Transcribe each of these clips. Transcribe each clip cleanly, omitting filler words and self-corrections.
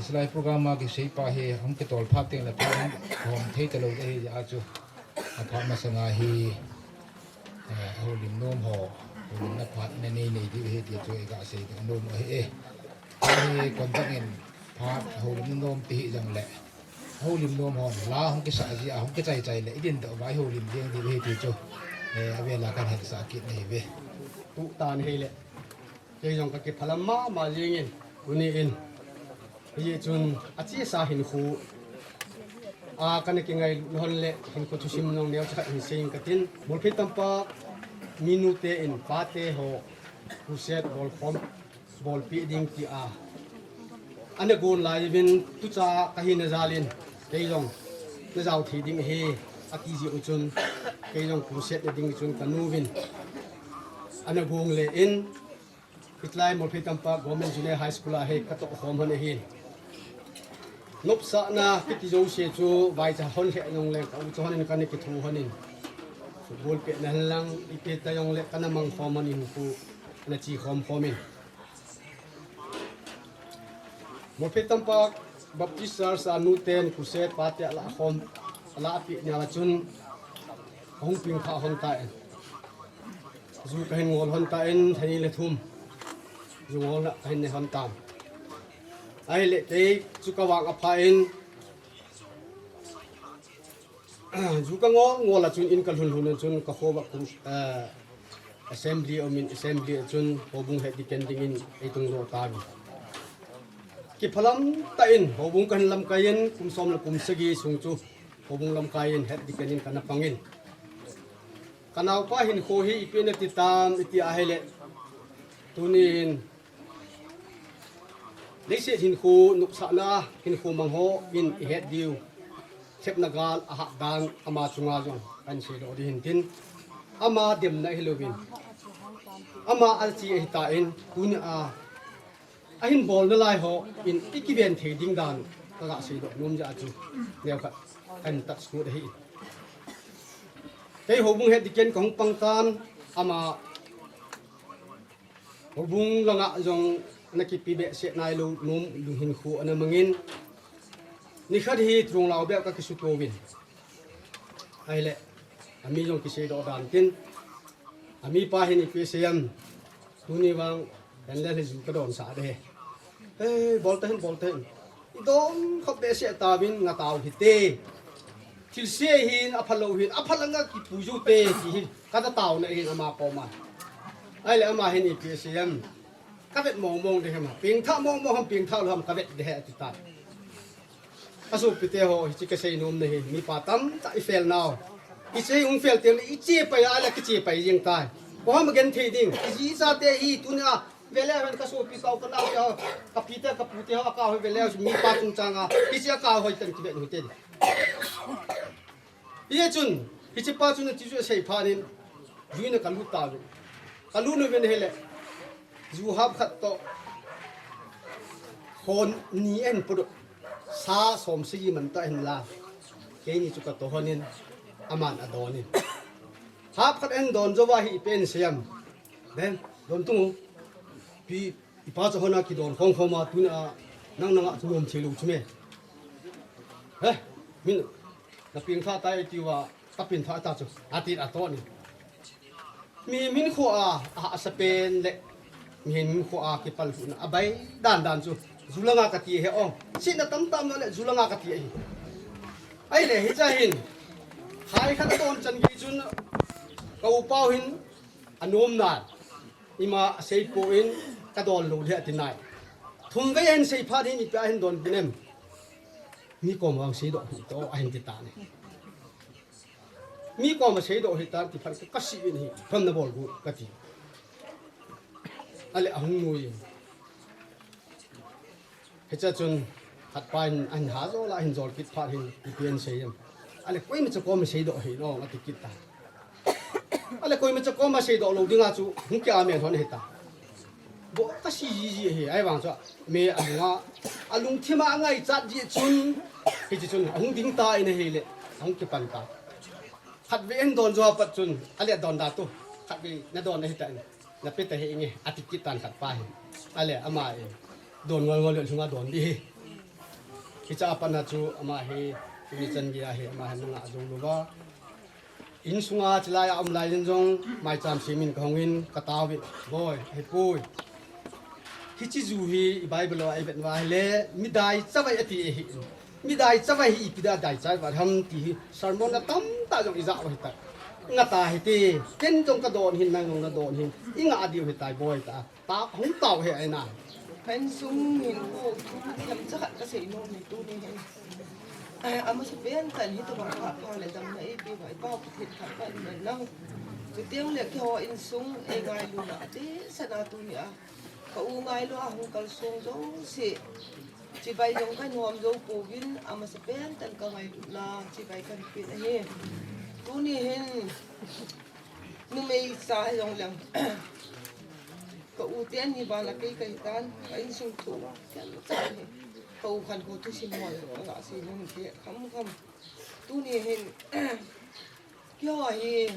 Slide program ki sei pa he hom ke tol phak te la pham hom thei te lo te hi a chu a pham ma sanga hi ho lim nom ho na phat ne nei nei di he ti chu e ga sei ke nom he he kon tak en phat ho lim nom ti jang le ho lim nom ho la hom ke sa ji a hom ke chai chai le idin to vai ho lim ding di he ti chu a ve la kan he sa kit nei ve tu tan he le ke jong ka ke phalam ma jing in uni in ye chun achi sa hin khu kan ki ngai hon le hin ko chu sim nong neo cha in sing katin bol phi tampa minute in pate ho kuset bol khom bol pi ding ki a ane gon lai vin tu cha ka hin zalin ke jong na jaw thi ding he aki ji uchun ke jong kuset ding chun kanu vin ane gong le in pitlai mol phi tampa government junior high school a he ka to khom han he nop sa na kiti jo se chu vai cha hon he nong le ka chu hanin kan ki thu hanin bol pe na lang ipe ta yong le kana mang form hanin ku na chi khom khomin mo pe tampa baptist church sa nu ten ku se pa te la khom la pi nya la chun hong ping kha hon ta en zu ka hin ngol hon ta en thani le thum zu ngol na hin ne hon tam ai lệ thế chú các bạn gặp phải chú các ngõ là chun in cái hun chun các khu vực assembly ở mình assembly chun hồ bung hệ đi kênh in ấy tung lô ta cái phalam ta in hồ bung kan lam kai in kum som là kum segi sung chu hồ bung lam kai in hệ đi kênh in kana pangin kanau pa hin kho hi ipin ti tam iti a hele tunin lấy xe hình khu nục sạ na hình khu mang ho in hết điều xếp nagal a hạ dan ama chunga jong anh sẽ đó đi hình tin ama điểm này Halloween ama alchi ta in tun a hin bol na lai ho in ikiven the ding dan ka ga se do nom ja chu neo kha kan tak sku de hi cái hồ bung hết đi ken kong pang tan ama hồ bung langa jong nakipi be se nai lu num lu hin khu ana mangin ni khad hi trung lao be ka ki su to win ai le ami jong ki se do dan tin ami pa hin pi se yam tuni wang en le ju ka don sa de e bol ta hin don khop be se ta win nga taw hi te til se hin aphalo hin aphalanga ki puju te ki ka ta taw na hin ama ko ma ai le ama hin pi se yam các vết mong đây mà pieng thao mong ham pieng thao ham các vết để hết tụt asu pite ho chỉ cái xây nôm này mi pa tam tại fail nào cái xây fail tiền ít chia phải ai cái chia phải riêng tai có ham gen thi ding chỉ ra te hi tu na về lẽ hắn cái số pi tàu cái nào cho cái pite cái pute ho cao về lẽ mi pa chung chang cái chia cao hồi tận cái vết hồi tên bây chun cái chia pa chun chỉ cho xây pha nên duy na kalu ta kalu nó về này dù hấp khát to hồn nien bự sa som sĩ mình ta hình là cái này chúng ta to hơn nên aman adon nên hấp khát anh don cho vay pen xem nên don tung pi ipa cho hona ki don không không mà tu na nang chúng mình chơi lục chúng mình hey mình là pieng tha tay tiwa ta pieng tha ta cho atit aton mình khua Spain lệ mình khua cái pal phụ na bay đan chu zulanga ka ti he ong sin na tam no le zulanga ka ti hi ai le hi cha hin hai kha ton chan gi chun kau pau hin anom na ima sei po in ka don lo le tin nai thum ve en sei pha hin ipa hin don binem mi ko ma sei do hi to a hin ti ta ne mi ko ma sei do hi ta ti phar ka si in hi from na bol gu ka ti ale ahung nui hecha chun hat pain an ha zo la hin zol kit pha hin pian seim ale koi ma chako ma sei do hi no ati kit ta ale koi ma chako ma sei do lo dinga chu hung kya men hon heta bo ta si ji hi ai wang cho me anga alung thima ngai chat ji chun hi chi chun ahung ding ta ina hi le ahung ki pan ta hat ve en don zo pat chun ale don da tu hat ve na don na heta na pe ta he nge atikit tan khat pa hi ale ama e don ngol le sunga don di hi cha pa na chu ama he ni chan gi a he ama han nga zo lu ba in sunga chilai am lai jin jong mai cham simin khongin ka taw wi boy he pui hi chi zu hi bible ai bet wa le mi dai chawai ati hi mi dai chawai hi pida dai chai wa ham ti sermon na tam ta jong iza wa ta nga ta hi ti ken jong ka don hin nang na don hin inga adiu hi tai boy ta hong taw he ai na pen sung hin ko lam cha ka sei no ni tu ni ama sa pian kan hito bang pa le dam na ipi vai pa thit kha pa ni nang tu tiang le ki ho in sung e ngai lu na ti sana tu ni a ka u ngai lu a hung kal sung zo si chi bai jong kan hom zo pu win ama sa pian tan ka ngai lu na chi bai kan pi na he tu ni hen nu mei sa jong lang ka u tian ni ba la kai kai tan ka in sung tu kan cha he câu khăn cô tôi xin hỏi là xin những cái khăm khăm tu ni hen kia hi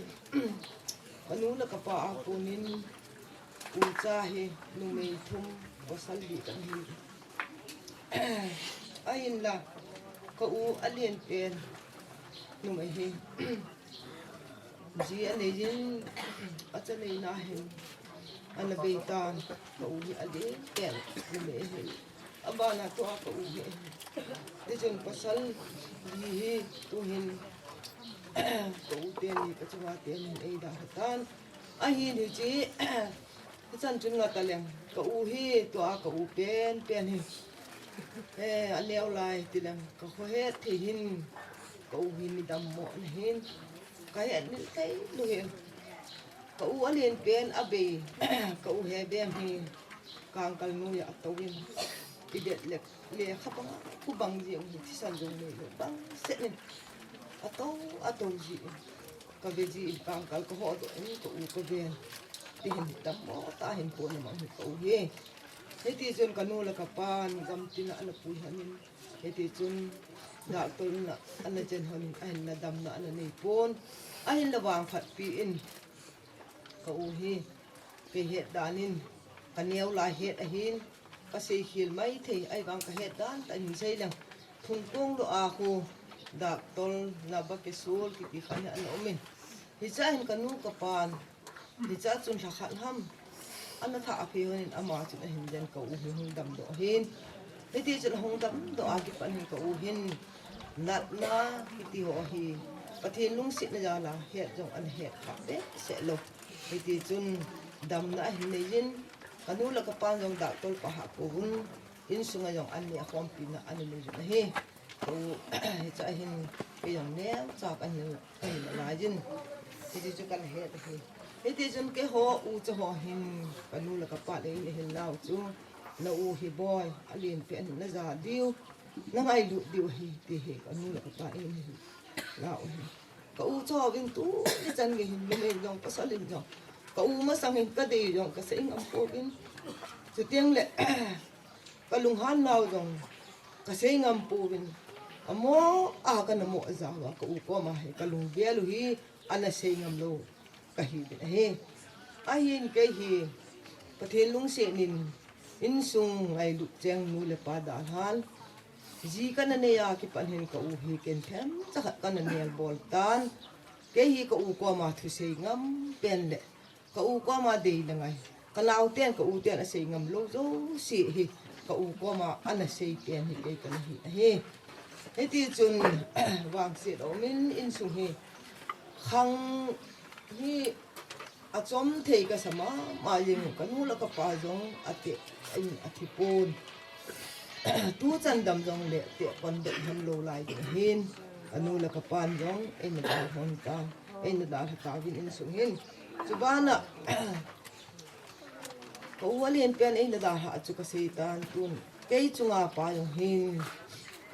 anu là cái bà cô nín u cha hi nu mei thum có sal bị cái hi ai là có u alien pen nu mei hi ji anh ấy jin ở trên này na hen anh là bê tan có u alien pen nu mei hi abana to ka uge dejon pasal hi to hin ko uten ni ka chawa ten ei da hatan a hi ni chi chan chun nga talem ka u hi to a ka u pen pen hi a leo lai tilam ka kho he thi hin ka u hi ni dam mo na hin ka he ni kai lu he ka u alien pen abe ka u he bem hi kang kal nu ya tawin idet lek le khapa ku bang ji ông thì san jong le bang se ne ato ji ka be ji kang kal ko ho do ni ko u ko be ti hin tam mo ta hin ko na ma ko he he ti jon kanu la ka pan gam ti na ala pu hanin he ti jon da to na ana jen hanin ai na dam na ana nei pon ai la wang phat pi in ko u he pe he danin ka neu la he a hin kasi hil mai the ai bang ka het dan ta ni sei lang thung kong lo a ko dak tol na ba ke sul ki ti khana an omin hi cha hin kanu ka pan hi cha chun tha khan ham an tha a phe hin ama chun hin jan ka u hin dam do hin he ti chun hong dam do a ki pan hin ka u hin nat na ki ti ho hi pathin lung sit na ja la het jong an het kha be se lo he ti chun dam na hin nei jin kanu la ka pan jong dak tol pa ha ko hun in sunga jong an ya khom pin na an ni na he ko cha hin ke jong ne cha kan ni ai na la jin ti chu kan he ta he ti jun ke ho u cha ho hin kanu la ka pa le ni hin lao chu na u hi boy alin pe na za diu na ngai lu diu hi ti he kanu la ka pa ni lao ka u cho vin tu ni chan ge hin le jong pa salin jong ka u ma sang hin ka de jong ka sei ngam po bin chu tiang le ka lung han nau jong ka sei ngam po bin amo a ka na mo za wa ka u ko ma he ka lung be lu hi ana sei ngam lo ka hi bin he a hin ke hi pathen lung se nin in sung ai lu cheng nu le pa da han ji ka na ne ya ki pan hin ka u hi ken them cha ka na ne bol tan ke hi ka u ko ma thu sei ngam pen le ka u ko ma de na ngai ka lau ten ka u ten a sei ngam lo zo si hi ka u ko ma ana sei pen hi ke ka hi he he ti chun wang se do min in sung hi khang hi a chom thei ka sama ma yin ka nu la ka pa jong ate in athipon tu chan dam jong le te kon de ham lo lai de hin anu la ka pan jong en da hon ta en da ta vin in sung hin chubana ko walien pen en da ha chu ka se tan tun ke chunga pa jong hin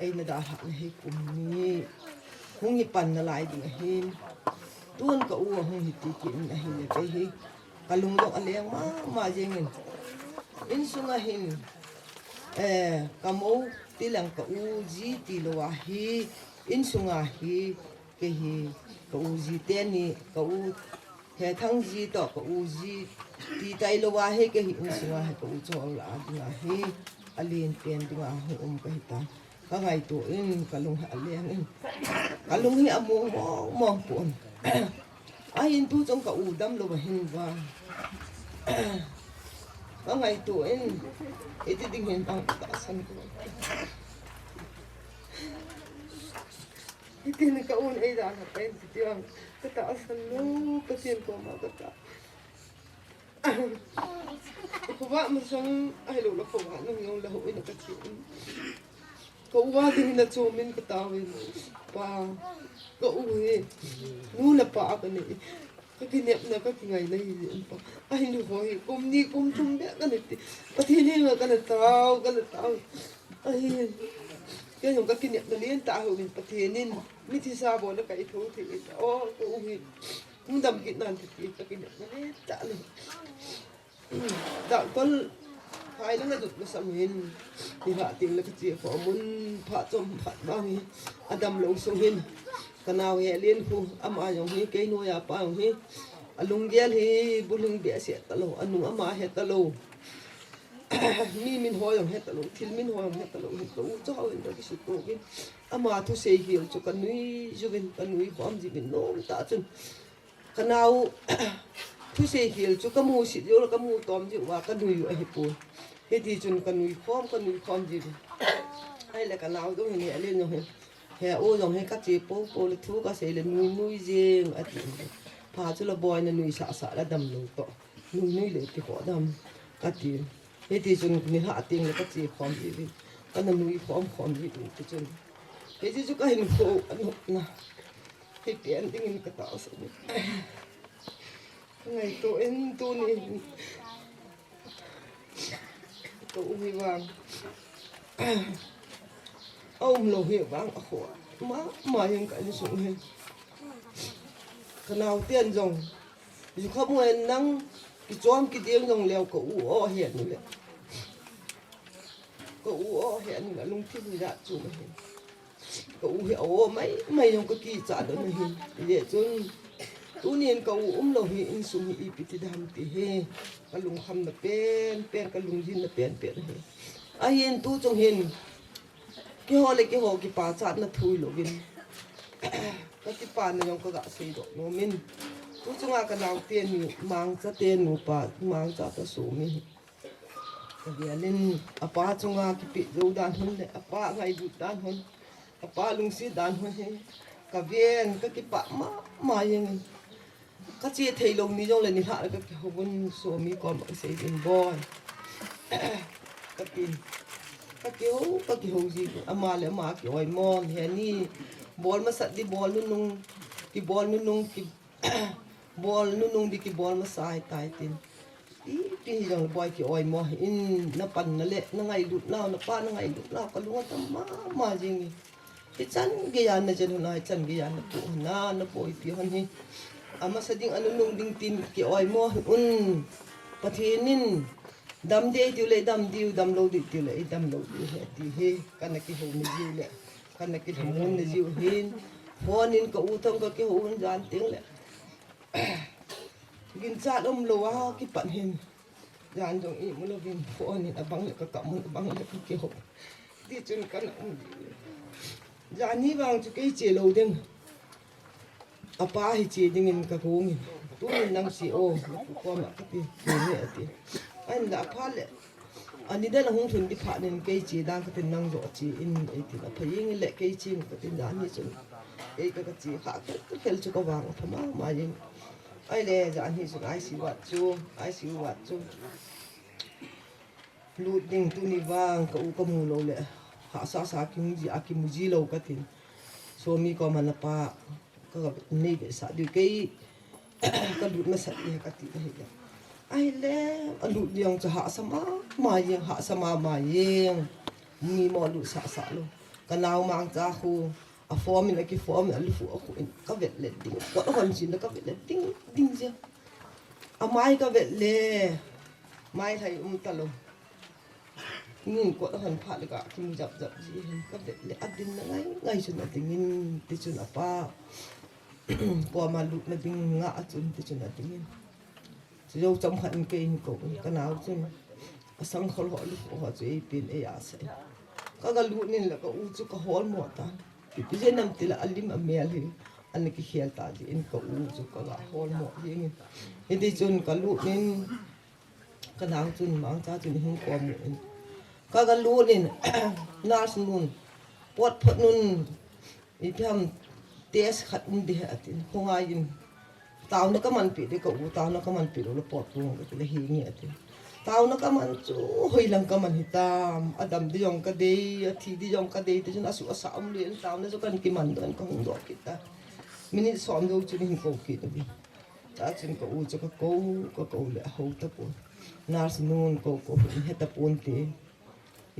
en da ha ne kum ni hung hi pan na lai de hin tuôn ka u hung hi ti ki na hi le hi kalung dong aleng ma jengin in sunga hin kamo ti lang ka u ji ti lo wa hi in sunga hi ke hi ka u ji te ni ka u he thang ji to ka u ji ti tai lo wa he ke hi in sunga he ka u cho la dinga hi alien pen dinga hu ka hi ta ka ngai to in kalung ha aleng in kalung hi amu mo pon ai in tu trong ka u dam lo ba hin wa ka ngai to in iti ding hin pang ta san ko iti na ka un ai da na pen ti tiang ka ta san lo ka tin ko ma ka ta ko ba mo sang ai lo la ko ba nang yong la ho in ka ti cậu qua thì là cho mình cái tao ấy pa cậu ấy nu là pa cái này cái niệm là cái ngày này pa ai nu hỏi cùng đi cùng chung bé cái này cái thế này là cái này tao ai cái những cái niệm là liên tao mình cái thế nên mi thì sao bỏ nó cái thứ thì ô cậu ấy cũng đâm cái nan thì cái niệm nó hết trảเลยđạo con hai nó được nó sắm hin thì hạ tiền là cái gì phỏ muốn phá trong phá bao hi adam lâu sông hin cái nào hệ liên khu ama giống hi cây nuôi à pa giống hi alung gel hi bulung bia sẽ talo anung ama hết talo mi min hoi giống hết talo thil min hoi giống hết talo hết talo cho họ được cái sự cố cái ama thu sei hiểu cho cái núi juvin cái núi khoam gì mình nôm ta chân cái nào thu sei hiểu cho cái mù xịt vô là cái mù tóm chịu và cái núi ở hiệp buồn thế thì chun cái núi khom gì hay là cái nào cũng hình nhẹ lên rồi hè ô rồi hay các chị bố là thu cái sẽ là núi riêng ở thì phá cho là boy là núi xả là đầm lồng to núi để thì khó đầm các chị thế thì chun cái hạ tiền là các chị khom gì đi cái núi khom gì thì chun thế thì cái hình khô anh học na cái tiền tiếng cái tạo sự ngày tôi em tôi này cậu huy vàng ông lầu hiệu vàng ở khổ mà hiện cái xuống hình cái nào tiền rồng dù không người năng cái chóm cái tiếng rồng leo cậu ô hiện nữa cậu ô hiện là lung thiên dạ chủ mà hiện cậu hiểu mấy trong cái kỳ trả đó mà hiện để cho tu niên cậu lầu hiện xuống hiện bị đam thì he cái lùng khăm là pen cái lùng zin là pen he ai hiện tu trong hiện cái họ lại cái họ cái bà chát là thui lộ vin cái bà này trong cái gã xây độ nó mình tu trong cái nào tiền mình mang ra tiền một bà mang ra ta số mình cái nên bà trong cái bị dâu đan hơn đấy bà ngày đụt đan hơn bà lùng xí đan hơn cái viên cái bà mà yang các chị thấy lồng ní trong lần ní hạ cái hồn số mi còn bằng xây dựng boy các kiểu gì ama lại mà kiểu ai mon hè ni ball mà sạch đi ball nung cái ball nung đi cái ball mà sai tai tin ý thì rằng boy kiểu ai mo in nó pan nó lệ nó ngày đụt nào nó pa nó ngày đụt nào có luôn tầm mà gì cái chân cái anh này chân này chân cái anh nó bồi tiêu hơn hi ama sa ding ano nung ding tin ki oi mo pathinin dam de tu le dam diu dam lo di tu le dam lo di he ti he kana ki ho ni diu le kana ki mun ni diu hin honin ka utang ka ki ho jan ting le gin cha lo wa ki pan hin jan dong i mo lo gin honin abang le ka kam abang le ki ho ti chun kana jan ni bang chu ke che lo ding apa hi chi ding in ka kong tu min nang si o ko ma ti ni ati an da pha le ani da hong thun di pha nen ke chi dang ka tin nang zo chi in e ti na phaying le ke chi ka tin da ni chun e ka chi kha ka khel chu ko wang phama ma yin ai le ja ni chu ai si wat chu lu ding tu ni wang ka u ka mu lo le ha sa king ji akimu ji lo ka tin so mi ko man pa cái này bị sát đi cái lụt nó sát đi cái tí này ai lẽ lụt riêng cho hạ sama mà riêng mi mò lụt sát luôn cái nào mang ra khu form mình cái form mình phụ khu cái vết lệ đinh có hoàn chỉnh là cái vết lệ đinh gì mai cái vết lệ mai thầy ta luôn nhìn có hoàn phạt được cả khi mình dập gì cái vết lệ đinh nó ngay chuyện là tình nhìn thì chuyện là pa qua mà lụt nó binh ngã chun thì chun là tiếng chỉ đâu trong hận cây cổ cái nào chun sang khol họ lụt họ chơi pin ấy à sẽ cái lụt nên là cái u chú cái hol một ta thì bây giờ nằm thì là alim amel hi anh cái khiel ta thì in cái u chú cái hol một gì nghe thì chun cái lụt nên cái nào chun mang cha chun không qua một cái lụt nên nas nun pot nun itam test khát đi hết thì không ai tao nó có mặn bị đấy cậu tao nó có mặn bị rồi nó bọt luôn cái là hiền nhẹ thì tao nó kaman chu hoi lang kaman hitam adam di jong ka dei thi di jong ka dei te jun asu asam le tao na so kan ki man don ka hung do kita mini som do chu ni ko ki to bi ta chin ko u chu ko le ho ta po nas nun ko heta pon te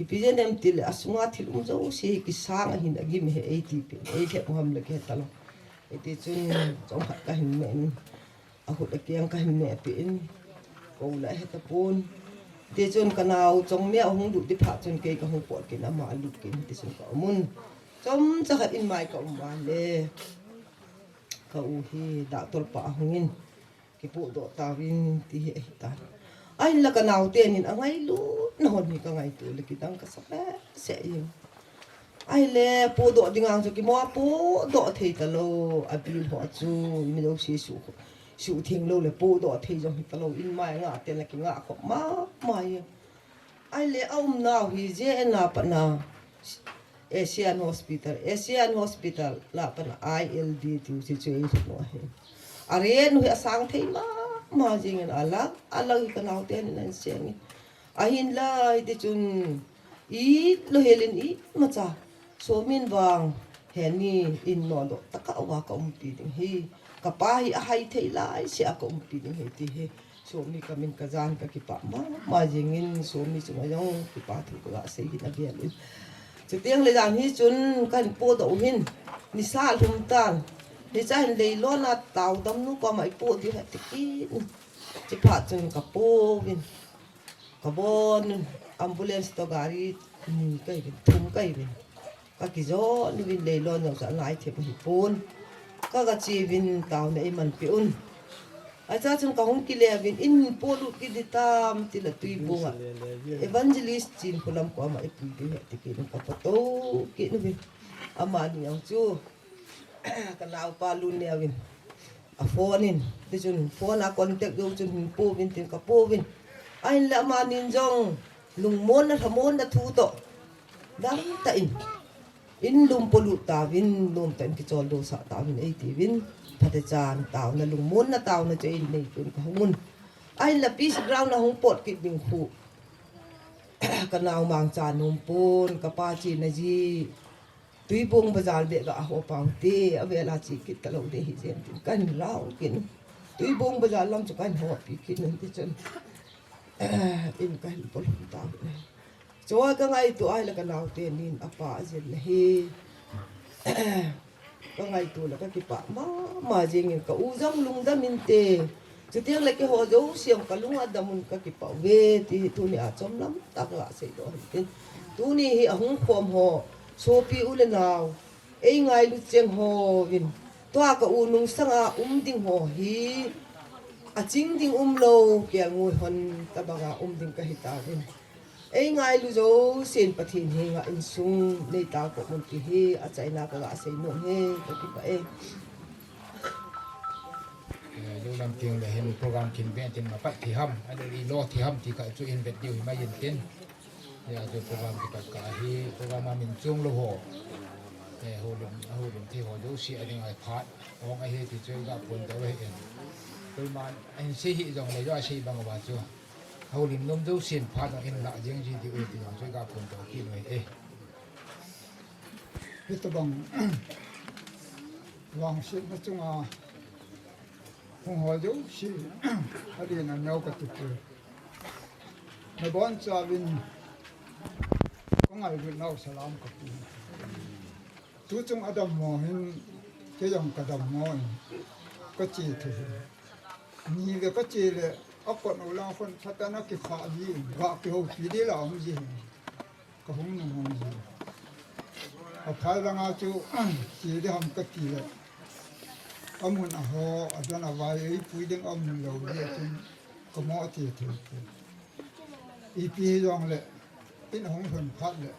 ipijen em til asunga thilum zo se ki sang hin agi me he atp e the ham le ke talo ite chun chong khat ka hin men a hu le kyang ka hin me pe in ko la heta pon te chun kanau chong me hung du ti pha chun ke ka hung pot ke na ma lu ke te chun ka mun chom cha khat in mai ka ma le ka u hi da tor pa hungin ki pu do ta win ti he ta ai la kanau te nin angai lu na hon ni ka ngai tu le ki dang ka sa se yin ai le pu do dingang chu ki mo pu do thei ta lo a bil ho chu mi lo si su thing lo le pu do thei jong ta lo in mai nga te la ki nga ko ma mai ai le om na hi je na pa na Asian hospital la pa na ILD tu situation no he are no he sang thei ma jing en ala hi kanau te nin seng ahin la ite chun i lo helin i ma cha so min wang heni in no do taka wa ka pi ding hi ka pa hi a hai thei lai se a ka pi ding he ti he so mi ka min ka jan ka ki pa ma jing in so mi chu ma yong ki pa thu ka se hi na bian in chu tiang le dan hi chun kan po do hin ni sa lum tan ni cha hin le lo na tau dam nu ko mai po di ha ti ki chi pa chun ka po win ka bon ambulance to gari ni kai bin thum kai bin ka ki zo ni bin le lo no sa lai the bi pon ka chi bin taw nei man pi un a cha chun ka hong ki le bin in po lu ki di tam ti la tui bunga evangelist chin pulam ko ma ipui bi ti ki ka pato ki nu bin ama ni ang chu ka lau pa lu ne win a phone in ti chun phone a contact yo chun po bin tin ka po bin ai la ma nin jong lung mon na thamon na thu to dang ta in lum polu ta win lum tan ki chol do sa ta win ei ti win phate chan taw na lung mon na taw na chei nei pun ka mun ai la peace ground na hong pot ki ding khu kanaw mang chan num pon ka pa chi na ji tui bong bazar be ga ho pang te ave la chi ki ta lo de hi jen tin kan lao kin tui bong bazar lam chu kan ho pi ki nun ti chen in kan pol ta ne cho ka ngai tu ai la ka nau te nin apa jen le he ka ngai tu la ka ki pa ma jing ka u jong lung da min te chu tiang le ki ho jo siam ka lung a damun ka ki pa ve ti tu ni a chom lam ta ka se do tin tu ni hi a hung khom ho so pi u le naw ei ngai lu cheng ho win to ka u nung sanga ding ho hi a ching ding lo ke ngui hon ta baga ding ka hi ta win ei ngai lu zo sen pathin he nga in sung nei ta ko mun ki he a chaina ka ga sei no he ka ki pa e lu lam tiang le hen program kin ben tin ma pa thi ham ai lo thi ham ti ka chu in bet diu ma yin tin ya jo program ki ka hi program min chung lo ho ho lum thi ho jo si ai ngai phat ong ai he ti chu ga pon da we en tôi mà anh sẽ hiện dòng này do sẽ bằng vào chưa hầu lim nôm dấu xiên phát ở in lại riêng gì thì dòng chơi gặp phần đầu kia này ê biết tôi bằng lòng sự nói chung là không hỏi dấu sự ở đây là nhau cả tụi người bọn cha bên có ngày bên nào salam cả tụi chúng Adam mò hin cái dòng cả đầm mò có chi thì ni về có chi là ốc còn ở lao phân phát ra nó cái phá gì gạo cái hộp gì đấy là ông gì có không nông ông gì ở phải là ngao chú chỉ để hầm cái gì là ông muốn họ ở đó là vài ấy quý đến ông mình lâu đi trên có mỏ thì ý pi dòng lệ ít không phần phát lệ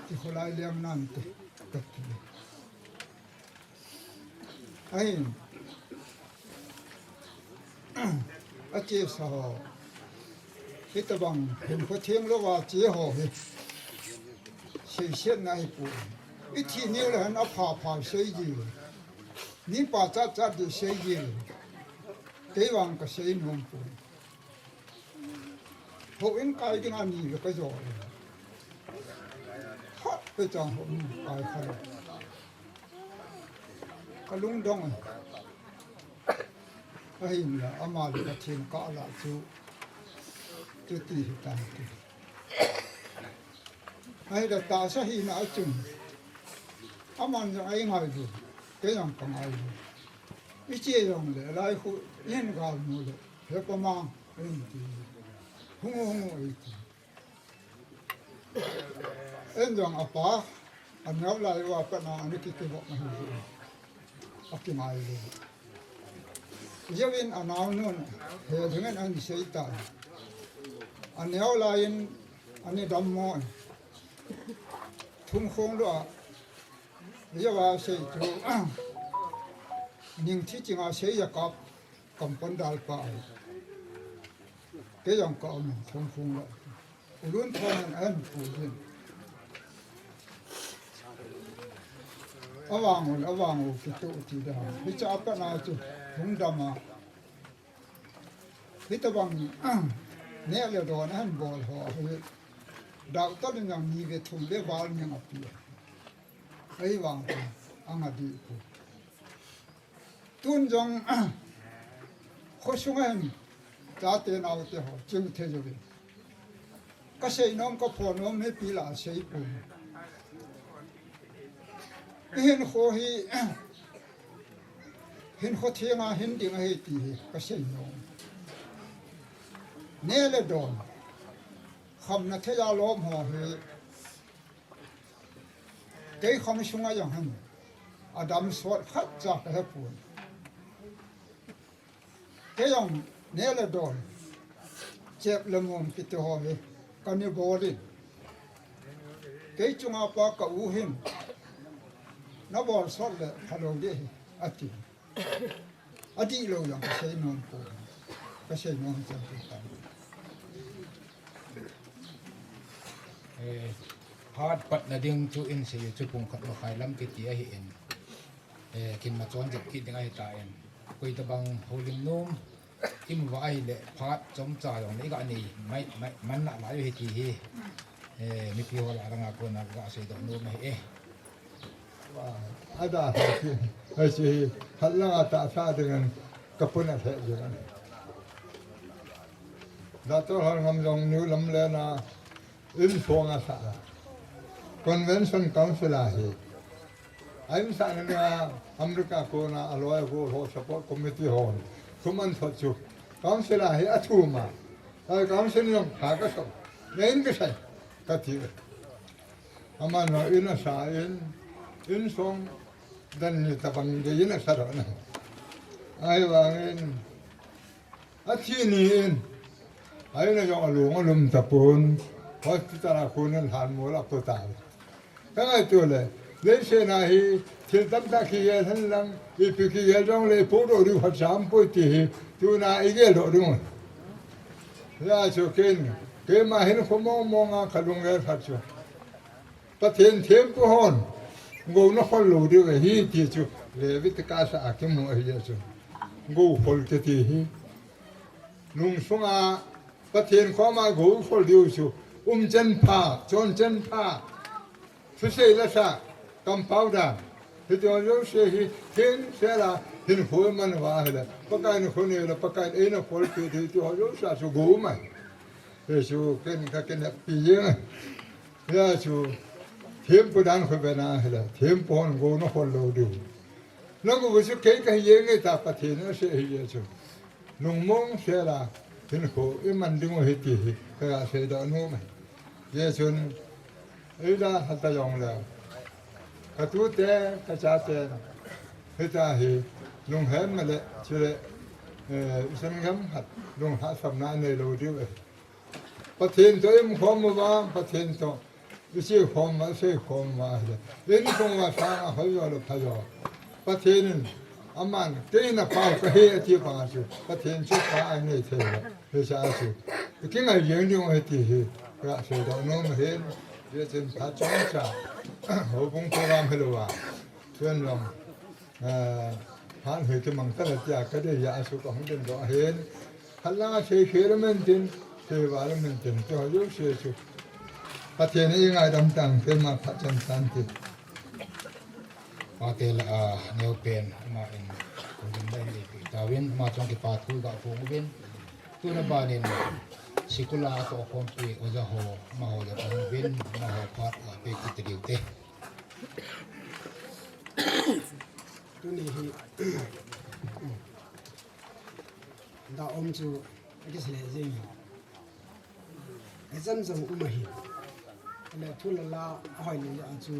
thì họ lại liam nan thì cái gì ấy à chế sao cái tờ bằng hình có thiên lo vào chế họ hết xây dựng này phụ ít thì nhiều là nó phá xây gì ní bà cha thì xây gì cái bằng cái xây nông phụ hộ in cái anh nhỉ cái rồi hot cái chàng hộ cái khăn cái lung đông cái hình là amal cái thiên cả là chú tì ta hay là ta sẽ hình ở chung amal cho ai ngay rồi cái dòng còn ai rồi ít chế dòng để lại khu yên gạo mua được thế có mang cái gì hung ấy em dòng apa anh nhớ lại qua cái nào anh kêu gọi mà hiểu cái mai rồi giờ bên anh nào nữa thì dengan anh sẽ ta anh nhớ lại anh đâm mồi thùng không đó giờ vào sẽ chú nhưng chỉ chính là sẽ gặp cầm con đào pa cái dòng cọ mình thùng không đó luôn thôi anh phụ huynh ở vàng cái tổ chỉ đó bây giờ cái nào chứ không đâm mà bây giờ bằng nè là đó anh bỏ họ đào tao nên làm gì về thùng để vào những ngọc bia ấy vàng anh đi phụ tuân trong khó sống em giá tiền nào thì họ chứng thế rồi cái xây nôm có phổ nôm hết bị là xây bùn hiện khó thiên à hiện tiếng hết thì cái xây nôm nè là đòn không là thế giao lốm họ hết cái không sống ai chẳng Adam suốt khát ra cái hết bùn cái dòng nè là đòn chép là mồm cái tiêu họ hết cái này bỏ đi cái chúng ta bảo cái u hình nó bỏ sót là thay đổi đi ati lâu rồi cái xây nón cổ cái xây nón chân cái hard pat na ding chu in se chu pung khat no khai lam ki ti a hi en kin ma chon jep ki ding ai ta en koi ta bang holim nom im vai le phat chom cha yong nei ga ni mai man na lai hi ti hi mi pi ho la ranga ko na ga se do no mai ada hay si halang ta sa dengan kapuna se jalan dato hal ngam jong nu lam le na in phong asa convention council hi aim sa na America ko na aloy go ho support committee ho kuman so chu council hi athuma ai council yong ha ka so nein ka sai ka ti aman no ina sa in song dan ni tabang ge ina sa ro na ai wangin athi ni in ai na yong alung alum tapon hospital ko nan han mo la ko ta ka ngai tu le le se na hi thil tam ta khi ye han lang i pi ki ye jong le po do ru hat sam po ti tu na i ge do du la cho ken ke ma hin ko mo mo nga khalung le phat chu ta then them ko hon go no hol lo de hi ti chu le vit ka sa ke mo hi ye chu go hol ke ti hi nung sunga ta then ko ma go hol diu chu chân pa chon chân pa thứ sei là sa compounder thì cho yo se hi thiên se là hin phôi man wa là pakai no khone là pakai e no phôi thì cho yo sa su go mà thì su ken ka ken pi ye ya su thêm po dan kho bena là thêm pon go no hol lo du nó go su ke ka ye nge ta pa the no se hi ye su nung mong se là hin kho e man ding o hi ti ka se da no mà ye chun ấy là hạt ta dùng là cái túi té cái chả té hết ta thì dùng hết mà lệ chỉ lệ sân ngắm hạt dùng hạt sầm na này lâu đi vậy bắt thiên tôi em không mà bắt thiên tôi cái gì không mà sẽ không mà đến không mà sáng hơi rồi phải rồi bắt thiên aman cái nào phải cái hệ thì phải chứ bắt thiên chút phải anh này thế rồi thế sao chứ cái ngày diễn dùng hết thì cái sự đó nó mà hết ये जिन भाषाओं का होबुंग प्रोग्राम है लोगा train lump हान है कि मंगता रहती है कदे या आसु को हम दिन दो है हल्ला से खेर में दिन chơi vào là mình tìm cho yếu chơi chứ phát hiện những ai đâm tăng cái mà phát triển sản thì mà tên là nêu pen mà in cũng đến đây thì tao viên mà trong cái phát thu gạo phụng viên tu na ba nên sikula to kompi oja ho ma ho ya pang viên ma ho phát là pe kit điều te tu ni hi da om chu cái gì gì cái dân dòng u hi le thu la hỏi ni ya chu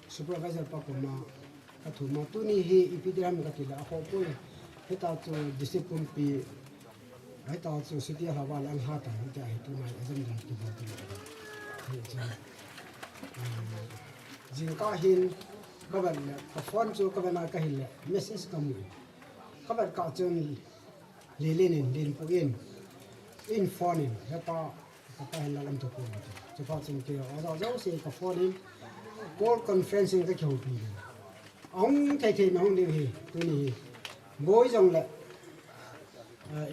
supervisor pa ko ma ka thu ma tu ni hi epidemic ka ti la ho pui he ta chu discipline pi he ta chu city ha wa lang ha ta hi ta hi tu mai dân dòng tu ba tu hi chu jing ka hin các bạn có phone cho các bạn cái hình message cầm các bạn có chân lên phụ in phone hết ta các bạn làm cho cô cho phát sinh kia ở đó sẽ có phone in call conferencing cái kiểu gì ông thầy nó không điều gì tôi nghĩ mỗi dòng lại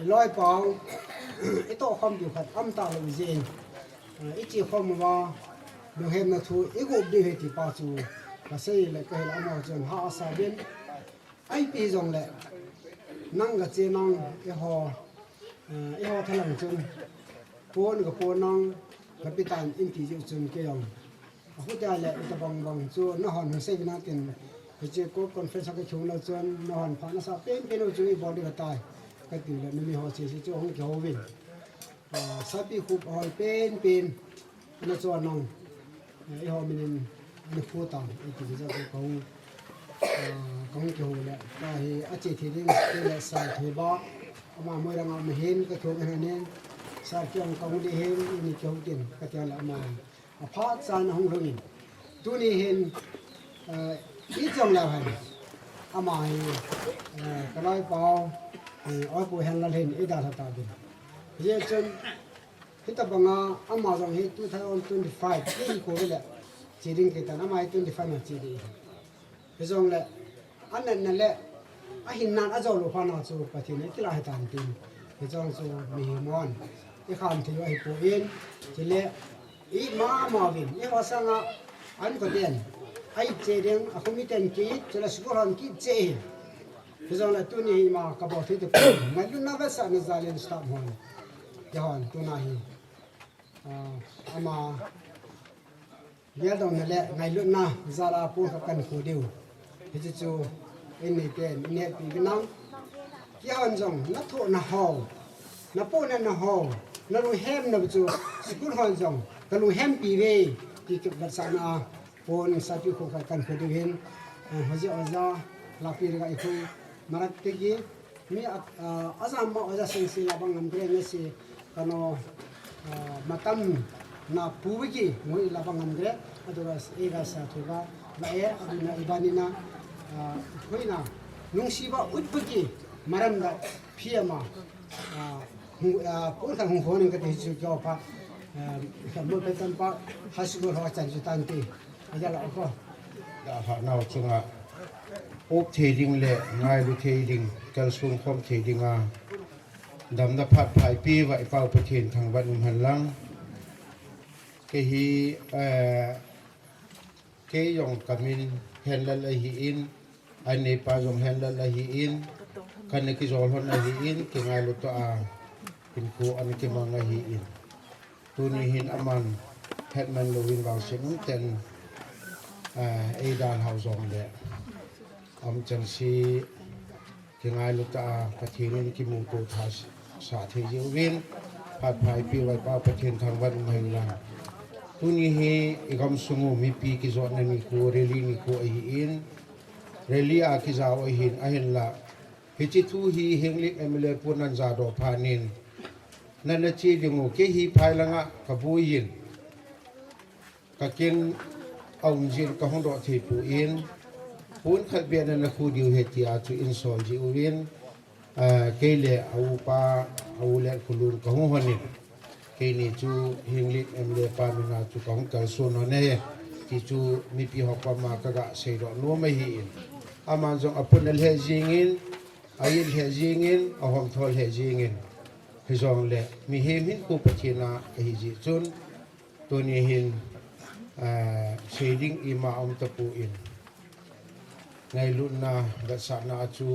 lôi bảo ít to không điều khát âm ta là gì ít chỉ không mà được hem là thôi ít gộp đi thì bao nhiêu và xây lại cái là mà chừng họ sao bên ai bị dòng lại năng cái chế năng cái họ thay lòng chừng buôn cái buôn năng cái bị tàn in thì chừng cái dòng hút ra lại cái bằng bằng cho nó hòn xây bên tiền cái chế có còn phải sao cái chúng nó chừng nó hòn phá nó sao bên cái nó chui bỏ đi cái tài cái từ là nó bị họ chế cho không kiểu về sao bị hụt hỏi bên nó cho năng họ mình được phụ tặng thì bây giờ cũng kiểu là cái ở chỉ thì đi cái là sai thuê bó mà mới đang làm hen cái thuê cái này sai kiểu công đi henนี่kiểu tiền cái tiền là mà phát sai nó không hưởng tu ni hen ít trong là hay mà cái loại bao ở bộ Henlal hen ít đã thật đi bây giờ chân kita banga ama jong he 2025 ni ko le chiding kita na mai 25 na chidi he jong le anan na le a hin nan a zo lo phana chu pathi ne kila he tan tin he jong chu mi mon e kham thi ai po in chi le i ma vin e wa sanga an ko den ai chedeng a komi ten ki chela sikoran ki che he jong le tu ni ma ka bo thi te ma lu na va sa na zalen stop hon yahan tu na hi ama dia dong le ngai lu na zara pu ka kan khu diu he chu in ni ten ne pi gnang kia han jong na tho na ho na po na ho na lu hem na chu sikul han jong ta lu hem pi ve ki ke ba sa na pon sa pi khu ka kan khu diu hin ha ji aza la pi ga i khu marak te gi mi azam ma aza sen si la bang am bre ne si kano matam na puwiki ngoi labang andre aduga ega sa thuga la e aduna ibanina khoina nungsiba utbuki maramda phiama pon kan hong honing ka tisu kyo pa mo petan pa hasibo ho chan ju tanti ajala ko đã họ nào chung à ốp thế đình lệ ngay lu thế đình kal sung khom thế đình à đầm đã phát phải pi vậy vàoประเทศทางวันหันลังcái hi cái dòng camin Henlal là hi in anh này pa dòng Henlal là hi in cái này cái dòng hon là hi in cái ngay lu to à in khu anh cái mang là hi in tu ni hin aman hetman lu win vào sen ten ai đàn hào dòng đấy ông chân si cái ngay lu to àประเทศนี้cái mùng tu thasสาธิตวินผัดไผ่ปีไว้ป้าประเทศทางวันไม่ลังตุนี้เฮอีกำสงมีปีกิจวัตรนี้คูเรลีนี่คูไอหินเรลีอากิจาวไอหินไอหินละฮิจิทูฮีเฮงลิกเอเมเลปูนันซาโดพานินนั่นละจีดิงูเกฮีภายลังะกับบุยินกับกินเอาจินกับห้องดอกที่ปูอินปูนขัดเบียนนั่นละคูดิวเฮติอาจูอินโซลจิอุวินcái lệ áo pa áo lệ kulun kahung honin cái này chú hinglit em lệ pa mình chú kahung kal sun nó này thì chú mi pi học pa ma kaga sei do no mai hi aman jong apun el he jingin ayil he jingin ahom thol he jingin hi zong le mi him hin ku pachina hi ji chun tu ni hin shading ima om tapu in ngai lu na da sa na chu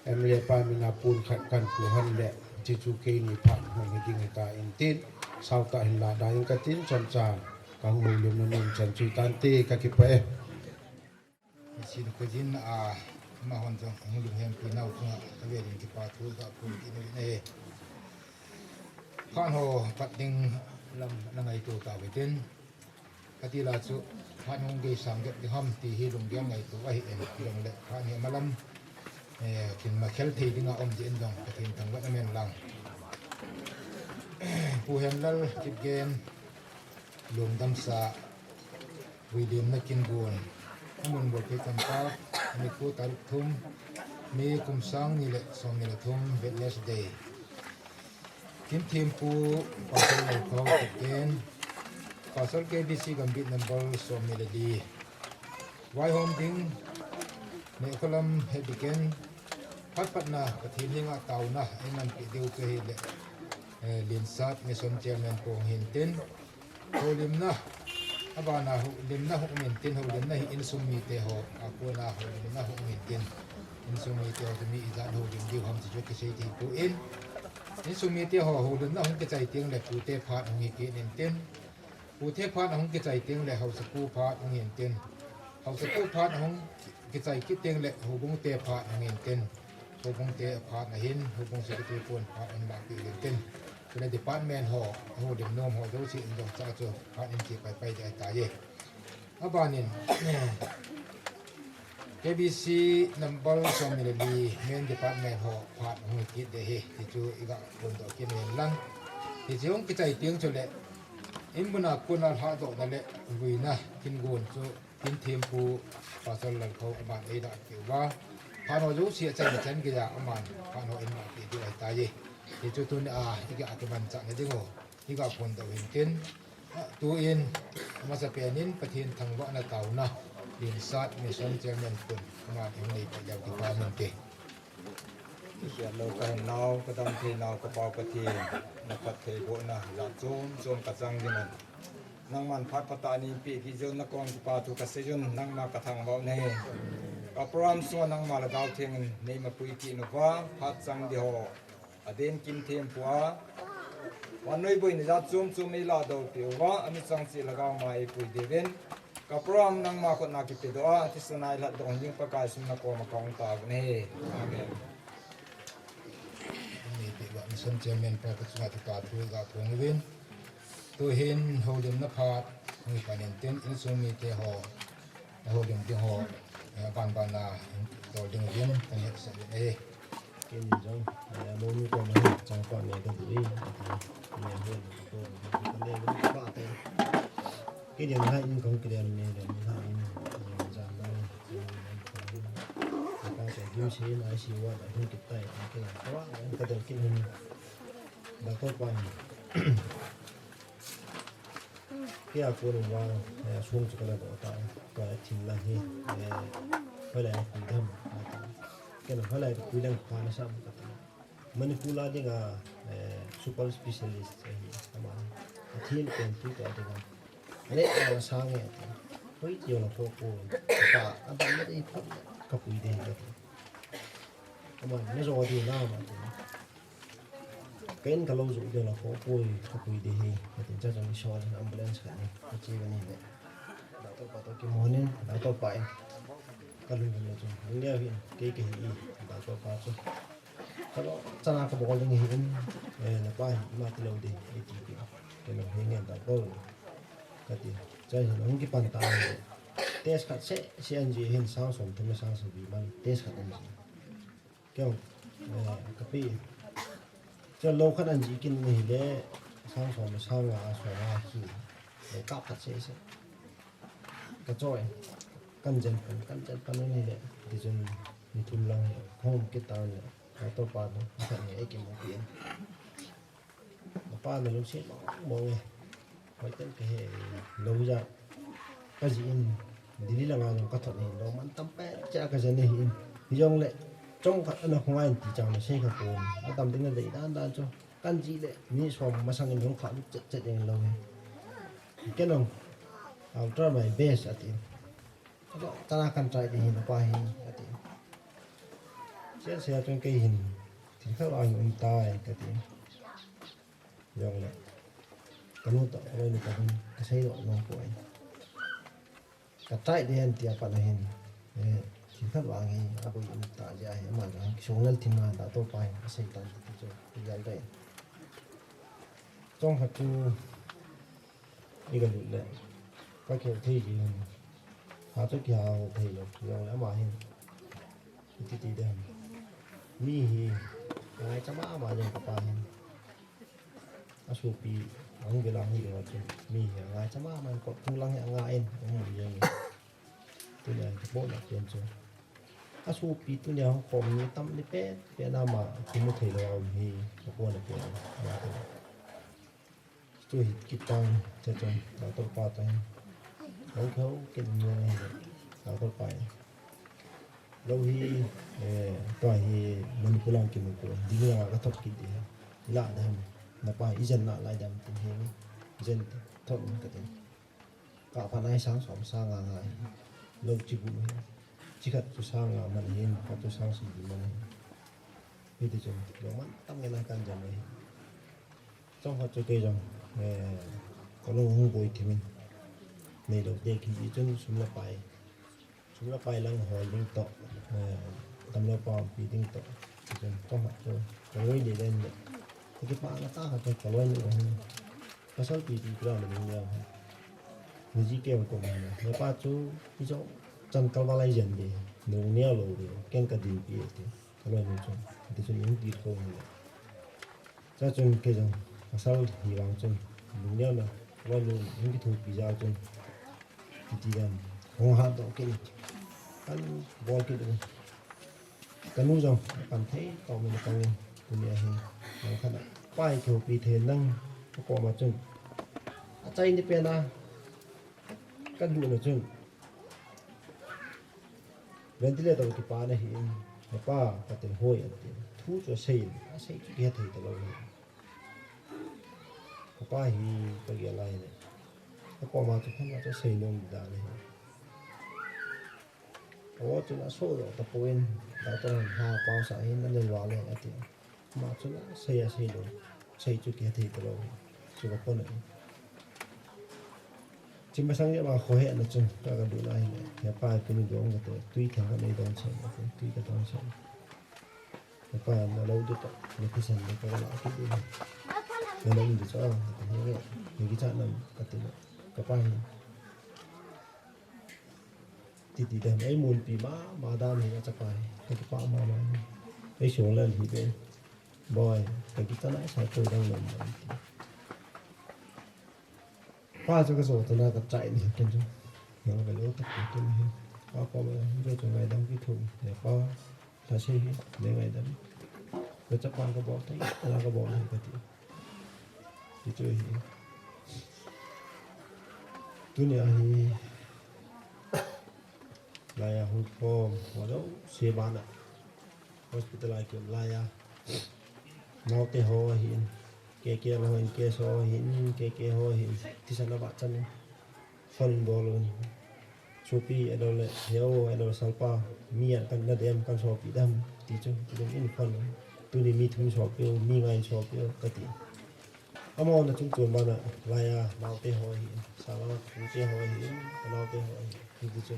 em le pa mi na pun khat kan pu han le chi chu ke ni pha hong hi ding ta in tin sau ta hin la da in ka tin cham cha ka hu lu nu nun chan chu tan te ka ki pa sin ko jin a ma hon jong ang lu hem pi nau tunga ve rin ki pa thu ga pu ki ne khan ho pat ding lam na ngai tu ta ve tin ati la chu han hong ge sam ge di ham ti hi lung gyang ngai tu ai en long le khan he malam kin ma khel thei dinga om ji en dong ka thin tang wa men lang pu Henlal Kipgen lung dam sa William na Kingon amun bo ke tampa mi ku tar thum mi kum sang ni le som ni le thum Wednesday kim thim pu pasal le thau Kipgen pasal KBC gambit number som ni le di wai hom ding ne kolam hebiken pat na pathin hinga taw na enan pi deu ke hi le lin sat mi som chairman ko hin tin holim na abana hu lim na hu min tin hu lim na hi in sum mi te ho aku na hu lim na hu min tin in sum mi te ho mi iza hu lim diu ham chi ke sei ti pu in sum mi te ho hu lim na hu ke chai tiang le pu te phat hu ki nin tin pu te phat hu ke chai tiang le hu sa ku phat hu hin tin hu sa ku phat hu ke chai ki tiang le hu bung te phat hu hin tin hu bung te phat na hin hu bung se ke pun phat an ma ki nin tinในdepartment ho ho dim nom ho do si in dong cha cho pa in ki pai de ta ye abanin KBC number so mi le main department ho phat ho ki de he ti chu iga pon do ki men lang ti jong ki chai tiang cho le in buna kuna ha do na le ruina kin gon chu tin them pu pa sol lan ko ba e da ki wa pa no jo si chai chen ki ya aman pa no in ma ki de ta ye thì cho tôi cái ban trạng cái dingo cái gặp phần đầu hình tin tu in mà sẽ bên in phát hiện thằng vợ là tàu na liên sát mình xong chơi mình quân mà em này phải giao cái qua mình kì hiện lâu cái nào cái đam thì nào cái bao cái thì nó phát thấy bộ na là zoom cái răng gì mình năng man phát phát tani pi cái zone nó còn cái tu cái season năng mà cái thằng bao này cái program số năng mà là đào thiên này mà quy kỹ nó quá phát răng đi họ Aden kim thêm quá,วันนี้บุญจะจุ่มไม่ลาดเอาเดียวว่าอันนี้สังสีละก้าวมาอีปุ่ยเดวินกับพร้อมนั่งมาคนนักกิจตัวที่สนายละดงยิ่งประกาศสมนักโกมากองตาบนี่อาเมนนี่ติว่ามีส่วนเจมินพระพุทธเจ้าตรัสรู้กับพงวินตัวเห็นโฮดิมนภามีปานินเต็นอินสุมีเตหอโฮดิมเตหอbanนาตัวดึงวินตั้งเหตุเสด็จcái gì giống bố nuôi con này trong con này tôi đi nhiều hơn tôi cái này nó ba tên cái điều hay nhưng không cái điều này để mình hay nhiều giảm đâu cái sẽ yêu sĩ nói xí qua để không kịp tay cái này quá cái đầu kinh hình đã tốt quá cái áo quần vào xuống cho cái là bỏ tay và chỉnh lại đi phải là cũng thầm cái nó phải là quy định khoa nó sao mình phụ là những super specialist mà thiên tiền tu cái đó anh ấy là sao nghe với nhiều là cô cả anh bạn mới đi phát cấp quy định đấy mà nó rồi thì nào mà cái cái lâu rồi đều là cô cấp quy định thì chắc chắn đi soi ambulance cái này cái gì cái này đấy đào tạo bảo cái món này đào tạo phải kalau macam ini lagi keke ini atau apa tu kalau cara aku bawa lagi ini lepas mati lalu deh itu kalau ini tak tahu kati jadi orang kita pantai tes kat si anji hin sang som tu sang sebi man tes kat anji kau tapi jadi lo kat anji kin ni le sang som sang ki kap kat se kacoi căn chân này đấy thì chúng mình thun lang không cái tàu này cái tàu pa nó phải nghe cái một tiếng pa nó lúc xếp mong nghe phải tên cái lâu ra cái gì đi là ngang cái thuật này nó mặn tâm bé cha cái gì này thì dòng lệ trong khát anh không ai thì chẳng là xe khát buồn anh tầm tính là để đan cho căn gì đấy mi xóm mà sang cái miếng khát chết đến lâu cái nào ultra my best at in ta là căn trai thì hình qua hình at in chia sẻ trong cái hình thì các bạn tai cái gì rồi là cái nút đó rồi cái xây độ nó của anh cái trai thì anh tiệp bạn hình thì các bạn hình aku ini tak aja mà cái số ngân thì mà đã tôi phải xây tan thì cho cái giải đấy trong hạt chu đi gần được đấy các kiểu thi gì hạt cho kia thì rồi đã mà hình thì đây mi hi ngai chama mà giờ các bạn asupi ang bilang hi rồi chứ mi ngai chama mà có tung lăng ngai en một giờ tôi này bộ là tiền chứ asupi tôi này không còn như tâm đi bé nào mà không có thể làm hi một con là tiền tôi kịp tăng cho đào tôi qua tay đấu khấu cái gì này đào tôi phải lâu hi tòa hi mình cũng làm kiểu của đi ra cái thóc kỹ lạ đam là bài dân lạ lại đam tình hình dân thuận cái gì cả phần ai sáng sớm sang ngày lâu chỉ bụng chỉ cần tôi sang là mình hiền hoặc tôi sang gì mình bây giờ chúng nó mắt tắm cái này cần gì này trong hoạt cho cây rằng có lâu không vui thì mình đầu tiên khi chân xuống là bài lăng hỏi linh tọ tầm lâu bò bị linh tọ trong mặt rồi rồi để lên cái bạn nó ta phải có lên nữa có sao thì là mình nhiều người chỉ kêu của mình nếu ba chú ví dụ chân cao ba lai dần thì nếu neo lâu thì ken cả đi bị thì cái này mình chọn thì chúng những việc không cho chúng cái rằng sao thì bằng chúng mình neo là qua luôn những cái thuộc bị giao chúng thì làm không hạt đó cái ăn bò cái được cái nuôi rồng cảm thấy tao mình tăng lên từ nhà hình nó khá là quay kiểu bị thế năng có mà chừng chay đi pena cái đuôi nó chừng ventilator cái pa này hình nó pa cái tên hôi ở tiền thu cho xây cái thấy từ lâu rồi có pa hi cái gì lại này có mà cho không cho xây luôn đã này chúng ta số rồi tập quên đã cho hà bao sải nó lên vào này thì mà chúng ta xây rồi xây cho kia thì từ lâu chưa có con nữa chỉ mà sang mà khó hẹn là chừng ta cần đủ này nhà bài cái mình giống cái tuy theo cái này đón xem tuy cái đón xem nhà bài mà lâu được nó cứ xem cái loại cái gì này lâu được cho cái cái trạng này cái bài thì đem ấy muốn bị mà đam thì nó chắc phải cái quả mà cái số lần thì bên boy cái này sai tôi đang làm qua cho cái số tôi đang chạy thì kiến chứ nó phải lỗ tất cả tôi hết qua qua rồi cho ngày đăng cái thùng để qua là xe để ngày đăng rồi chắc qua cái bộ thấy là cái bộ này cái thì chơi tôi nhớ thì laya hút form walau sebana hospital ai kiểu laya mau te ho hin ke lo hin ke so hin ke ho hin thì sao nó bạn chân phân bò luôn chopi adole heo adole salpa mia kan na dem kan so pi dam ti chu dum in phân tu ni mi thum so pi mi ngai so pi ka ti amo na chung chun ba na laya mau te ho hin sala ku te ho hin mau te ho hin ti chu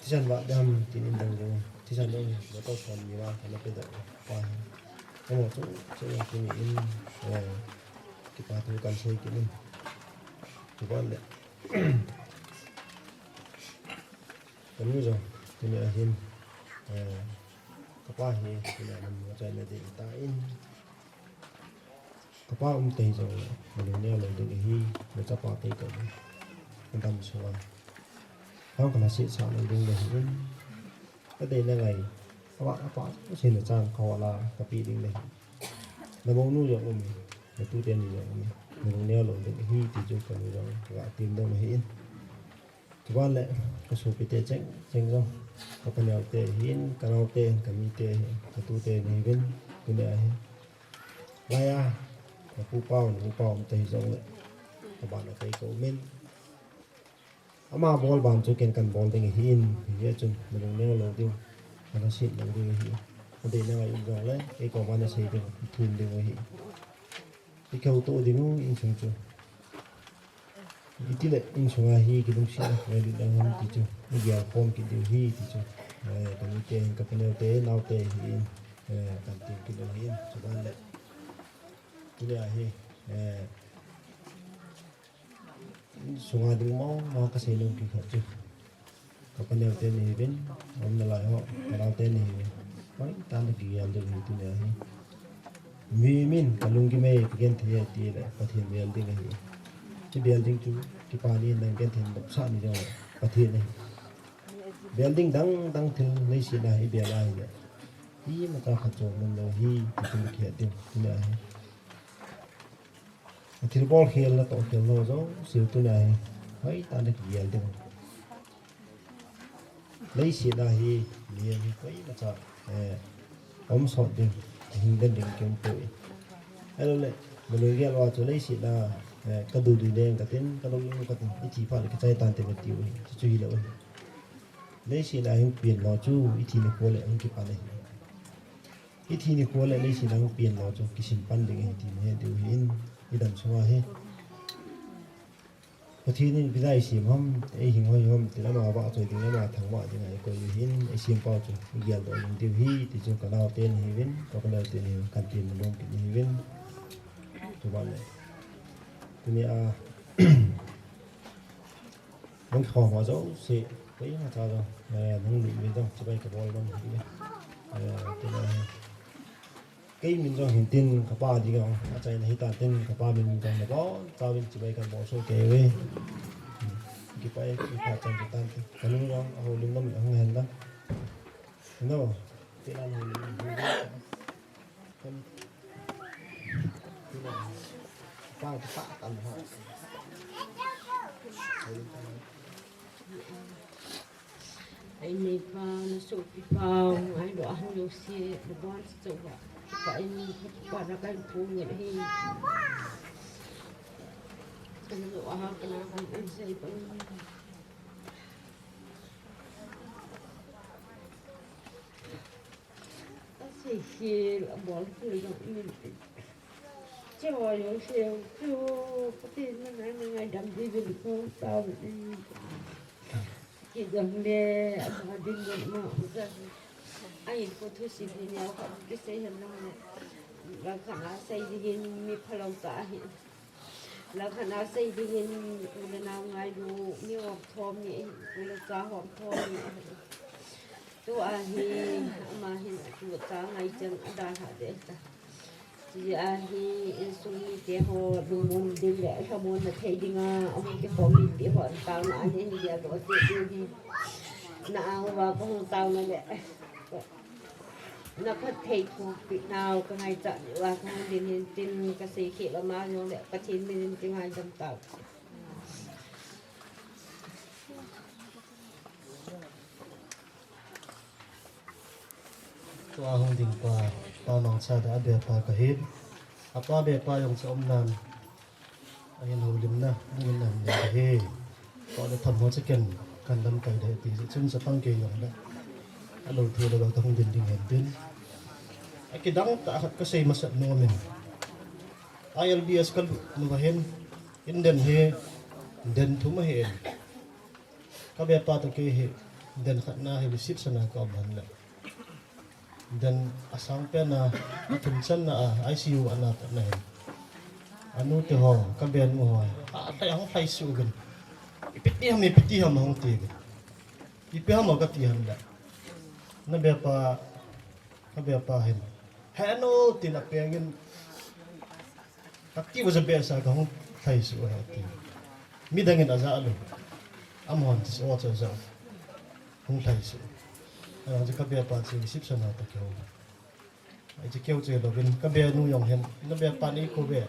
thì sao bạn đam thì nên đừng rồi thì sao đâu nó có còn nhiều ba nó bây giờ qua có một chỗ là cái nghĩ cái ba tôi cần xây cái này thì con đấy cái nữa rồi thì nữa hiện các ba thì là mình có thể là để ta in các ba ông tây rồi mình neo lại được cái hi để cho ba tây cầm mình cầm xuống không cần là sự sợ này đừng để những cái đây là ngày các bạn có trên được trang họ là copy đừng để là mẫu nuôi dưỡng của mình là tu tiền gì rồi mình neo lỗi những cái hi thì chưa cần rồi cả tiền đâu mà hiện cái bạn lệ có số bị tệ chênh chênh rồi có cái nào tệ hiến cái nào tệ cái mi tệ cái tu tệ này bên cái này lai à cái phụ bao tệ rộng lệ các bạn là cái cầu men ama ball ban cho ken kan ball ding hiin ye chun mình neo lo ding nó xịn lo ding hi để nó in rồi lấy cái cầu ban nó xây ding thun ding hi cái cầu to ding in chung chung itu lek in sungai hi ki dong sia le di dalam ti chu ni dia form ki di hi ti chu kan ni te ka penel te nau te hi kan ti ki dong hi chu ban le tu le hi sungai ding mau ka sei long ki kha chu ka penel te ni ben om na lai ho ka nau te ni pai tan ki yal de hi tu le hi mi min ka lung ki me ki gen the ti le pa thien yal ding hi cái building chú cái pani này cái thềm đập sạn như vậy và thiệt này building đăng thường lấy xí này bia lại vậy hi mà ta phát triển mình là hi thì chúng kia tiền như này thì ball kia là tổ chức nó giống siêu tu này mấy ta được building lấy xí này hi liền mấy mà ta ống sọt đi hình đến đỉnh kiếm tuổi hello lệ mình lấy cái loa cho lấy xí là cái đồ đen cái tên cái lông cái tên cái chỉ phải cái trái tàn tiền tiêu chú ý là lấy xí là hình biển nó chú ít thì nó qua lại hình cái pan này ít thì nó qua lại lấy xí là hình biển nó chú cái sinh pan đỉnh thì mình đều hình cái đầm xóa hết có thì nên bây giờ xí hôm ấy hình hơi hôm thì nó mà bảo rồi thì nó mà thằng bảo thì này coi hình ấy xí bao chú bây giờ rồi mình tiêu hi thì chú cái nào tên hình có cái nào tên hình cần tiền mình luôn cái hình chú bảo này tụi mình mình khó hóa dấu sẽ cái mà sao rồi mình bị bên trong chỉ bay cái ball luôn tụi mình cái mình cho hiện tiền các ba gì không ở đây này ta tiền các ba mình trong là có tao mình chỉ bay cái ball số kề với cái bay cái pha trong cái tan cái lúc đó hồi lúc đó mình không hẹn đó đúng không cái là mình bao cái tạ tầm họ ai nei pa na so pi pa ai do han yo si the bonds so wa pa in pa ra kan pu nge hi kan do ha kana kan in sei pa sei si la bol pu yo ni cho yo siêu cho có tiền nó ngày đâm đi về không tao chỉ gần đây mà đi gần mà ra ai có thứ gì thì nhau không cái xây hình nó này là khả năng xây đi mi phải lâu cả hiện là khả năng xây đi là nào ngày đủ mi học thom nhỉ là giá học thom nhỉ tôi thì mà hiện tôi giá ngày chân đã hạ đấy thì sung cái họ đồ môn đi lẽ sao môn là thấy đi nga ông cái phòng đi để họ tao nói nên đi ra đó thì nào và con tao nó lẽ nó có thấy thuộc bị nào cái ngày chọn và không đến trên cái gì khi là mà nó lẽ cái trên bên trên hai trăm tàuตัวห้องดิ่งกว่าตอนน้องชายได้เบียร์ปลากระเฮ็ดอาป้าเบียร์ปลาอย่างสมนานอันนี้หูลิมนะดูนั่นอย่างเฮ่ก็ได้ทำหัวสกันการดำไก่ได้ตีซึ่งจะตั้งเกยอย่างนั้นอันเราเทเราต้องดิ่งดิ่งเห็นดิ่งไอ้กิดังตาขัดก็ใส่มาสักโนมินILBSกันมันก็เห็นอินเดนเฮเดนทุ่มเห็นก็เบียร์ปลาตะเกียเฮเดนขัดหน้าเฮวิสิตสนาก็มันเลยdan asang pe na tunsan na ICU anak na anu te ho ka ben mo ho ta yang phai su gan ipiti ham hong ti gan ipi ham ka ti han da na be pa ka be pa hen hano ti na pe ngin takti was a be sa ka hong phai su ha ti mi dangin aza alu am hon tis o cha za hong phai suจะกับเบียปาสิสิบสนาตะเกียวไอ้จะเกี่ยวเจอเราเป็นกับเบียนูยองเห็นนับเบียปานี้กูเบีย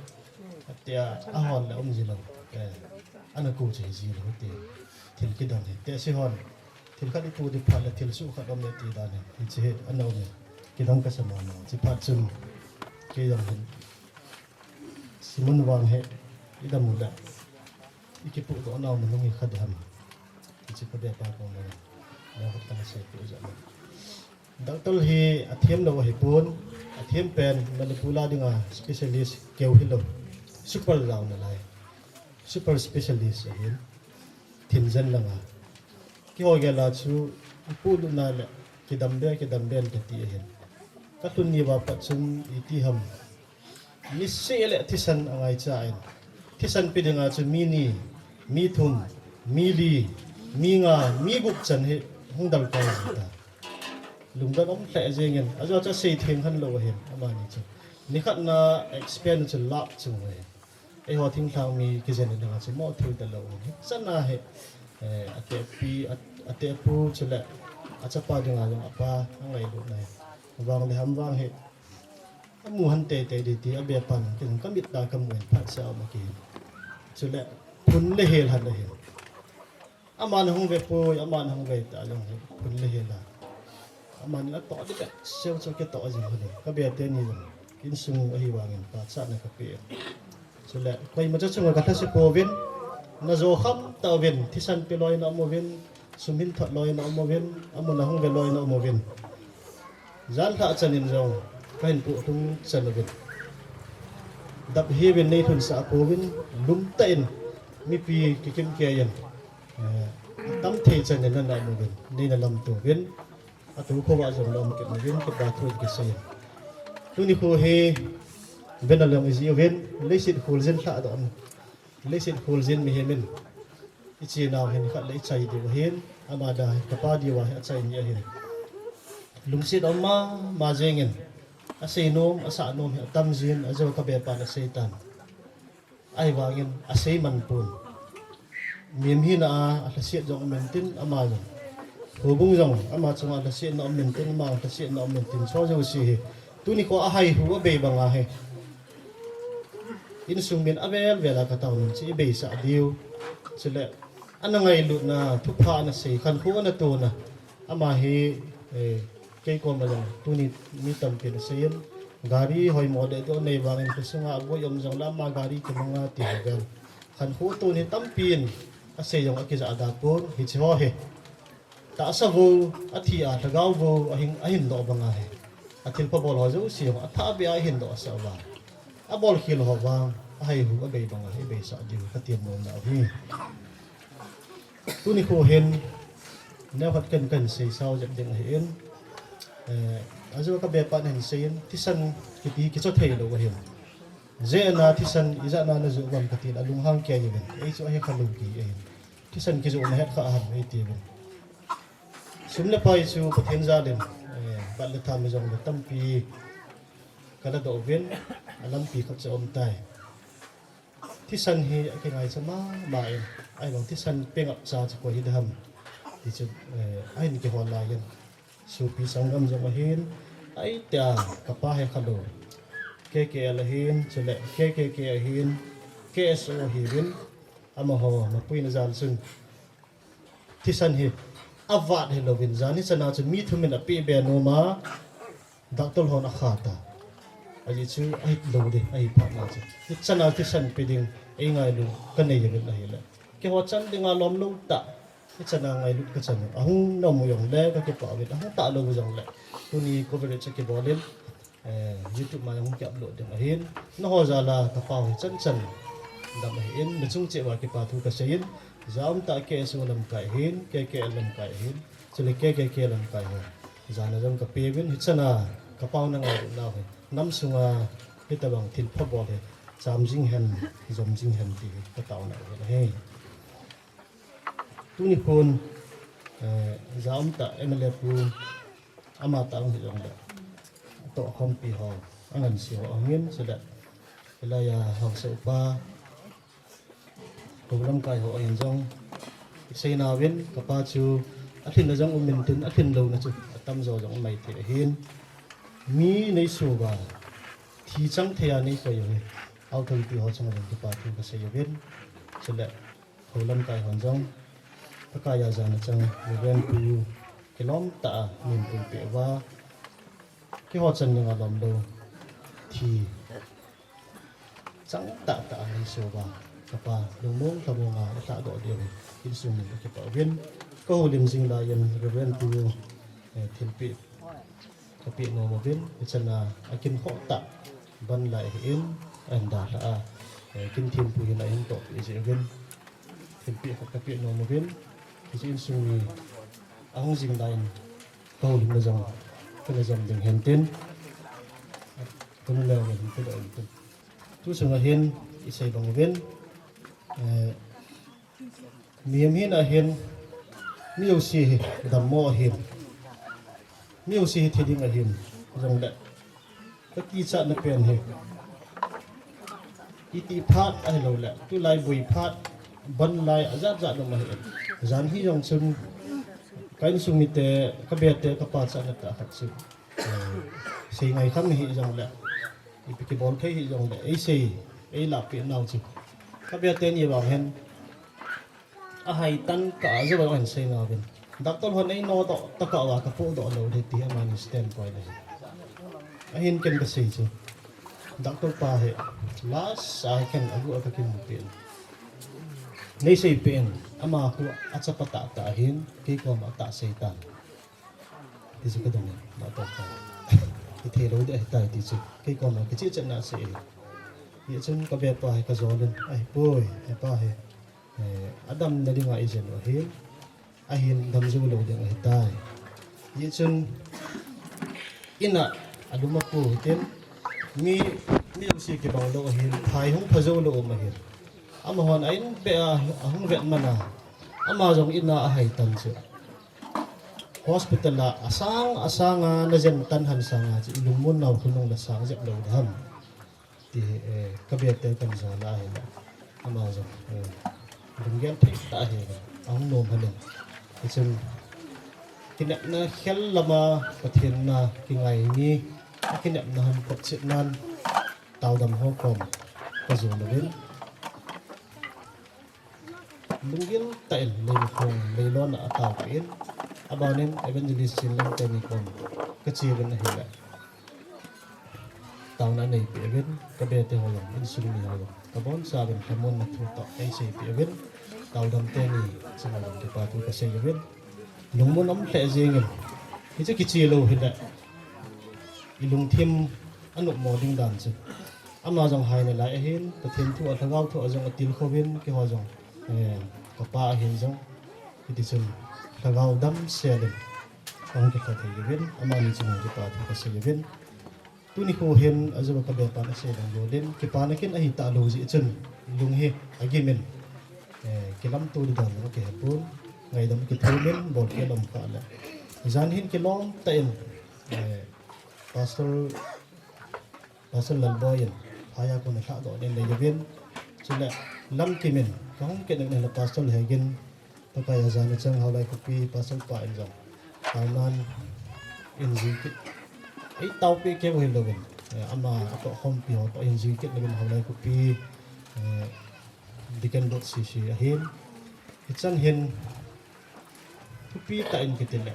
เตียอาหอนแล้วอมจีนอันนั้นกูจะจีนหัวเตีย thil ki dang he te si hon thil khat tu di phat la thil su khat om le ti dan he hi chi he anau me ki dang ka sama ma chi phat chum ki dang he simun wang he idam mu da iki pu do anau mu ngi khat ham chi pa be pa ko ma na khat ka se pu ja doctor hi athiam lo hi pun athiam pen manipula dinga specialist keu hi lo super round na lai super specialist hin thin jan langa ki ho ge la chu pu lu na le ki dambe ka ti hin ka tun ni wa pa chum iti ham ni se le thisan angai cha in thisan pi dinga chu mi ni mi thum mi li mi nga mi gup chan he hung dal ka ta lungdan om thle jengin ajo cha sei theng han lo hen ama ni chu ni khat na expand chu lap chu we ai ho thing thang mi ki jen na chu mo thu ta lo san na he ate pi ate pu chu le acha pa dinga jong apa ngai lu nai wang de ham wang he amu han te di ti abe pan tin kamit ta kam wen phat sa ma ki chu le phun le hel han le he aman hung ve pu aman hung ve ta long he phun le hel la aman la to di ka sel cho ke to ji ho ni ka be te ni in sung a hi wangin pa sa na ka pe so le koi ma cha chung ka tha se po ven na zo kham ta ven thisan pe loi na mo ven sumin thot loi na mo ven amun na hung ve loi na mo ven zan tha chanin zo kain pu tung chan ven dap he ven nei thun sa po ven lum ta in mi pi ki kim ke yan tam the chan na na mo ven ni na lam to ven atu ko wa zo lom ke mo ven ke ba thu ke se tu ni ko he ven na lam is ven leisit kholjin tha do leisit kholjin mi hemen ichi naw hen khat lei chai de hen amada ka pa di wa chai ni hen lungsit oma ma jengin asei nom asa nom he tam jin ajo ka be pa na seitan ai wangin asei man pun miem hi na a siat jong mentin ama jong hobung jong ama chunga la siat na mentin ma ta siat na mentin so jo si tu ni ko a hai hu a be banga he in sung min avel vela ka tawn chi be sa diu chile anangai lu na thu pha na sei khan khu na tu na ama hi ke ko ma jong tu ni mi tam pin sein gari hoi mo de do nei wangin ku sunga bo yom jong la ma gari ke manga ti gal khan khu tu ni tam pin a sei jong a ki za da pon hi chi ho he ta sa vu a thi a thagau vu a hin do banga he a thil pa bol ho zo si a tha be a hin do sa wa a bol khil ho wang a hai hu a be banga he be sa di ka tiam mo na hi tu ni ko hen ne hat kan sei sao jap ding hen ajo ka be pa nen sein tisan ki cho thei lo hen je na tisan iza na na zo wan ka tin alung hang kya yen ei cho he khalu ki ei tisan ki zo na het kha han ei ti ben sumle pai chu pathen za den ba le tham jong le tam pi kala do ven alam pi khap cha om tai tisan hi ke ngai chama ma ai long tisan pengap cha ko hi dam ti chu ai ni ke hon la yen su pi sangam jong hin ai ta kapa he khalo ke la hin chule ke hin ke so hi bin ama ho ma pui na zal sun tisan hi avat he lovin zani chana chu mi thumin a pi be no ma doctor hon a khata aji chu ai lo de ai pa na chu chana tisan pi ding ei ngai lu kan nei yen la hi la ke ho chan dinga lom lu ta chana ngai lu ka chan ahung no mo yong le ka ke pa be ahung ta lo jong le tu ni coverage ke bolin YouTube mà không chậm lộ được hin nó ho ra là tập bảo chân chân đầm hin nó chung chế vào cái bảo thu cái sấy giáo ta kê số làm cải hin kê làm cải hin cho nên kê làm cải hin giờ nó trong cái bê bên hết chân à cái bao năng ngày nào hết năm sung à cái tờ bằng thịt phấp bò hết giảm dinh hen thì cái tàu này là hay tu ni khôn giáo ta em là phu ama ta không hiểu được to không pi ho angan si ho angin sada ilaya hang so pa program kai ho in jong sei na win ka pa chu athin na jong min tin athin lo na chu tam zo jong mai the hin mi nei su ba thi chang thea nei ko yo au thoi pi ho chang jong pa thu ka sei win sada program kai hon jong pakaya jana chang ren pu kilom ta nin pu pe wa ki ho chan nga lom do thì chẳng tạ tạ hay số ba kapa đồng mong thabo nga tạ độ điểm in sum ni ke pa viên ko ho lim jing da yan ren pu thiên pi kapi no mo viên chana akin ho ta ban lại in an da la kin thiên pu hin la in to je viên thiên pi kapi no mo viên thì in sum ni ang jing da in ko lim na jong ko na jong ding hen tin ko na lew ni ko da in tu sung hiền isay bang viên miêm hiền hiền miêu si đầm mò hiền miêu si thì đi hiền dòng đệ các kỳ chợ nó bền hiền iti phát ai lâu lẹ tu lai bùi phát bắn lai azat zat nó mà hiền dàn hi dòng sung cái sung mi tê các bé tê các bạn chợ nó ta phát sung xây ngày khăm hi dòng lẹ cái bón thấy hi dòng lẹ ấy xây ấy là chuyện nào chứ các bé tên gì bảo hen hay tan cả rồi bảo anh xây nào bên đặc tôn hơn ấy nó đó tất cả là các phụ đó lâu để tí mà mình stand coi này anh cần cái gì chứ đặc tôn pa hệ last I can agu cái kim một tiền này xây tiền ama aku acha pata ta hin cái con mà ta xây tan thì cái đồng này đặc tôn pa cái thế lâu để tại thì cái con mà cái chiếc chân nào xây vậy chân có bé pa cái gió lên ai bôi ai pa hệ Adam na di nga izen o hin ahin damzu lo di nga hitay yitsun ina adumapu hitin mi usi ki bang lo hin thai hung phazo lo ma hin amahon ain be ahung vet mana ama jong ina ahai tan chu hospital la asanga na jen tan han sanga chi ilungmun naw khunong la sang jep lo dham ti kabet te kan za la hin ama jong đừng ghen thích ta hệ ông nôm hơn lên thì chừng cái nệm nó khéo là mà có thiên là cái ngày ni cái nệm nó hầm cột chuyện nan tàu đầm hoa còm có dùng được đến đừng ghen tại lên phòng lên lon ở tàu biển à bao nên evangelist xin lên tên còn cái chi bên này lại tàu này bị bên cái bề tên họ dùng insulin họ dùng kabon sa ben hamon na truto ay say piawin tàu đầm tên ni sa ngam ke patu ka say yawin lung mon om te jeng ni cha kichi lo hin da ilung thim anu mo ding dan chu ama jong hai na lai hin ta thim thu a thagau thu a jong atil khowin ke ho jong ka pa hin jong ti chun thagau dam selen ong ke ka thei yawin ama ni chung ke patu ka say yawin tu ni ko hen azu ka be pa na se dang yo den ke pa na ken ahi ta lo ji chen lung he agimen ke lam tu di dang ke pun ngai dam ke thumen bol ke lam ka la zan hin ke long ta en pastor lal boyen haya ko na tha do den le yen chule lam ki men kong ke na la pastor he gen ta ka ya zan chang how lai ko pi pastor pa en jong nan in ji ấy tàu pi kêu hình đầu mình ama to không pi họ to in gì kết mình hôm nay cũng pi diken dot xì hiền ít chân hiền cũng pi tại cái tiền lệ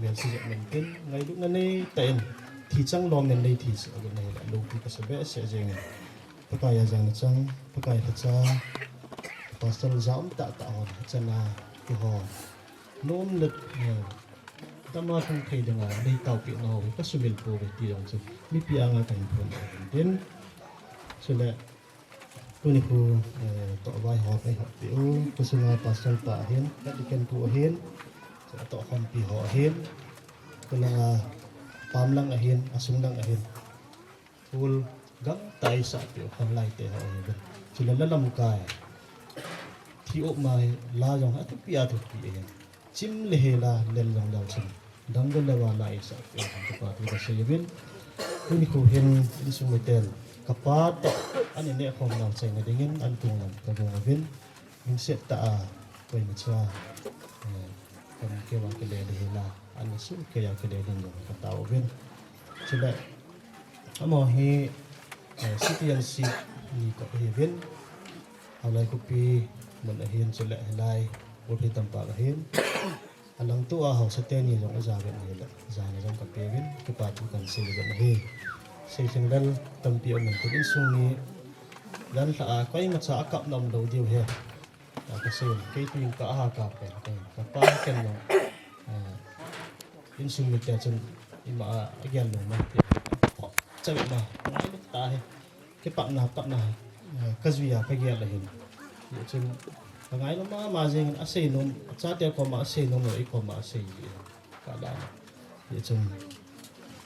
mình sử dụng mình tin ngày lúc này tại thì chẳng lo mình đây thì sự cái này là lâu pi cái bé sẽ dừng tất cả rằng chẳng tất cả thật ra pastor giảm tạ họ chân là cái họ nôn lực tama kung kay da nga day tao pi no ka sumil po be ti dong so mi pi anga kan po den so le tuni ko to vai ho kai ho pi o ko sunga pasal pa hen ka diken po hen so to kham pi ho hen ko la pam lang a hen asung lang a hen ul gam tai sa pi kham lai te ho hen so le lam kai thi op mai la jong ha tu pi a tu pi hen chim le la len long dal chen dang le wa la isa ke pa tu ka seybin ni ko hen in sung metel kapa to ani ne khom nam chai na dingin an tung nam ka go vin in set ta a koi ma cha kan ke wa ke le la an su ke ya ke le ding ka ta o vin chile amo he CTNC ni ko he vin halai ko pi mon a hen chile lai bộ phim tầm bạc hiến alang tu a hậu sát ni giống za bên này là za này giống cặp bên cái bà tu cần xây bên này xây thành đan tầm piao mình cũng sung ni dan ta kai ma cha kap nam do diu he cái xây cái tu ka ha ka pen cái pa ken no in sung mi te chen in ma again no ma chạy mà nói được ta hay cái bạn nào cái gì à cái gì là hình vậy chứ thằng ấy nó mà gì nó xây nó cha tiêu có mà xây nó mới có mà xây gì cả đó vậy chứ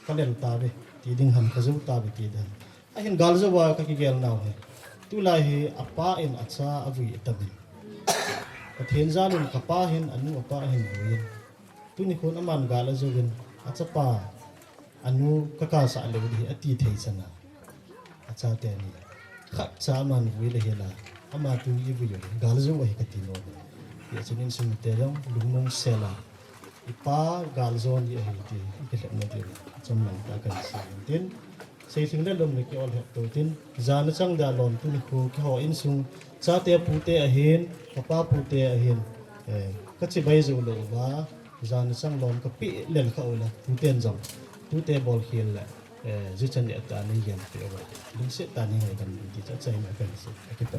cái đèn ta về thì đừng hầm cái dấu ta về thì đừng anh hình gal dấu vào cái gì nào hay tu lại thì apa in acha avi tabi cái thiên gia nên kapa hin anu apa hin huyen tu ni khôn aman gal dấu hin acha pa anu kaka sa le di ati thei chana acha te ni khat cha man wi le hela ama tu yi bu yo gal zo wa ka ti no ye chinin sum te long lungmong sela ipa gal zo ni ai ti ke le na ti cham lang ta kan si tin sei thing le lom ni ki ol he to tin zan chang da lon tu ni ko ki ho in sung cha te pu te a hen papa pu te a hen ka chi bai zo lo ba zan chang lon ka pi len kha ola tu ten jong tu te bol khil la zu chan ya ta ni yan pe wa lung se ta ni ngai kan ti cha chai ma kan se ki pa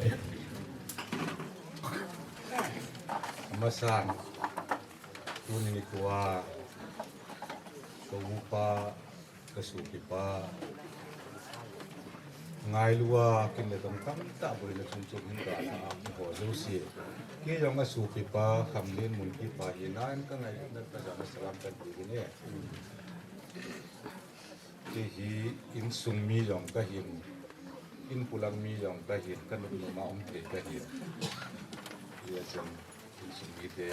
masan tuning kuwa pa kasuki pa ngai luwa kin le dong kam ta buri le chum chum hin ka na ho zo si ki yong a supi pa khamlin mun ki pa hinan ka ngai na ta ja salam kan ti ne ki hi in sung mi yong ka hin in pulang mi yong ka hin kan lu ma te ka hin ya chen in sung mi te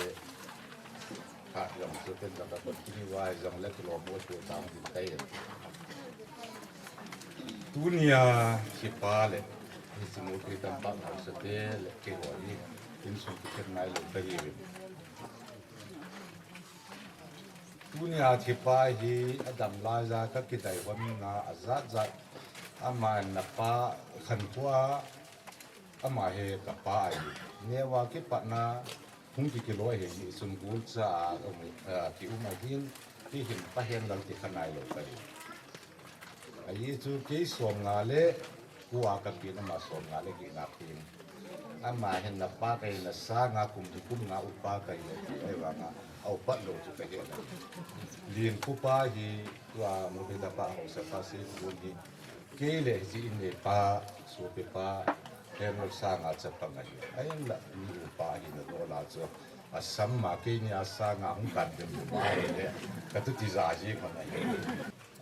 ha yong so ten da ka ti ni wa yong le ko mo chu tang ti tai dunia sipale ni semua kita tampak setel ke wali insum kita naik lagi dunia sipai hi adam laza ka kita iwan na azat zat ama napa khantua ama he kapa ai newa ki patna hungki kilo he sun gul cha ki umagin ki him pahen dal ti khanai lo kari ai chu ke som nga le kuwa ka pi na ma som nga le ki na pin ama hen na pa kai na sa nga kum tu kum nga upa kai le ai wa nga au pat lo chu ka he na lin ku pa hi wa mo be da pa ho sa pa se ku ni ke le ji in le pa so pe pa hen lo sa nga cha pa nga ai la ni upa hi na do la chu asam ma ke ni asa nga hung kan de mu ma le ka tu ti za ji ma na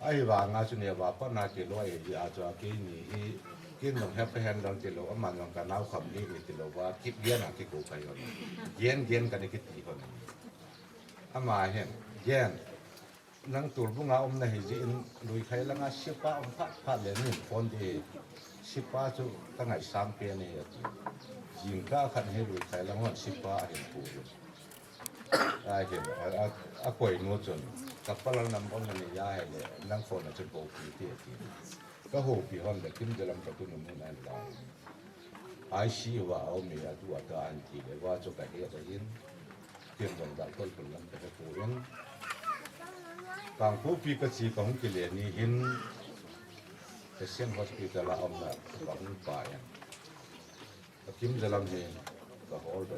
ai wa nga chu ne wa pa na ke lo ai ya cho ke ni hi kin long ha pe han dang te lo ama long ka nau kham ni te lo wa kip dia na ke ko kai on yen ka ne ke ti kon ama hen yen nang tur bu nga na hi ji in lui khai la nga sipa pha le ni fon de sipa chu ka ngai sang pe ne ya jing ka khan he lui khai la ngon sipa hen pu ai hen a koi no chon kapalang nam on ni ya hele nang phone na chbo pi ti ka ho pi hon le kim jalam ka tu nu na la ai shi wa o me a tu ata an ti le wa cho ka he ta yin kim dong da kol kol lam ka pu yin kang pu pi ka chi ka hung ki le ni hin Asian hospital la om na ka hung pa ya ka kim jalam ni ka hol da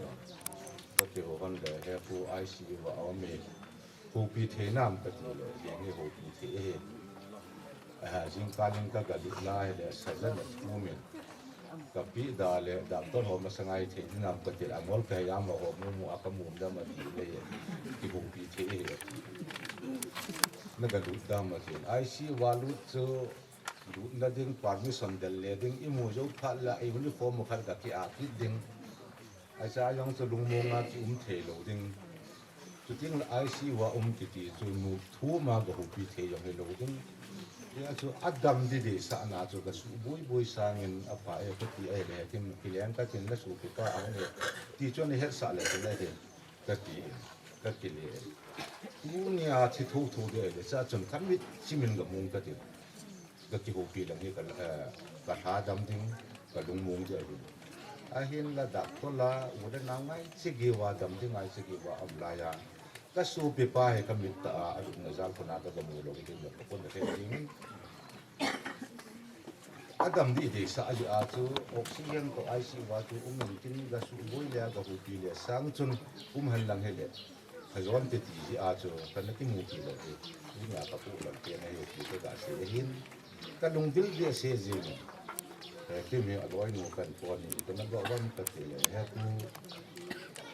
ka ti ho hon le he pu ai shi wa o me hồ pi thế nam cái gì rồi những hồ pi thế jing kalin ka galit la hele sajan mu min ka pi da le da ton ho masangai the nam ka te amol ka ya ma ho mu akamu da ma ti le ki hồ pi thế na ga du da ma ti ai si walu chu du na ding permission del le ding imu jo pha la ai lu form mo khal ka ki a ki ding ai sa yong chu lung mo nga ki the lo ding tu ting ai si wa ti ti chu nu thu ma ga hu pi the yong lo ding ya chu adam di de sa na chu ga su bui sangin apa e ko ti ai le tim kilian ka tin la su pi pa ang ne ti chu ne her sa le le he ka ki le dunia chi thu de le sa chon kan mi chi min ga mung ka ti ga ki hu pi lang ni ka ha dam ding ka lung mung je ahin la dak tola uda na ngai chigiwa dam di ngai chigiwa amlaya ka su pi pa he kamit ta adu na zal khona ta gamu lo ki lo ko na he ding adam di de sa ali a chu oxygen ko ai si wa tu min tin ga su boi ya ga hu pi le sang chun han lang he le hazon te ti a chu kan ki mu ki lo ni na ka pu lo ke na he ki ga se hin ka lung dil de se ji khi mi aloi nu kan pon ni kan ga wan ka te le he tu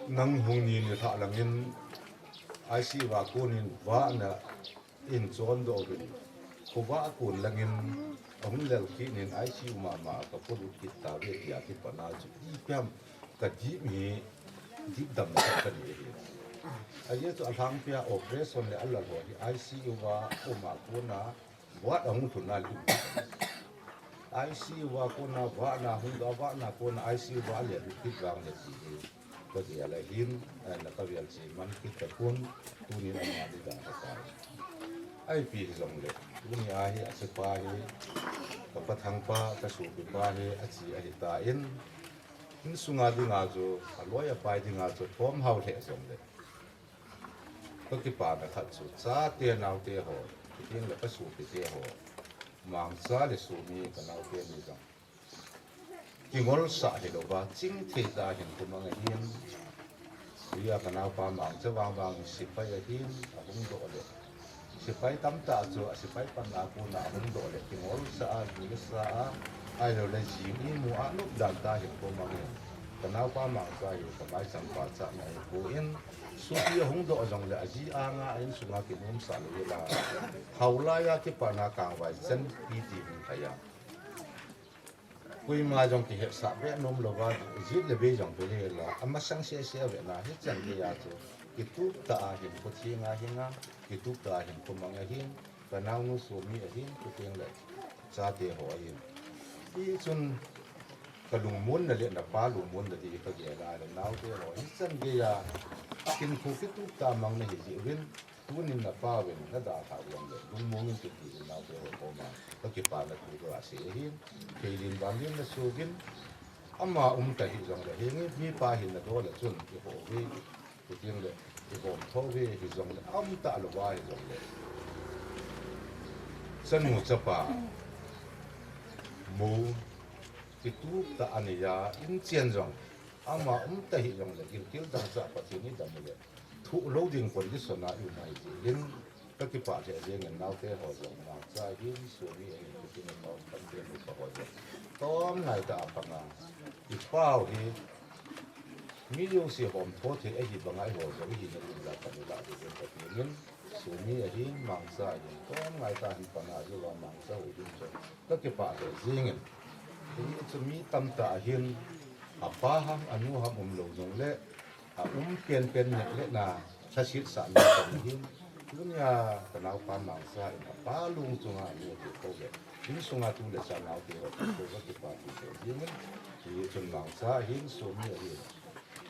nang hung ni ni tha lang in ai si wa ko ni wa na in chon do bin ko wa ko lang in ông lel ki nin ai si ma ka ko du ki ta ve ya ki pa na chu i pyam ka di mi di dam ka ni ai ye chu alang pia operation le alla ho di ai si wa o ma ko na wa dong tu na li ai si wa ko na wa na hu da wa na ko na ai si wa le du ki wang le si ko di ala hin na ka vial si man ki ta kun tu ni na ma di da ka ai pi zong le tu ni ai a se pa hi ka pa thang pa ka su pi pa hi a chi a hi ta in sunga di nga zo a loya pai di nga zo thom hau le zong le ko ki pa na khat su cha te nau te ho tin le ka su pi te ho mang sa le su mi ka nau te ni zong Kingon sa hi lo ba ching the ta hin ku ma hin ya ka nau pa mang cha wang si pa ya hin a hung do le si pai tam ta chu a si pai pan na ku na hung do le Kingon sa a ni sa a ai lo le ji ni mu a nu dan ta hin ku ma hin ka nau pa mang sa hi ka mai sam pa cha na ku in su pi hung do jong le a ji a nga in su nga ki mum sa le la haula ya ki pa na ka wai chen pi ti hin thaya kui ma jong ki he sa be nom lo ba ji le be jong be le la ama sang se se be na he chan ke ya chu ki tu ta hin ko chi nga hin nga ki tu ta hin ko ma nga hin ka nau nu su mi a hin ku teng le cha te ho hin i chun ka lung mun na le na pa lung mun na di ka ge la le nau te ho hi chan ge ya kin ku ki tu ta mang na hi ji win tu nin na pa wen na da ta lom le lung mun ki ti nau te ho ko ma ka ki pa na ku ga se hin ke lin ban lin na su gin ama ta hi jong le hi mi pa hin na do le chun ki ho wi ku teng le ki ho tho wi hi jong le ta lo wa hi jong le san mu cha pa mu ki tu ta ania in chen jong ama ta hi jong le kil dang cha pa chi ni dam le thu lo ding condition na yu mai ji lin ka ki pa je je ngen nau te ho jong na cha hin su mi e ki ti no pan te ni pa ho jong tom ngai ta pa nga i pao hi mi yo si hom tho the e hi bangai ho jong hi na la pa ni la de ka ti nin su mi e hi mang sa hi tom ngai ta hi pa na ju wa mang sa ho jong ka ki pa je je ngen ni chu mi tam ta hin a pa ham anu ham lo jong le a pen le na sa sit sa na hin lunya kanau pa mang sa ina pa lung chunga ni ti ko ge in sunga tu le sa nau ti ro ko ko ti pa ti se yin ti chun mang sa hin so mi ri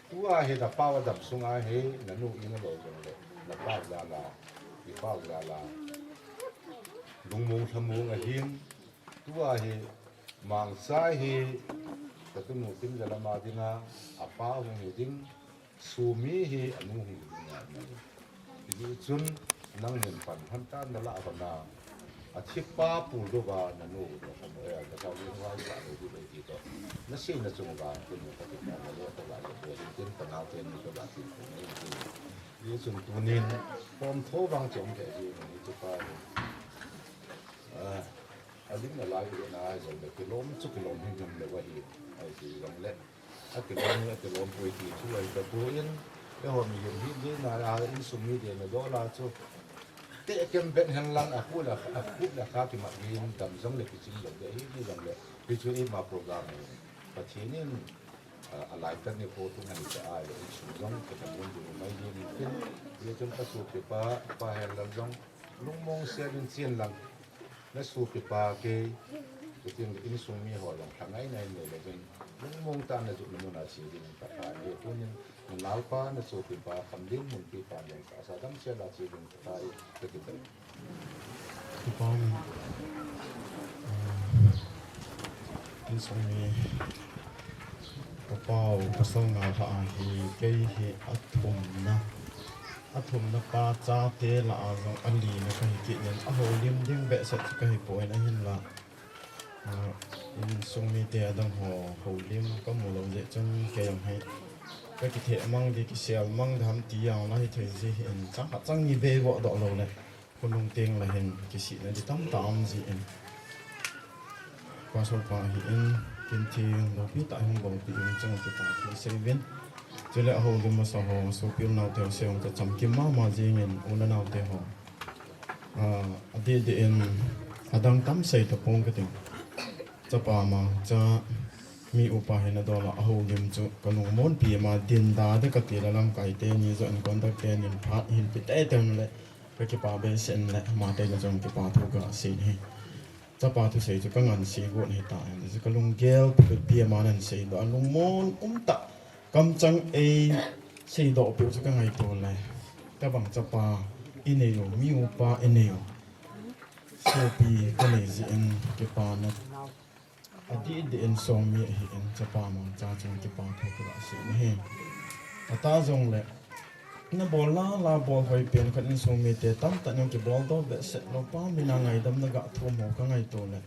tu a he da pa wa dam sunga he na nu in lo jong le na pa la ti pa la lung mong tham mong a hin tu a he mang sa he ta tu nu tim la ma dinga a pa hu ni ding su mi he anu hu ni chun nang nen pan han ta na la ba na a thi pa pu do ba na no do ko mo ya ka ni wa sa do di be ti to na si na chung ba ti no ka ti na lo ta la do tin ta na te ni ko ba ti ni chun tu nin pom tho bang chong de ji ni tu pa a din na la yu na ai de kilom chu kilom hin jam le wa hi ai ti jam le a kilom pu ti chu ai ta pu in cái hồi mình dùng đi là in sum đi để mà đó là cho tệ kem bên hàng lăng à phút là khác thì mặc gì tầm giống là cái chính được đấy như rằng là cái chuyện mà program này và thế nên lại tất nhiên cô tôi này sẽ ai in sum giống cái tầm muốn dùng mấy gì nên bây giờ chúng ta sụp cái pa hàng lăng giống lúc mong xe đến chiên lăng nó sụp cái pa cái tiếng in sum mi hỏi rằng thằng ấy này là bên lúc mong ta là dùng nó là chỉ đi cả hai để cô nhân nal pa na so pi pa kham din mun pi pa yang sa dam se la chi ding tai ke ki tai ki pa mi in so mi có bao có sau ngào thả thì cái hi athum na pa cha te la azong ali na ka hi ki nen a ho lim ding be sa ka hi point a hin la in sung mi te adang ho lim ka mu lo je chân ke yang hai cái thể mang đi cái xèo mang tham tí ao là thì gì hiện chắc là chẳng như về vợ đọ lâu này con lông tiền là hiện cái gì này đi tắm gì hiện qua số qua hiện kiến thiên nó biết tại không bằng tiền trong cái tài cái xây viên cho lại hồ cái mà số tiền nào theo xèo cái chấm kim mà gì hiện ôn nào theo họ đi hiện đang tắm xây tập phong cái tiếng cho bà mà cho mi upahin na dola aho lim chu kanung mon pi ma din da de ka tira lam kai te ni zo an kon da te nin phat hin pi te ten le ke pa be sen le ma te na jong ke pa thu ka sin he cha pa thu sei chu ka ngan si go ni ta ni chu ka lung gel pi ma nan sei do an lung mon ta kam chang e sei do pi chu ka ngai to le ka bang cha pa ineyo mi upa ineyo so pi ka le ji en ke pa na adi de en song mi hi en chapa mang cha chung ki pa tho ka si ni ata jong le na bol la bol hoi pen khat in song mi te tam ta nyong ki bol do be set lo pa mi na ngai dam na ga thu mo ka ngai to le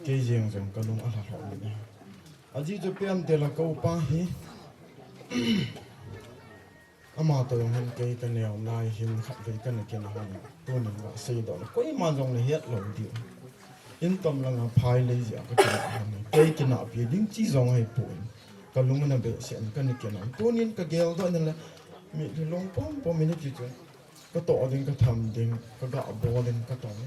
ke jeng jong ka lung a la ho ni aji jo pem te la ko pa hi ama to yong hen ke ka neo nai him khat ke ka na ke na ho ni to ni ga sei do ko ma jong le het lo di in tom lang phai le ja ka ke ke na pi ding chi zong hai pu ka lung na be sen ka ni ke na to nin ka gel do na la mi le long pom mi ni chi chu ka to ding ka tham ding ka ga bo ding ka to ni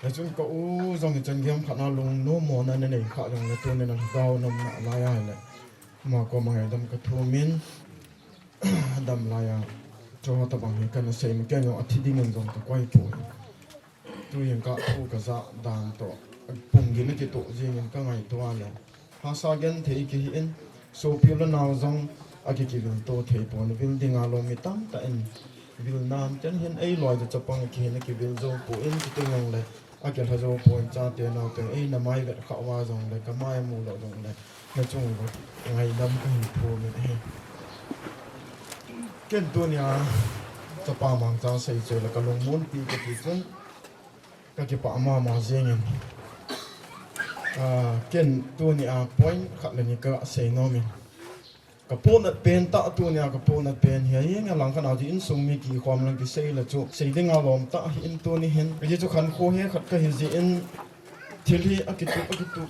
la chung ka u zong chen gem kha na lung no mo na ne kha jong na to ne na gao nam na la ya le ma ko ma dam ka thu min dam la ya cho ta bang ka na sei mi ke no athi ding en zong ka kwai pu tu yang ka thu ka za dan to pung gi ni ti to jing ka ngai to ala ha sa gen thei ki in so pi la naw zong a ki vil to thei pon vil ding a lo mi tam ta in vil nam chen hin ei loi de chapang ki ni ki vil zo pu in ti tu ngong le a ke ha zo point cha te naw te ei na mai ve kha wa zong le ka mai mu lo zong le na chung go ngai dam ka hi thu mi he ken tu nya chapa mang cha sei che la ka long mon pi ka ti chung ka ki pa ma zeng ken tu ni a point khat le ni ka sei no mi ka po na pen ta tu ni a ka po na pen hi yang lang kan a ji in sung mi ki khom lang ki sei la chu sei ding a lom ta hi in tu ni hen ji chu khan kho he khat ka hi ji in thil hi a ki tu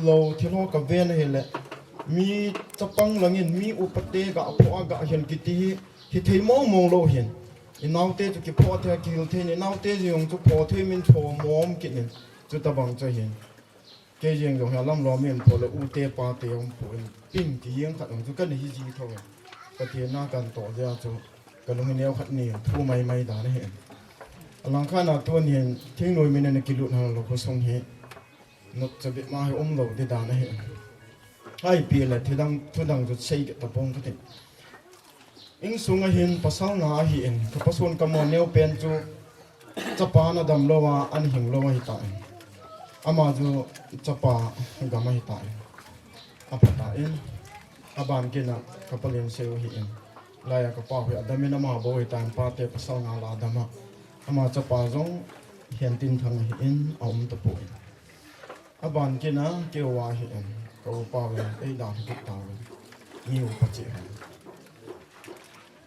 lo thil ho ka ven he le mi chapang lang in mi upate ga pho ga hen ki ti hi thei mo lo hen inau te chu ki pho the ki hil the ni nau te jong chu pho the min tho mom ki nin chu ta bang cha hin ke jeng jong ha lam lo men pho le u te pa te ong pho ping ti yang khat ong chu kan hi ji tho ka ti na kan to ja chu ka lu ni neu khat ni thu mai da ne he alang kha na to ni thing noi min ne ki lu na lo ko song he not cha be ma he om lo de da ne he ai pi la thi dang chu sei ke ta pong ka ti in sunga hin pasal na hi en ka pason ka mo neu pen chu chapa na dam lowa an hing lowa hi ta ama chu chapa ga ma hi ta apata in aban ke na ka palen seu hi en la ya ka pa hu adamina ma bo hi tan pa te pasal na la dama ama chapa zong hian tin thang hi in om ta po aban ke na ke wa hi en ka pa we ei da hi ta ni u pa che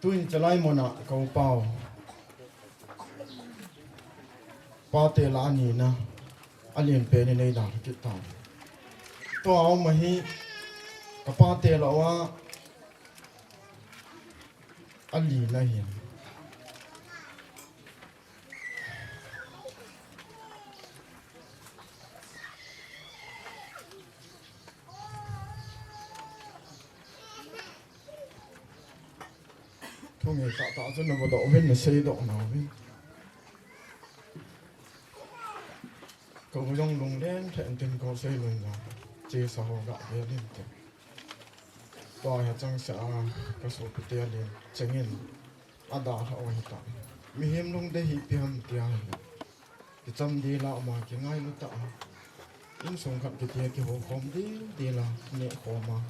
tuin chalai mona kau pau pa te la ni na alien pe ni nei da ki ta to au ma hi ka pa te la wa ali na hi không nghe tạo cho nó vào độ bên là xây độ nào bên cậu trong lùng đen thẹn tình cậu xây lùng nào chia sẻ hồ gạo về lên tiền tòa nhà trang xã cái số cái tiền lên chẳng yên đã họ hiện tại mi hiếm lùng đây hiệp hiểm tiền cái trăm đi lão mà cái ngay lúc tạo in xuống khẩn cái tiền cái hồ khom đi là nhẹ khó mà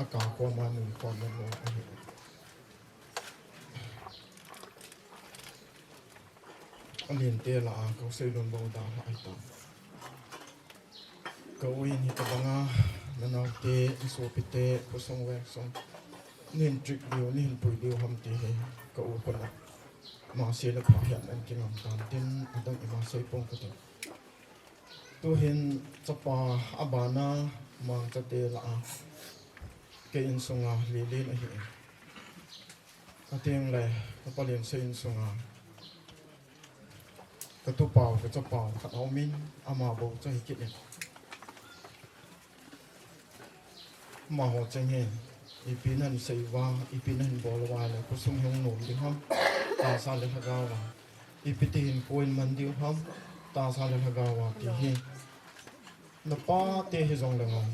aka ko ma mi ko mo lo alien te la ko se don bo da ai ta ko win hi ta banga na na te so pite ko song we song nin trick dio nin pui dio ham te he ko u ko na ma se la pha hian an king am tan tin adang ima se pong ko te tu hin chapa abana mang cha te la ke in sunga li li na hi ateng le ko palien se in sunga ka tu pau ka cha pau ka au min ama bo cha hi kit ne ma ho cheng he ipin han sei wa ipin han bol wa le ko sung hong nom ding ham ta sa le ha ga wa ipitin koin man diu ham ta sa le ha ga wa ti hi na pa te hi zong le ngom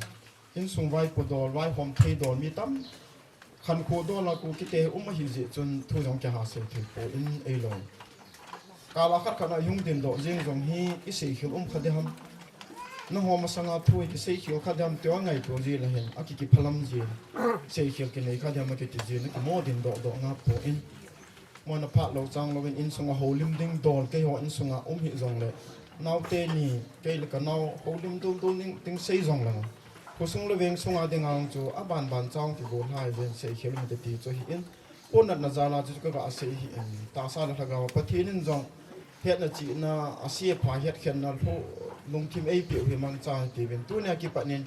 in sung vai po dol vai hom thei dol mi tam khan kho do la ku ki te hi ji chun thu jong ka ha se thu po in ei long ka la khat khana yung din do jeng jong hi i sei khil khade ham na ho ma sanga thu ki sei khil khadam te ngai to ji la hen aki ki phalam ji sei khil ki nei khadam ma ki ti ji na ki mo din do nga po in mo na pha lo chang lo in sunga holim ding dol ke ho in sunga hi jong le nau te ni ke le ka nau holim dul ding sei jong la ko sung le weng sunga ding ang chu aban ban chang ki go hai ven sei khil mi te ti cho hi in ponat na zala chu ka ga sei hi in ta sa la ga pathin in jong het na chi na asia pha het khen na tho lung kim ei pi hi mang cha ti ven tu ne ki panin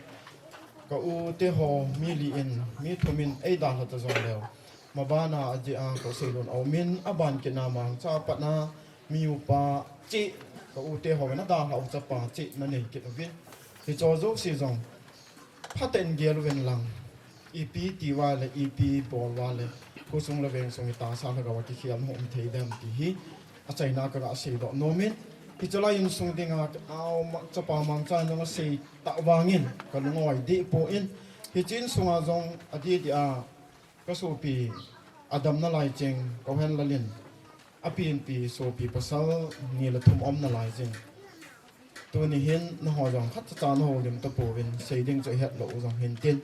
ka u te ho mi li in mi thumin ei da ha ta zong leo ma ba na aji a ko se lon au min aban ke na mang cha pa na mi u pa chi ka u te ho na da ha u cha pa chi na nei ki vin hi cho zo si zong phaten gel ven lang ep ti wa le ep bol wa le ko sung la veng sung ta sa la ga wa ki khiam hom thei dam ti hi a chaina ka ga se do no min ki chala in sung ding a au ma cha pa mang cha no se ta wangin ka ngoi di po in hi chin sung a zong a di a ka so pi adam na lai cheng ko hen la lin a pin pi so pi pasal ni la thum om na lai cheng tu ni hin na ho jong khat cha no lim ta po win sei ding cho het lo jong hin tin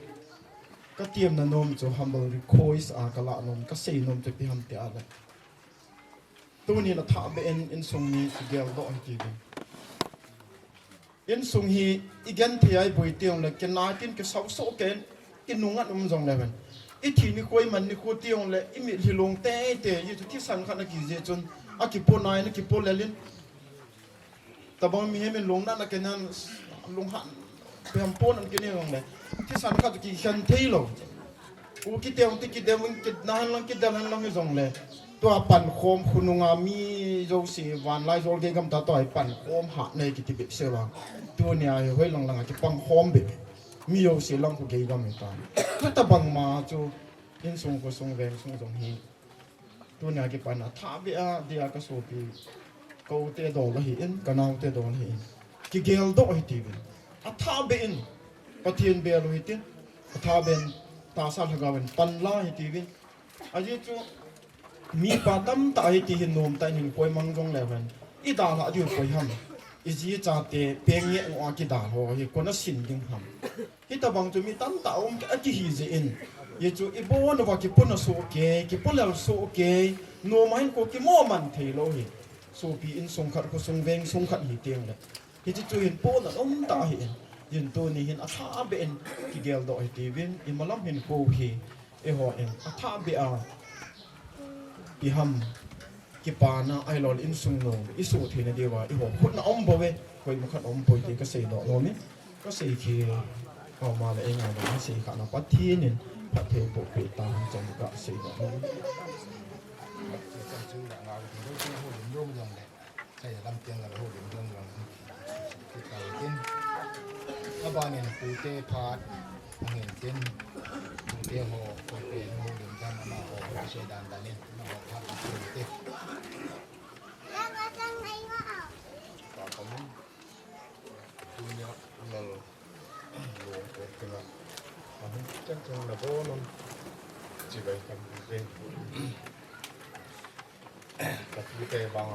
ka tiam na nom cho humble request a ka la nom ka sei nom te pi ham te a la tu ni la tha be in sung ni gel do an ki in sung hi igen thi ai boi tiang le ken na tin ke sau so ken kin nunga nom jong le ben i thi ni koi man ni ko tiang le i mi hi long te te yi tu ti san kha na ki je chun a ki po nai na ki po le lin ta bang mi he men long na na ken nan long han pe ham po nan ken yong le ti san kha ki khan thei lo u ki tiang ti ki de mun ki na han lang ki da han lang jong leตัวปั่นโคมคุณงามีโยสีวันไล่โจลเกมตาต่อยปั่นโคมหักในกิจบิเสวะตัวเนี่ยเฮ้ยหลังๆจะปังโคมบิมีโยสีลังกูเกยก็ไม่ตายถ้าตะบังมาจูยินส่งก็ส่งแรงส่งส่งฮีตัวเนี่ยจะปั่นท้าเบียเดียก็สูบีกูเตะดอลหินกันเอาเตะดอลหินกิเกลโดหิตีบินท้าเบียนปะเทียนเบียลหิตินท้าเบียนตาซาลกาเป็นปันล่าหิตีบินอายุจูมีปาตั้มตายที่หินนมตายหินป่วยมังจงแล้วกันอีดาละอยู่ป่วยห้ำอีจีจ่าเตะเพียงเงี้ยงอกิดาหัวอีคนนั้นสินดิ้งห้ำที่ตะบังจะมีตั้มตาอมก็ที่หินอินยี่จูอีโบนว่ากิปุ่นโซเกกิปุ่นแล้วโซเกโนมาหินก็กิโมมันเทโลหิโซปีอินสงขัดก็สงเวงสงขัดหิเตียงเลยที่จูหินปุ่นอมตาหินยินตัวนี้หินอัฐาเบนกิเกลดอยตีวินอิมาลัมหินโคฮีเอหัวเอ็นอัฐาเบอาอีฮัมกิปานะไอรอนอินซุงโนอิสุทีนะเดียวอีหัวคนน่ะอมบ่เว้คอยมาขัดอมป่วยที่ก็เสียดอกโนมิก็เสียคีเอามาเลยเองไงนะเสียขานะปัดทีนึงปัดเทปกปิดตาจังก็เสียดอกโนมิใช่ลำเตียงกับโหดิมเรื่องที่เก่าเต้นอาบานเนี่ยปูเตพาดเห็นเต้นปูเตโหเป็นโหดิมกันมาโหเชดานตาเนี่ยมาพาดปูเตจังจังนะโบนนจีบไปกันเองกับผู้เตะบาง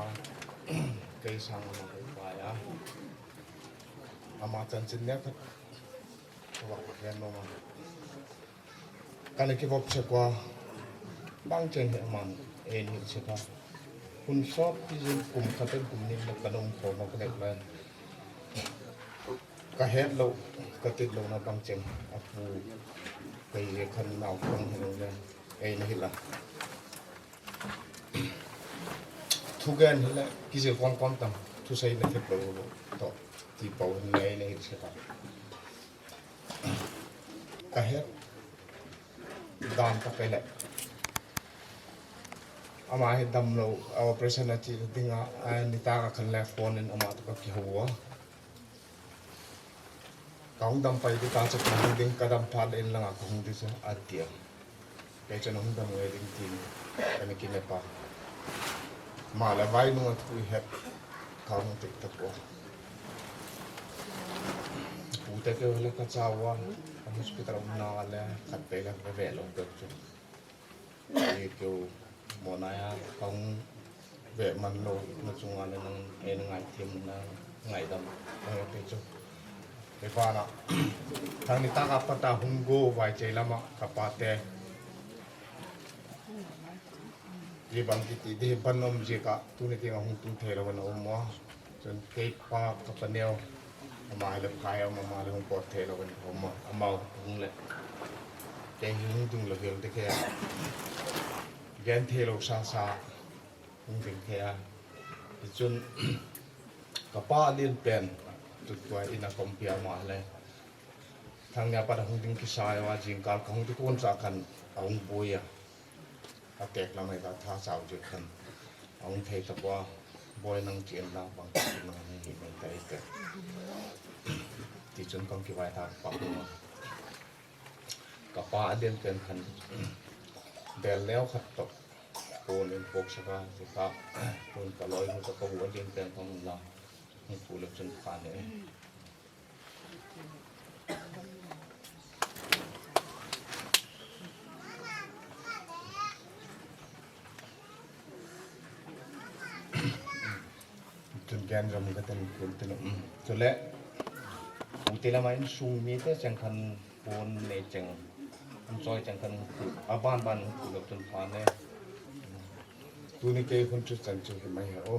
เกยสังมาไปอ่ะอามาจันจินเนี่ยก็ว่าเรียนมา kan ki vop se kwa bang chen he man en hi se ka hun shop ki jin kum khaten kum ni na kanong ko ma ka le ka het lo ka tit lo na bang chen apu kai ye khan nau khong he lo le ei na hi la thu gen hi la ki je kong kong tam thu sai na phet lo to ti pau nei nei se ka ka het dan ta kai le ama he dam lo our personality dinga ni ta ka khan le phone in ama to ka ki huwa kaung dam pai di ta cha kong ding ka dam phat in langa kong di sa atia ke cha nong dam we ding tin ani ki ne pa ma la vai nu at we have kaung tik ta ko pu te ke le ka cha wa hospital na le khat pe la ve lo pe chu ni ko monaya kaung ve man lo na chunga le nang en ngai thim na ngai dam pe chuไปฟ้านะทางนี้ตากับปตาหุงโกไว้ใจละมะกับปาเตยีบังกิติเดบันนมเจกะตุนี่ที่เราหุงตุเทเราวันอมวะจนเก็บปากกับปนเนียวมาให้เราขายเอามาเลยหุงปอดเทเราวันอมวะเอามาหุงเลยแกงหุงตุงเราเกี่ยวกับแค่แกงเทเราซาซาหุงถึงแค่จนกับป้าเลี้ยนเป็นจุดตัวอินาคอมพิอามาเลยทางนี้ประเดี๋ยวที่สายว่าจริงการของที่คนสักกันเอาบุยถ้าแตกแล้วไม่ได้ท่าสาวจุดกันเอาเทตะว่าบุยนั่งเจียนนั่งบางทีนั่งไม่เห็นไม่ได้เกิดที่จนกองกี่วันทางปักมากับป้าเดินเป็นคันเดินแล้วขัดตกโคนเองปกสกาสิครับคนกระลอยมันก็หัวเดินเป็นของเราผู้เลือกจนผ่านเลยจนแกนเรามันก็ต้องคนตัวนึงจนแล้วอุติละมันสูงมีแต่จังคันโคนในจังมันซอยจังคันอาบ้านผู้เลือกจนผ่านเลยตัวนี้เกี่ยคนจุดจังจุดเห็นไหมเหรอ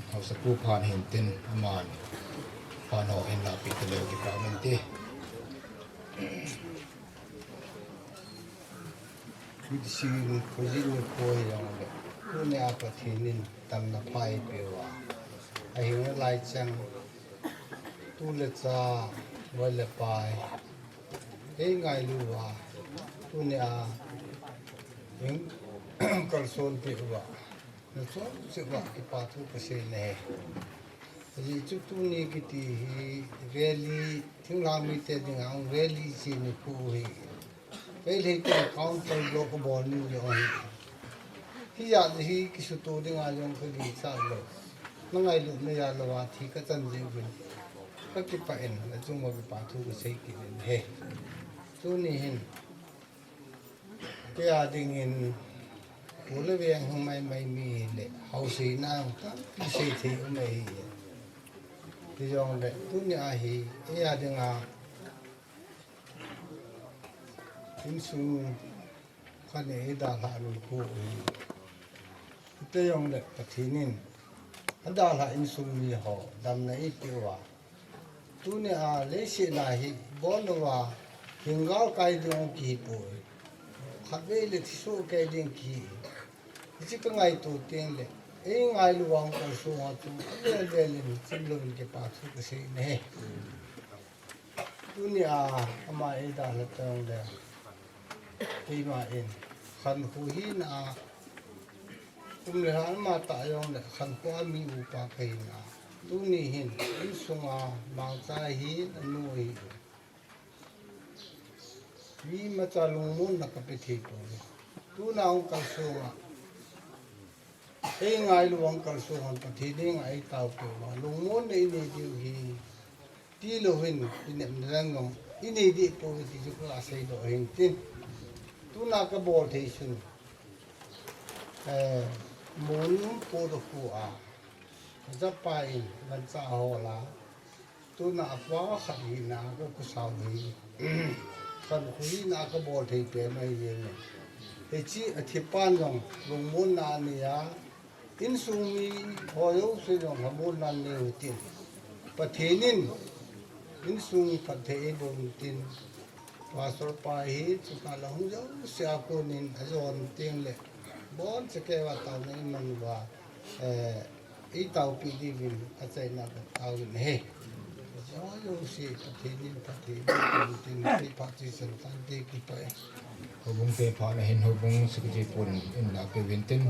เขาสักผู้ผ่านเห็นเต็นประมาณผ่านหอเห็นลาปิดตะเลวกี่ปลาเมนเต้คิดสิ่งคนยิ่งโวยอย่างเด็กผู้ในอาประเทศนี้ตำนับไปเปว่าไอ้หัวลายจังตู้เล็กจ้าวันละไปเอ้ยไงรู้ว่าตู้ในอาเห็นกระทรวงเปว่านั่นส่วนสิ่งว่าที่ปาทุกเสียเน่ยี่จุดตัวนี้กิติเรลีถึงเราไม่เต็มงานเรลีสินผู้ให้ไปเลยที่เขาตัวโลกบอลนี่อย่างที่อยากที่กิสุตัวดึงอาจจะคือดีสักเลยนั่งไงลูกไม่อยากละว่าที่ก็จันทร์จริงๆก็คิดไปเองแล้วจุ่มมาไปปาทุกเสียกินเฮ้ตัวนี้เห็นที่อาจจะเห็นผู้เลี้ยงทำไมไม่มีเลยเขาสีน้ำตั้งที่สีที่ไม่ที่ยองเลยตุนยาฮีเอียดึงอาอินซูขันเอดาลาลูกูที่ยองเลยปะทีนินอันดาลาอินซูมีหอดำในอีกว่าตุนยาเลสินาฮีบอลว่าหิงกาลไกดงกีปุยขัดเวลที่สู้ไกดิงกีที่ก็ไงตัวเตียงเลยเอ้ยไงลูกวางกระทรวงตัวเรื่องเรื่องสิ่งเหล่านี้ก็ปาทุกสิ่งเนี่ยตุนี่อามาเอดาละตังเดียที่มาเองขันหูหินะเรื่องมาตายองเลยขันหัวมีอุปการีนะตุนี่เห็นอินสุงาบางใจหินนู่นวิมาจากลุงมุนนักพิธีตัวตุน่าองค์กษัตริย์เอ้ยไงลูกองค์กษัตริย์ปฏิทินไอ้ตาวเกี่ยวว่าลุงมุนนี่นี่ดีที่โลหินที่เนี่ยมันเรื่องงอินดีโปรติจุกอาศัยโลหินที่ตุน่าก็บอกที่สุด muốn cô được của rất bay lần sau họ là tôi nạp quá khẩn gì nào có sao gì khẩn quý nào có bộ thì cái này gì này thì chỉ thì pan rằng dùng muốn làm gì á in sung mi hồi lúc sử dụng làm muốn làm nhiều tiền và thế nên in sung phát thế bồn tiền và số bài hết chúng ta là không giống sẽ cô nên dọn tiền lệ bốn sẽ kêu vào tàu này mình và ý tàu bị đi về ở đây là tàu này do yêu sĩ phát thế nên phát thế bồn tiền thì phát thế sản sản thì cái phải hubung te pha na hin hubung sikji pun in la ke wintin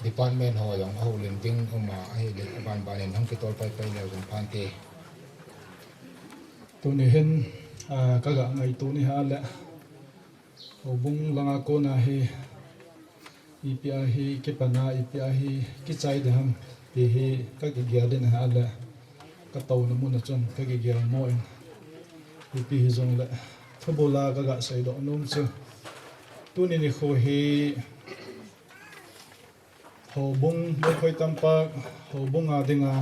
department ho yang ho len ding oma ai le ban ban en hang ke tol pai pai le gon phan te tu ni hin ka ga ngai tu ni ha le hubung langa ko na hi ipia hi ke pana ipia hi ki chai de ham ti hi ka ki gya den ha le ka tau na mun na chon ka ki gya mo en ipi hi zong le thobola ka ga sai do nom chu tu ni kho hi hobung mo khoi tampak hobung a dinga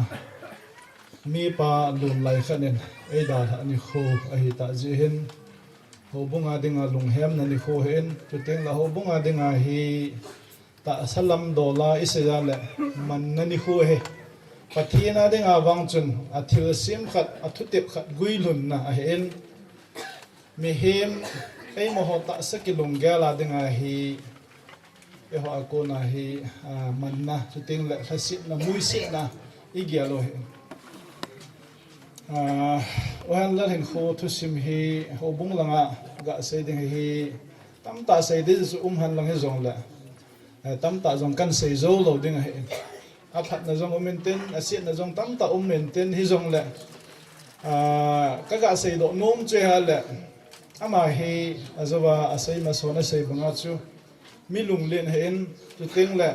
mi pa lum lai khanen ei da ha ni kho a hi ta ji hin hobung a dinga lung hem na ni kho hen tu teng la hobung a dinga hi ta salam dola isya le man na ni kho he pathina dinga wang chun a thil sim khat a thutep khat gui lun na a hen mi hem ei mo ho ta sakilung gala dinga hi e ho ko na hi man na tu teng le khasit na mui sit na i gyalo he ohan la hin kho thu sim hi hobung langa ga sei ding hi tam ta sei de su han lang he zong la tam ta zong kan sei zo lo ding he a phat na zong maintain a sit na zong tam ta maintain hi zong la ka ga sei do nom che ha le ama hi azawa asai ma sona sei banga chu milung len hen tu teng la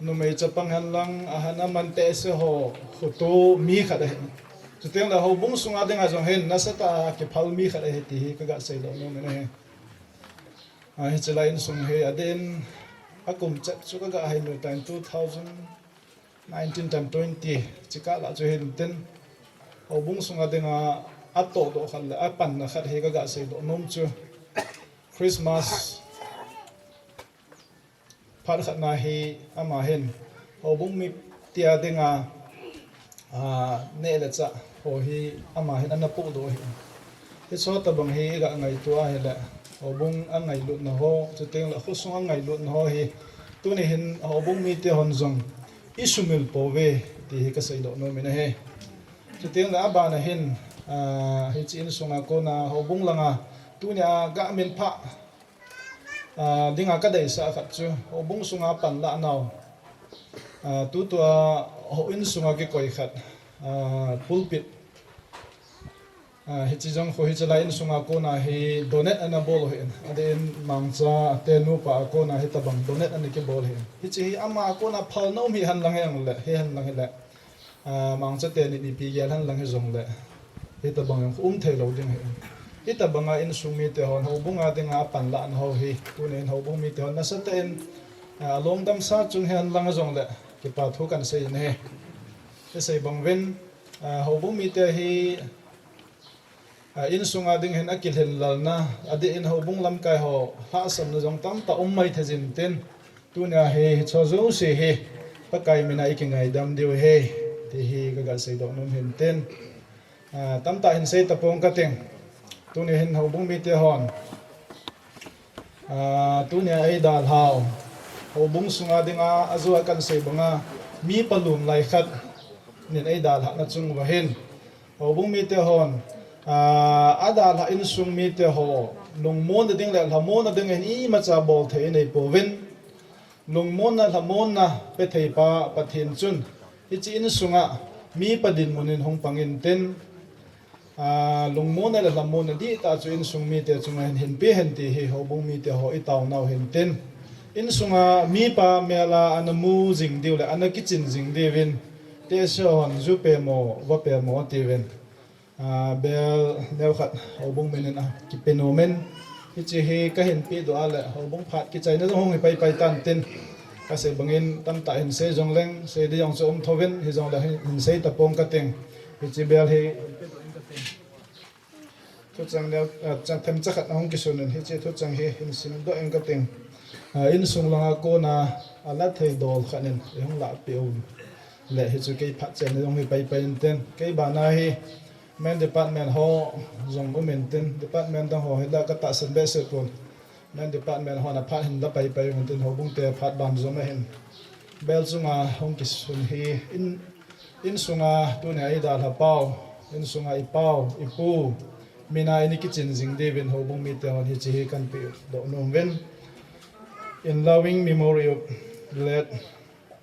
nu mei chapang han lang a hana man te se ho khoto mi kha de tu teng la ho bung sunga denga jong hen na sata ke phal mi kha de ti hi ka ga sei do no me ne a hi chalai in sung he aden akum chat chu ka ga hai no time 2019 time 20 chika la chu hen ten ho bung sunga denga ato do khal la apan na khat he ka ga sei do nom chu Christmas phar khat na hi ama hen ho bung mi tia denga ne la cha ho hi ama hen ana pu do hi he so ta bang hi ga ngai tua he la ho bung an ngai lut na ho chu teng la khu sung an ngai lut na ho hi tu ni hin ho bung mi te hon zong isumil po ve ti hi ka sei do no me na he chu teng la ba na hin hi chin sunga ko na ho bung langa tu nya ga men pha dinga ka dei sa khat chu ho bung sunga pan la naw tu to ho in sunga ke koi khat pulpit hi chi jong kho hi chala in sunga ko na hi donate ana bol hen aden mangcha te nu pa ko na hi tabang donate ani ke bol hen hi chi ama ko na phal no mi han lang yang le he han lang le mangcha te ni pi gel han lang he jong le hi tabang thei lo ding he ita banga in sumi te hon ho bunga dinga pan la an ho hi tunen ho bung mi te hon na sa ten long dam sa chung hen lang jong le ki pa thu kan sei ne he sei bang ven ho bung mi te hi in sunga ding hen akil hen lal na ade in ho bung lam kai ho ha sam na jong tam ta mai thajin ten tunia he cho zo se he pa kai mina ikingai dam diu he ti hi ga sei do nom hen ten tam ta hin sei ta pong ka teng tu ni hin ho bung mi te hon tu ni ai dal hao ho bung sunga dinga azua kan sei banga mi palum lai khat nin ai dal ha na chung wa hin ho bung mi te hon adal ha in sung mi te ho lung mon ding le la mon ding en i ma cha bol the nei po ven lung mon na la mon na pe thei pa pathin chun hi chi in sunga mi padin monin hong pangin ten lung mon na la mon di ta chu in sung mi te chunga hen pe hen ti hi ho bung mi te ho i taw naw hen ten in sunga mi pa mela anamu jing diu le ana kitchen jing devin te shon zu pe mo wa pe mo ti ven bel neu khat ho bung menen ki penomen ki che he ka hen pe do ala ho bung phat ki chai na hong pai pai tan ten ka se bangin tam ta hin se jong leng se de yong som thoven hi jong da hin se ta pong ka teng hi chi bel hi thu chang le chang them cha khat hong ki sun hi chi thu chang hi hin sin do eng ka teng in sung langa ko na ala thei dol khanin hong la peum le hi chu ke phat chen jong hi pai pai ten ke ba na hi men department ho jong men ten department da ho hela ka ta san be se pon men department ho na phat hin la pai pai ten ho bung te phat ban zo ma hin bel chunga hong ki sun hi in sunga tu ne ai da la pau in sunga I pau I pu mina ini kitchen jing de ben ho bung mi te on hi chi kan pi do nom ven in loving memory of late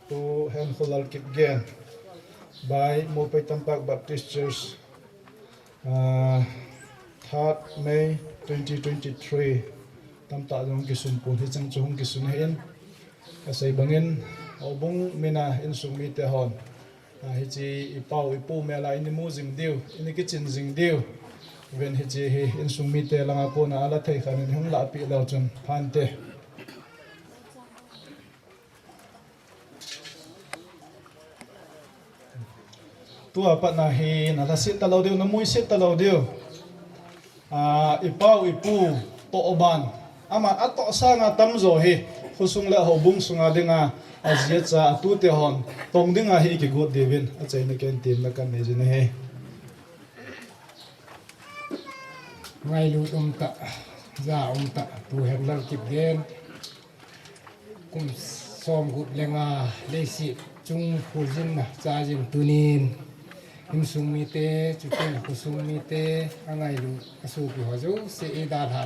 to Henlal Kipgen by Mopai Tampak Baptist Church 3rd May 2023 tam ta jong ki sun pun hi chang chung ki sun hin ka sei bangin obung mina in sung mi te hon hi chi I pau I pu me la in mu jing diu in ki chin jing diu ven hi chi hi in sung mi te langa ko na ala thei khan in hung la pi lo chun phan te tua pat na hi na la sit ta lo diu na mui sit ta lo diu I pau I pu to oban ama ato sa nga tam zo hi khusung la ho bung sunga dinga azia cha tu te hon tong dinga hi ki god devin a chai na ken tim na kan ne jin he ngay lu ta za ta tu Henlal Kipgen kum som gut lenga Leiset chung kholjin na cha jin tunin im sung mi te chu ten khusung mi te angai lu asu ki ho zo se e da ha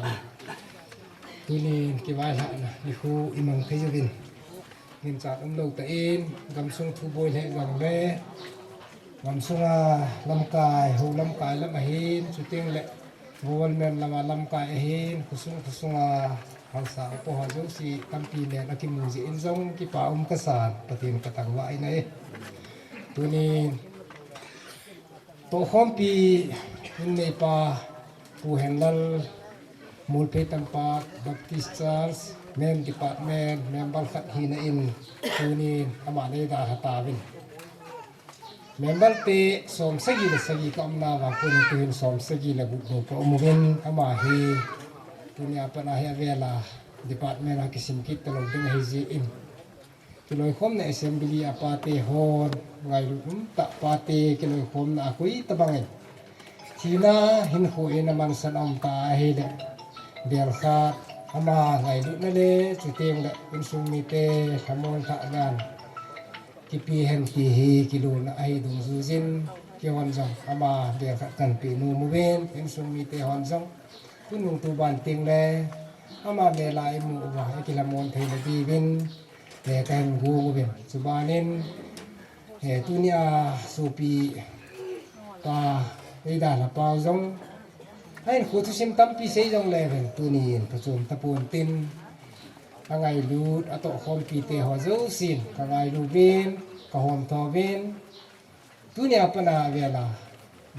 tunin ki vai ha na ni khu imang thei jin nin cha lo ta in gam sung thu boi le gang le gam sunga lam kai ho lam kai lam hin chu ting le gol men lama lam kai hin khusunga hausa ko ha jo si kampi le na ki muji in zong ki pa ka san patin ka tang wa ai nei tuni to hompi in nei pa pu Henlal mulpe tampak Baptist Church men department member khat hi na in tuni ama nei da hata bin member te som sagi le sagi kam na wa kun tin som sagi le bu ko mugen ama hi dunia pana hi vela department ha kisim kit talo ding hi ji in kiloi khom na assembly apate hon ngai rum ta pate kiloi khom na kui tabangai china hin khu ina man sanam ta hi le bel kha ama ngai lu na le chuteng le in sum mi te thamon tha gan kipi hen ki hi kilo na ai dung zu jin ki hon jong ama de kha kan pi nu mu ven in sum mi te hon jong kunung tu ban ting le ama me lai mu wa ki la mon thei le bi bin le kan gu mu ben subanin he tunia su pi ta ei da la pau jong ai khu tu sim tam pi sei jong le ven tunin pachum tapun tin angai lut ato khom pi te ho zo sin kangai lu bin ka hom tho bin tunia pana vela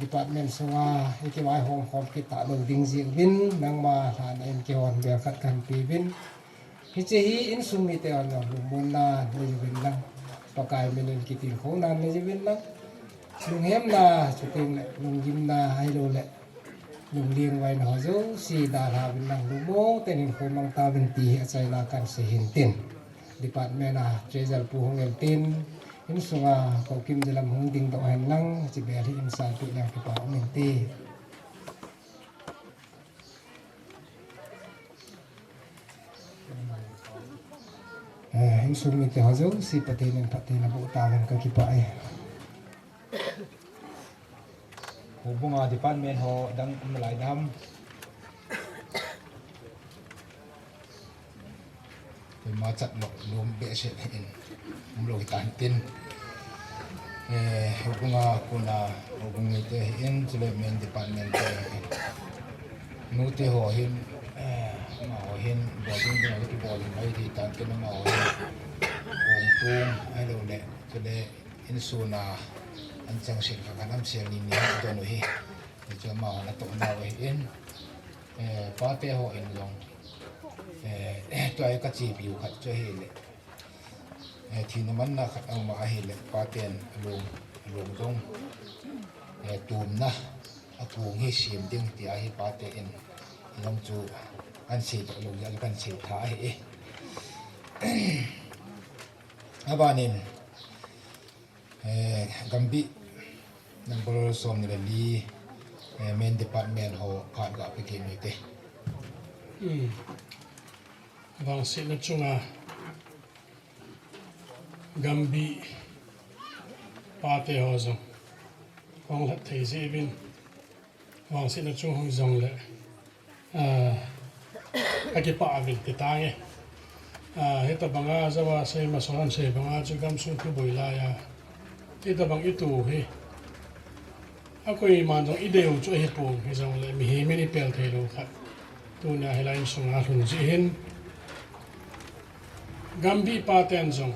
department sunga ikiwai hom khom ki ta lo ding ji bin nang ma han en ki hon be khat kan pi bin hi che hi in sum mi te on lu mon na le bin lang pakai menen ki tin kho nan le bin lang lung hem na chuting le lung gim na hai lo le lung lieng vai na ho zo si da ha bin lang lu mo tenin kho mang ta bin ti ha chai la kan se hin tin department a treasure pu hong el tin in sunga ko kim jalam hong ding do han lang chi be hi in san tu la ki pa min ti in sum mi te ho zo si patin na bu ta gan ka ki pa ai hubunga department ho dang malai dam ma chat lo lom be se in lo tan tin hubunga kuna hubung mi te in chule men department te nu te ho hin ma ho hin boarding de ki boarding ai thi tan tin ma ho ong tung ai lo le chule in suna an chang sin ka kanam sel ni ni do no hi cho ma na to na we in pa te ho in long to ai ka chi piu khat cho hi le thì nó mắn na khát ông mà hay lệ ba tiền luồng đông tùm na cuồng hay xiêm tiếng thì ai ba tiền long chu anh xì được luồng ra anh xì thả hệ ba nên gambi number som ni li main department ho phat ga pe ke mi te vang se na chunga gambi pa te ho zo vang hat thei se bin vang se na chung hong zong le ake pa vil te ta nge heta banga zawa se ma soran se banga chu gam su tu boila ya heta bang itu he akoi man jong ideu chu he pu he jong le mi he me ni pel thei lo kha tu na helain sunga hun ji hin gambi pa ten jong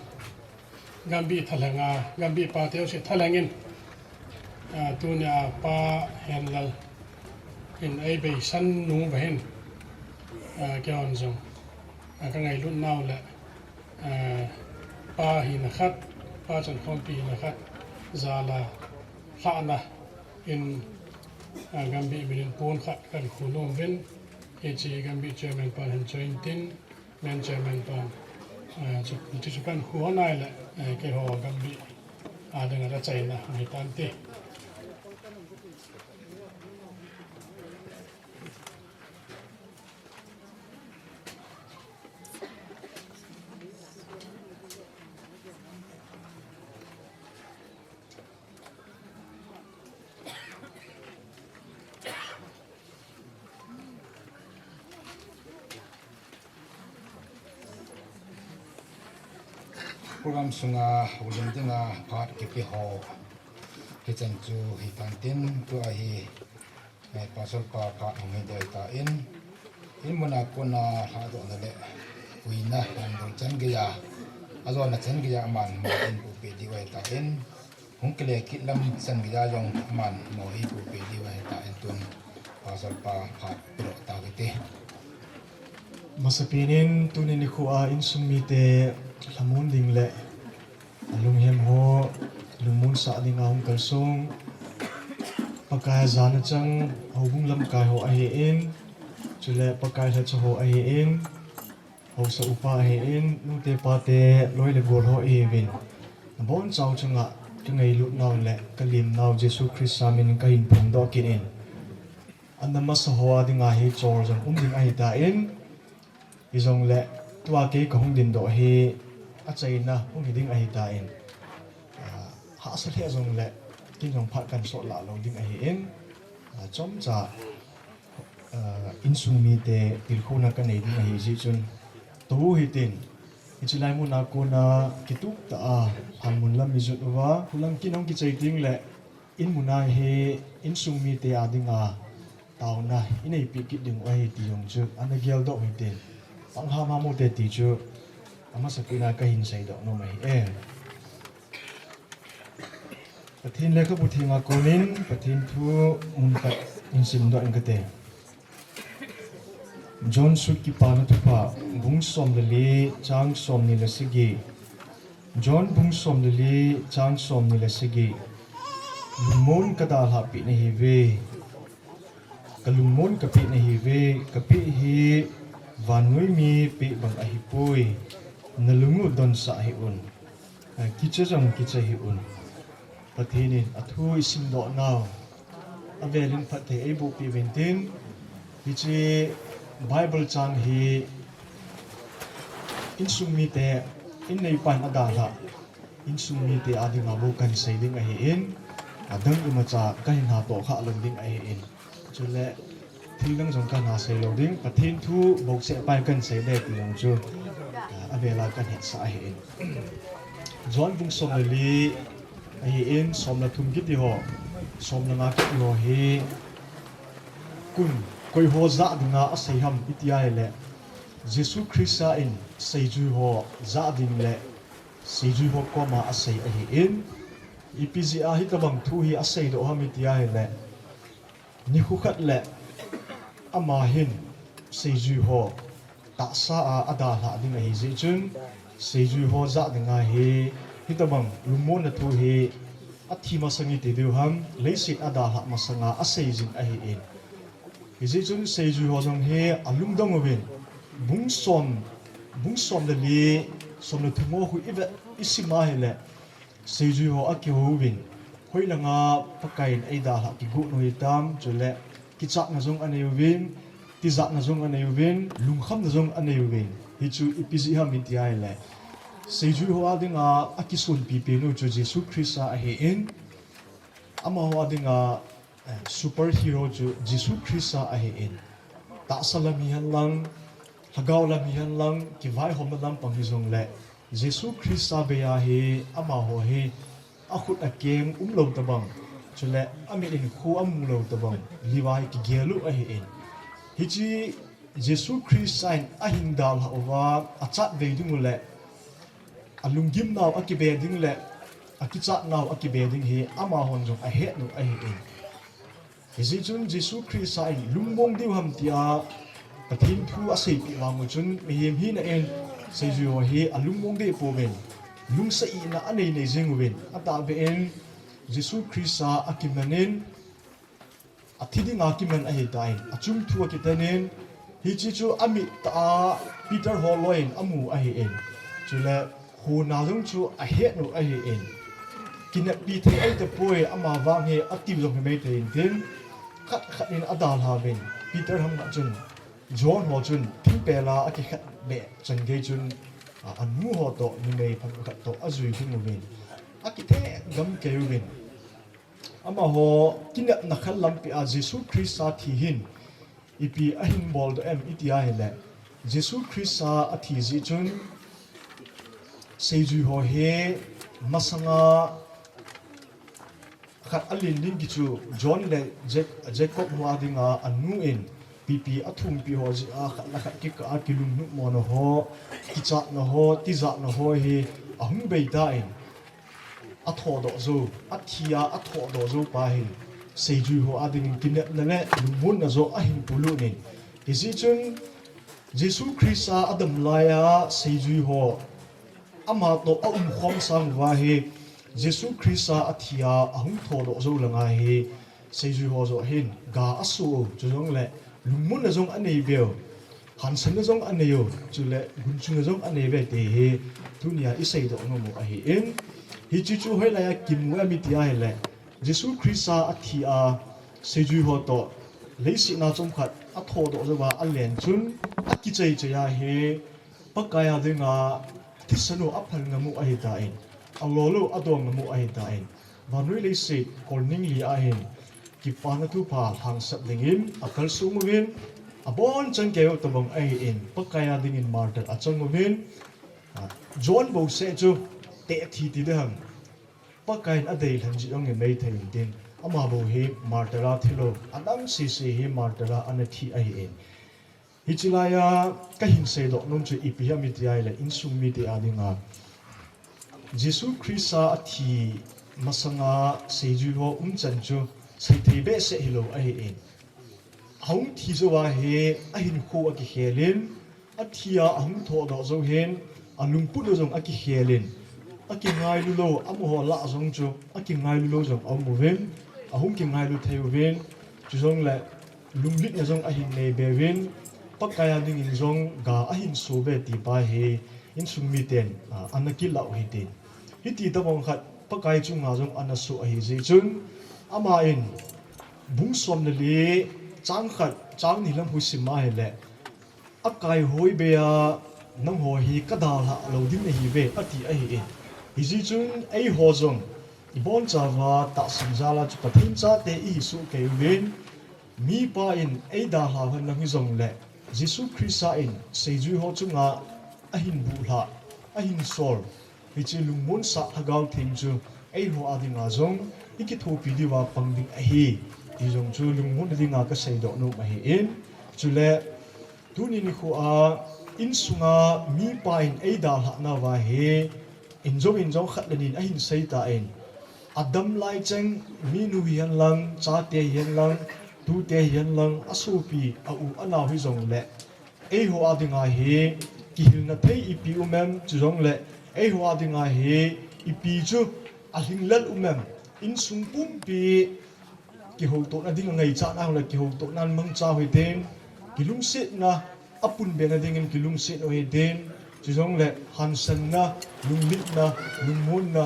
gambi thalanga gambi pa teo se thalangin tu na pa henlal in ai be san nu ba hin kyon jong ka ngai lun nau le pa hi na khat pa chan khom pi na khat zala kha na in gambi bilin pon khat kan khulom ven e chi gambi chairman pan han join tin men chairman pan chu kan khu nai le ke ho gambi dang ra china mai tan te program sunga ulim dinga phat ke pe ho ke chan chu hi tan tin tu a hi pasal pa phat hong he dai ta in mona kona ha do na le uina han dong chan ge ya azo na chan ge ya man mo in pu pe di wai ta in hong ke le kit lam chan ge ya yong man mo hi pu pe di wai ta in tun pasal pa phat pro ta ge te masapinin tunin ni khuwa in sumi te lamun ding le alung hem ho lumun sa ding ahung kalsung pakai zana chang hobung lam kai ho a he in chule pakai la cho ho a he in ho sa upa a he in nu te pa te loi le gol ho e vin bon chau changa ngai lu naw le kalim naw jesu christ samin ka hin phung do kin in anama sa ho adinga he chor jang ding a hi ta in izong le tua ke ka hung din do he a chaina hung hiding a hi ta in ha sa le zong le kin jong phat kan so la lo ding a hi in chom cha in sung mi te til khona ka nei ding a hi ji chun to hi tin ichilai mu na ko na kituk ta a han mun lam mi zut wa kulang kin hong ki chei ting le in muna he in sung mi te adinga taw na inei pi ki ding wa hi ti yong chu ana gel do hi tin pang ha ma mu te ti chu ama sakina ka hin sei do no mai pathin le ka bu thinga konin pathin thu mun ka in sim do in ka te John sut ki pa na thupa bung som le li chang som ni le sigi John bung som le li chang som ni le sigi lumon ka da ha pi na hi ve kalumon ka pi na hi ve ka pi hi vanui mi pi bang a hi pui nalungu don sa hi un kicha jang kicha hi un pathinin athu isim do naw avelin phathe ei bu pi ventin hichi bible chang hi insumi te in nei pan aga la insumi te adinga bu kan sei ding a hi in adang imacha ka hin ha to kha lom ding a hi in chule thil dang jong kan ha sei lo ding pathin thu bok se pai kan sei de ti long chu avela kan het sa hi in John bung som li ai in som la thum ki ti ho som la nga ki ho hi kun koi ho za dinga a sei ham itia le jesu christa in sei ju ho za ding le sei ju ho ko ma a sei a hi in ipg a hi tabang thu hi a sei do ham itia le ni khu khat le ama hin sei ju ho ta sa a ada la ding hi ji chun seju ho za dinga he hitabang lumon na thu he athi masangi te du ham leisit ada ha masanga aseijin a he in izi chun seju ho jong he alung dong win bung som de li som na thumo hu iba isima hele seju ho a ki ho win hoi langa pakain aida ha ki gu noi tam chule ki chak na jong ane win ti za na jong ane win lung kham na jong ane win hi chu ipisi ham in ti ai le seju ho adinga akisun pi pe no chu jesu christa a he in ama ho adinga superhero chu jesu christa a he in ta salami han lang hagaw lam hian lang ki vai hom lam pang hi jong le jesu christa be ya he ama ho he a khut a kem lo tabang chule ami in khu lo tabang liwai ki gelu a he in hi chi jesu christa in a hin dal ha wa a chat ve dung le alungim naw a ki be ding le a ki chat naw a ki be ding he ama hon jong a he no a he in hi chi chun jesu christa in lungbong diu ham tia pathin thu a sei pi wang chun mi him hi na en seju ho hi alungmong de po ben lung sa i na anei nei jing wen ata be en jesu christa akimanen athidi nga kiman a he dai achum thu akitanen hi chi chu ami ta peter holoin amu a he en chule hu na jong chu a he no a he en kinat pi the ai te poe ama wang he active jong me te in khat khat in adal ha ben peter ham na chun John ho chun tin pela aki khat be chan ge chun an mu ho to ni nei phan khat to azui thing win aki the gam ke win ama ho kinat na khal lam pi a jesu christa thi hin ipi a hin bol do em itia hele jesu christa a thi ji chun seju ho he masanga khat alin ling gi chu John le Jacob ho adinga anu in pipi athum pi ho ji a khat la khat ki ka kilum nu mo no ho ki cha no ho ti za no ho hi ahum bei da in a tho do zo a thia a tho do zo pa hin seju ho ading kinet na le lumun na zo a hin pulu nin isi chun jesu christa adam laya seju ho ama to a khom sang wa hi jesu christa a thia ahum tho do zo langa hi seju ho zo hin ga asu chu jong le lumun na jong anei bel han san na jong aneyo chule gun chung na jong anei be te he dunia isei do no mo a hi in hi chu chu hoi la ya kim wa mi tia he le jesu christa a thi a seju ho to leisi na chom khat a tho do zo ba a len chun a ki chei che ya he pakaya de nga tisano a phal nga mu a hi ta in a lo lo a dong nga mu a hi ta in vanui leisi kolning li a hin ki pana tu pa hang sat dingin akal sumwin abon chang keu tabang ai in pakaya dingin marter achangwin John bo se chu te thi ti de hang pakain adei thanji ong e mei thein din ama bo he martera thilo adam si he martera anathi ai in hichilaya ka hin se do non chu ipia mi ti ai le insum mi ti adinga jesu christa athi masanga seju ho chan chu sei thei be se hilo ai in hong thi zo wa he a hin kho a ki helin a thia hong tho do zo hen alung pu do jong a ki helin a ki ngai lu lo am ho la jong chu a ki ngai lu lo jong am mo ven a hong ki ngai lu theu ven chu jong la lung lit na jong a hin nei be ven pakaya ding in jong ga a hin so be ti pa he in sum mi ten anaki lau hi tin hi ti ta bong khat pakai chu nga jong anasu a hi ji chun ama in bung som na le chang khat chang ni lam hu sima hele akai hoi be a nang ho hi ka da la lo din hi ve ati a hi in hi ji chun ai ho jong ibon chawa ta sim jala chu pathin cha te i su ke wen mi pa in ai da ha han nang jong le jesu christa in seju ho chunga a hin bu la a hin sol hi chi lungmon sa hagaw thing chu ai ho adinga jong iki thopi diwa pangding a hi ti jong chu lungmon dinga ka sei do no ma hi in chule tuni ni khu a in sunga mi pa in ai da ha na wa he in jong khat lenin a hin sei ta in adam lai cheng mi nu hian lang cha te hian lang tu te hian lang asu pi a u ana hi jong le ei ho adinga hi ki hil na thei ipi umem chu jong le ei hwa dinga he ipi chu a hinglal umem in sung pum pi ki ho to na ding ngai cha na le ki ho to nan mang cha hoi den ki lung sit na apun be na ding in ki lung sit hoi den chu jong le han san na lung lit na lung mun na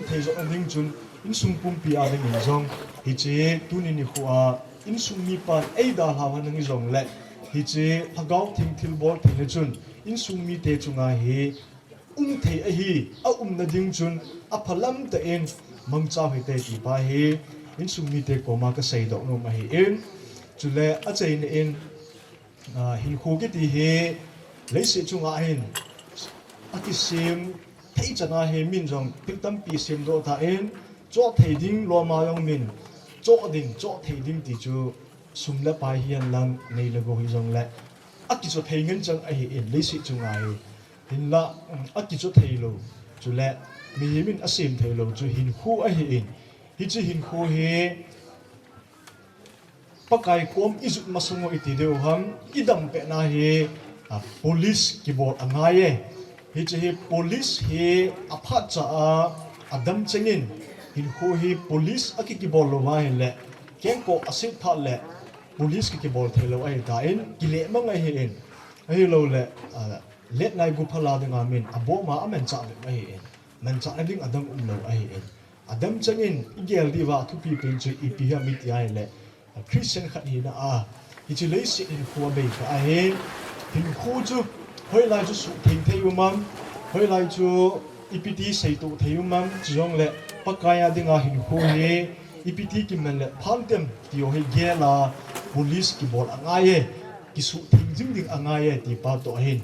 thei zo na ding chun in sung pum pi a ding in jong hi che tu ni ni khwa in sung mi pan ei da ha wa nang jong le hi che hagau thing thil bol thing le chun in sung mi te chunga he thei a hi a na ding chun a phalam ta en mang cha hoi te ti pa he in sung mi te ko ma ka sei do no ma hi en chu le a chei ne en hin khu ki ti he lấy sự chung ai aki sim thấy chana he min jong piktam pi sim do ta en cho thei ding lo ma yong min cho thei ding ti chu sum la pai hian lang nei la go hi jong la aki cho thei ngen chang ai en lấy sự chung ai hin la aki cho thei lo chu la mi min asim thei lo chu hin khu ai en hi chi hin khu he pakai kom izut masungo iti deu ham idam pe na he police kibor angaye hi che police he apha cha adam chengin hin ho hi police aki kibor lo wa le ken ko asit tha le police ki kibor thelo ai da in kile mangai he in ai lo le let nai gu phala de ngamin abo ma amen cha le ai in man cha ding adam lo ai in adam chengin igel diwa thu pi pin chu ipi ha mit ai le Christian khat hi na hi chi lấy sự in khu be ka ai hình khu chu hoi lai chu su thing thei umam hoi lai chu ipiti sei tu thei umam chong le pakaya dinga hin khu he ipiti ki men le phantem tio he gela police ki bol angaye ki su thing jing ding angaye ti pa to hin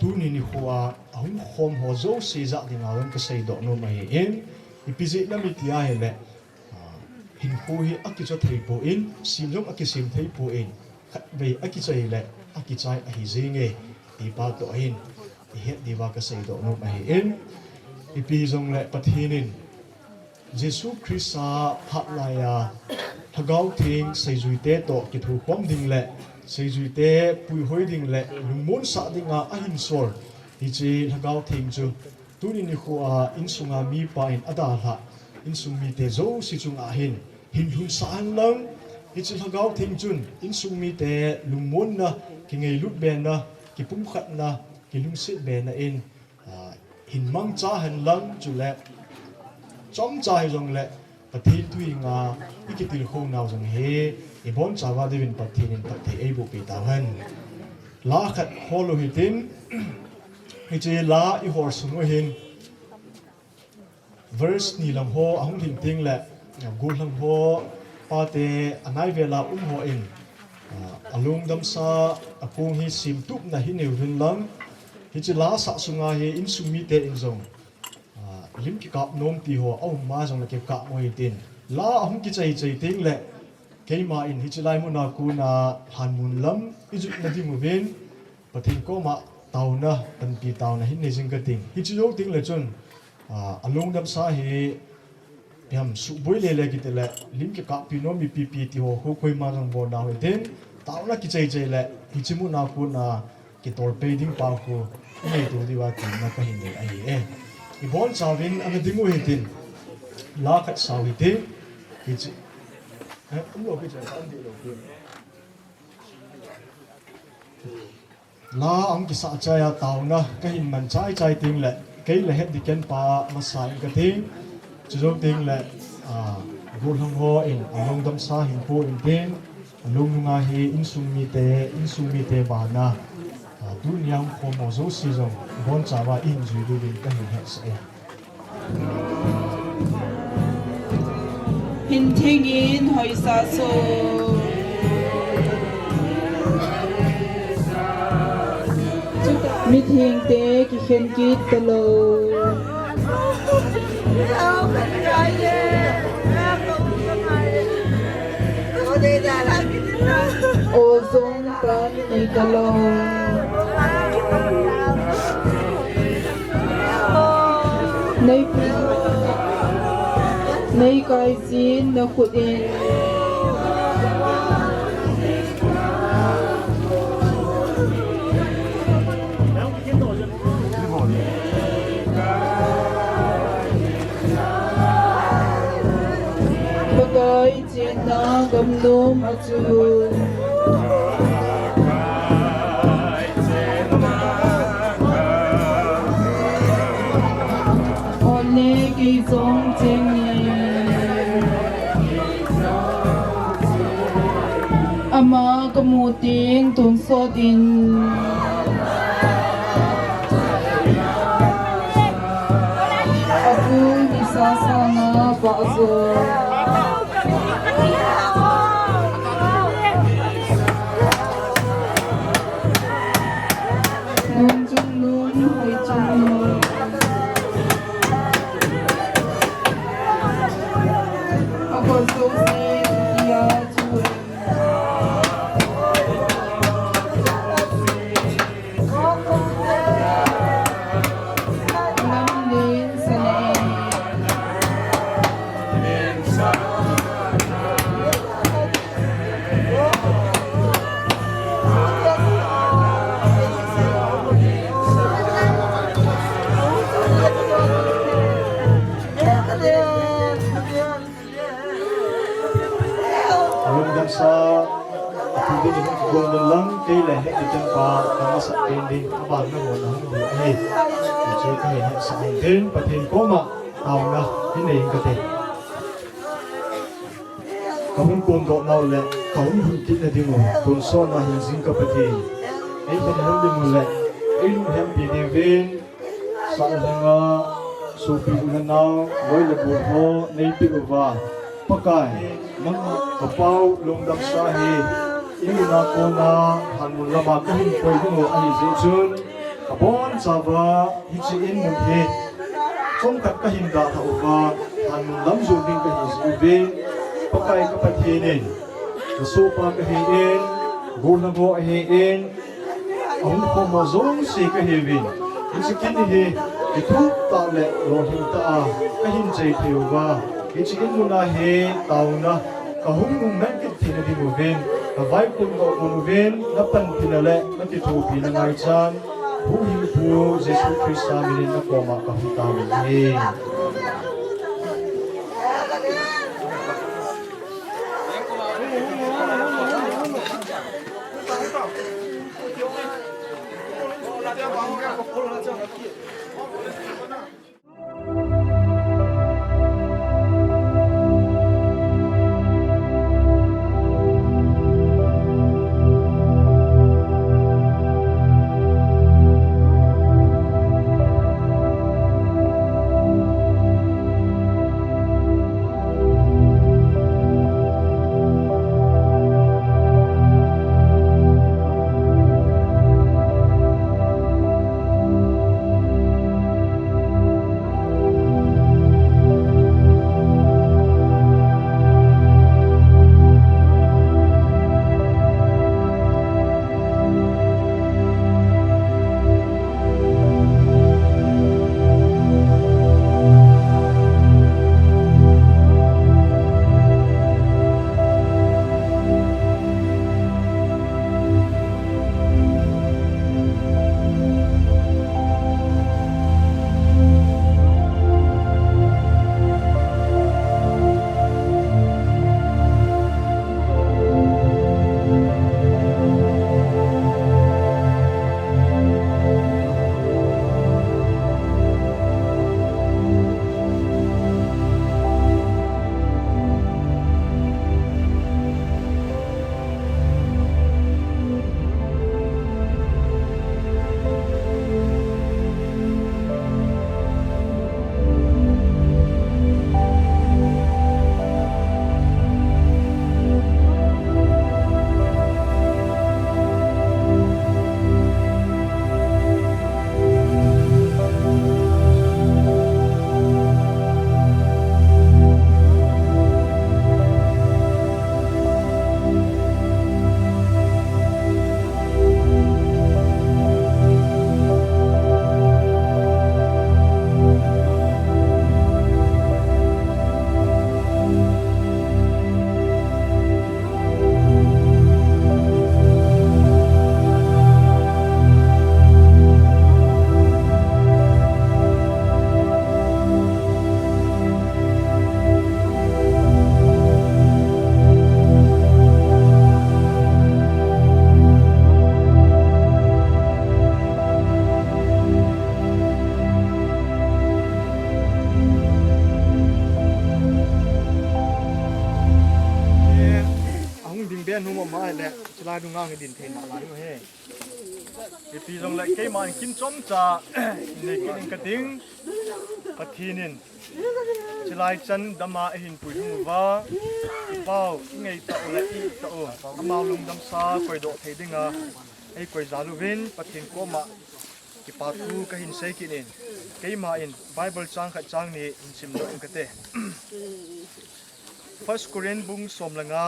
tu ni ni khuwa ahum khom ho zo se za dinga ron ka sei do no mai en ipiji na mi tia he le hin khu hi aki cho thei po in sim jong aki sim thei po in khat be aki chai le aki chai a hi zinge ti pa to hin he diwa ka sei do no mai in ipi jong le pathinin Jesu Christa phat la ya thagau thing sei jui te to ki thu khom ding le sei jui te pui hoi ding le lungmon sa dinga a hin sol hi chi thagau thing chu tunin ni khuwa in sunga mi pa in ada ha in sung mi te zo si chunga hin hun sa ang lang hi chi thagau thing chun in sung mi te lungmon na ki ngei lut ben na ki pum khat na ki lung sit ben na in hin mang cha han lang chu le chom chai jong le pathin tui nga ikitil khong naw jong he i bon chawa devin pathin in pathi ei bu pi ta han la khat kholo hitin hi che la i hor sung hin verse ni lam ho ahung thing ting le gul lam ho pa te anai vela ho in alung dam sa apung hi sim tup na hi neu rin lang hi che la sa sunga he in sumi te in zong lim ki kap nom ti ho au ma jong ke ka moi tin la ahum ki chai chai ting le ke ma in hi chilai mu na ku na han mun lam i ju na di mu ben pathin ko ma tau na tan pi tau na hin ne jing ka ting hi chu yo ting le chun along dam sa hi yam su boi le le ki te le lim ki kap pi no mi pi pi ti ho ko koi ma jong bo na ho tin tau na ki chai chai le hi chi mu na ku na ki tor pe ding pa ko nei tu di wa ti na ka hin le ai i bon chawin an dingu hitin la khat sawi te ki chi lo ki cha an di lo ki la ang ki sa cha ya taw na ka hin man chai chai ting le ke le het di ken pa ma sai ka ting chu zo ting le gol hong ho in long dam sa hin po in ting long nga hi in sum mi te ba na du nyang ko mo zo si zong bon chawa in ju du din ka hin het sai hin thengin hoi sa so mi thing te ki khen ki te lo o zong pan ni te lo nei kai sin na khut in gam nom achun ole ki zong cheng ama kamuting tung so din aku bisa sana bakso nun chung nun hoi chung nun aku susi dia cuy sa pwede din gawin lang kailan ikan pa sa pending abang na mo na hey so kaya sa pending patin koma tao na hinay kate kahun kondo na ule kahun huntit na di mo kunso na hinsing ka patin ay panahon din mo ule ay lumhem pinivin sa nga supi unanaw way labur mo naipiguba pakai mga kapaw longdam sahi ina ko na hanmun lama kahin pwede mo ay zitsun kapon saba hitsiin mo hit songkat kahinda tauba hanmun lamzo din kahisubin pakai kapatinin nasupa kahinin guna mo ahiin ang pumazong si kahibin ang sikinihi ito tale rohin taa kahinsay tiyoba Ichikin mo na he, tao na, kahungong nangkit tinadimubin, kavay kong kaunubin, napan pinale, natitupi na ngay dyan, buhin po, Jesus Christ amin na koma kahutamin. Amen. lai du ngang din the na lai he e pi jong lai ke man kin chom cha ne kin ka ding pathinin chilai chan dama hin pui hu wa pau ngei ta la I ta o amau lung dam sa koi do thei dinga ei koi zalu win pathin ko ma ki pa tu ka hin sei kin in ke ma in bible chang kha chang ni in sim do ka te first korean bung som langa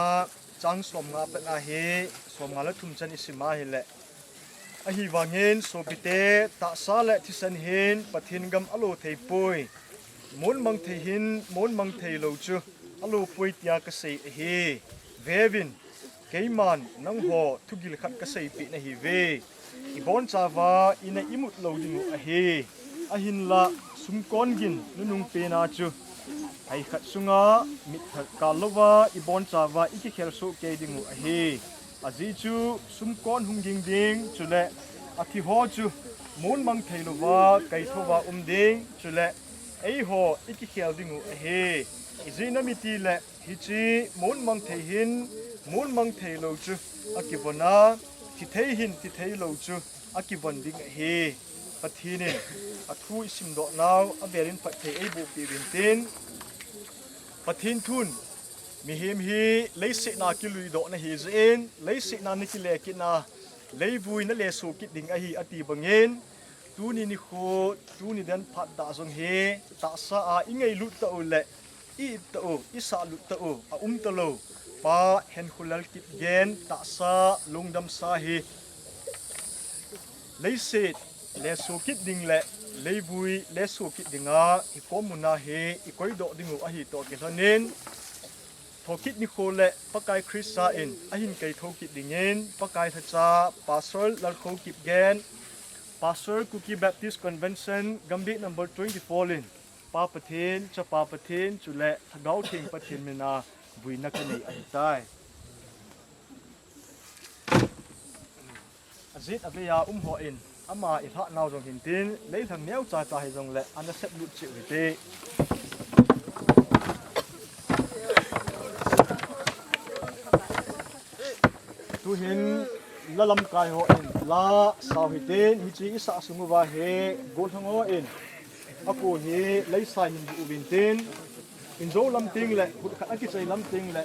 chang som nga pa na he som nga la thum chan isima hi le a hi wangin so bite ta sa le thisan hin pathin gam alo thei poi mon mang thei hin mon mang thei lo chu alo poi tia ka sei he vevin keiman nang ho thugil khat ka sei pi na hi ve I bon chawa ina imut lo ding a he a hin la sum kon gin nunung pe na chu ai khat sunga mit khat ka lowa I bon chawa I ki khel so ke ding a he a ji chu sum kon hung ging ding chu le a thi ho chu mon mang thei lowa kai thowa ding chu le ei ho I ki khel ding a he I ji na mi ti le hi chi mon mang thei hin mon mang thei lo chu a ki bona ti thei hin ti thei lo chu a ki bon ding he pathine a thu sim do naw a berin phat thei ei bu pi bin tin pathin thun mi him hi leise na ki lui do na hi zen leise na ni ki le ki na leivui na le su ki ding a hi ati bangen tu ni ni kho tu ni dan phat da zong he ta sa a ingei lu ta o le I ta o I sa lu ta o a ta lo pa Henlal Kipgen ta sa lungdam sa hi leise le su ki ding le leivui le su ki dinga I komuna he I koi do dingu a hi to ke hanin thokit ni khole pakai krisa in ahin kai thokit dingen pakai thacha pastor lalkho Kipgen pastor Kuki Baptist Convention gambi number 24 in pa pathin cha pa pathin chule thagau thing pathin mena buina kani ai azit aveya ho in ama I tha naw jong hin tin lei thang neu cha cha hi jong le an set lut chi te tu hin la lam kai ho in la saw hi ten hi chi sa sungu wa he gol hango in aku hi lei sai hin bu bin ten in zo lam ting le hut khat ki chai lam ting le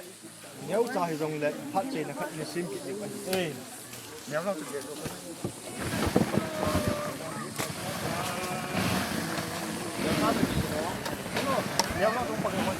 neu cha hi jong le phat chei na khat ni sim ki ni kan e neu la tu ge do neu la tu pa ke mo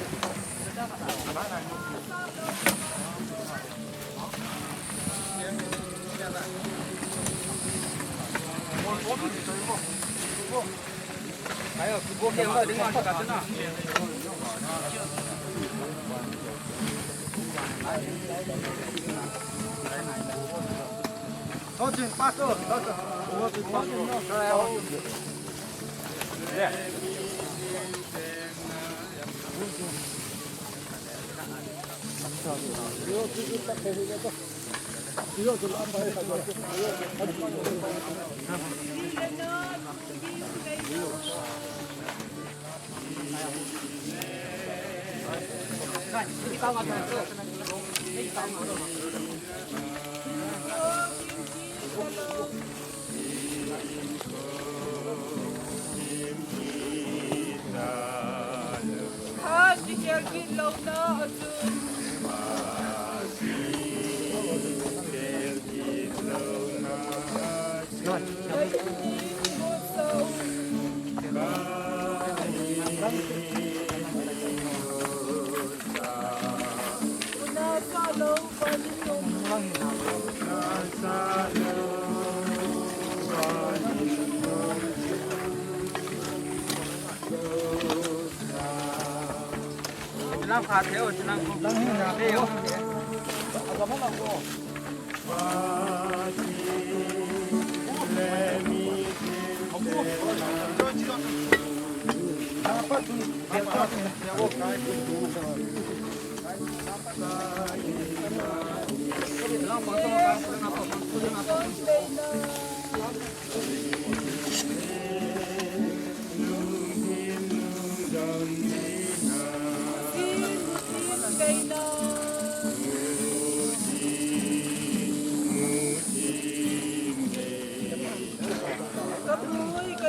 Lang phạt thế rồi, lang là thế không?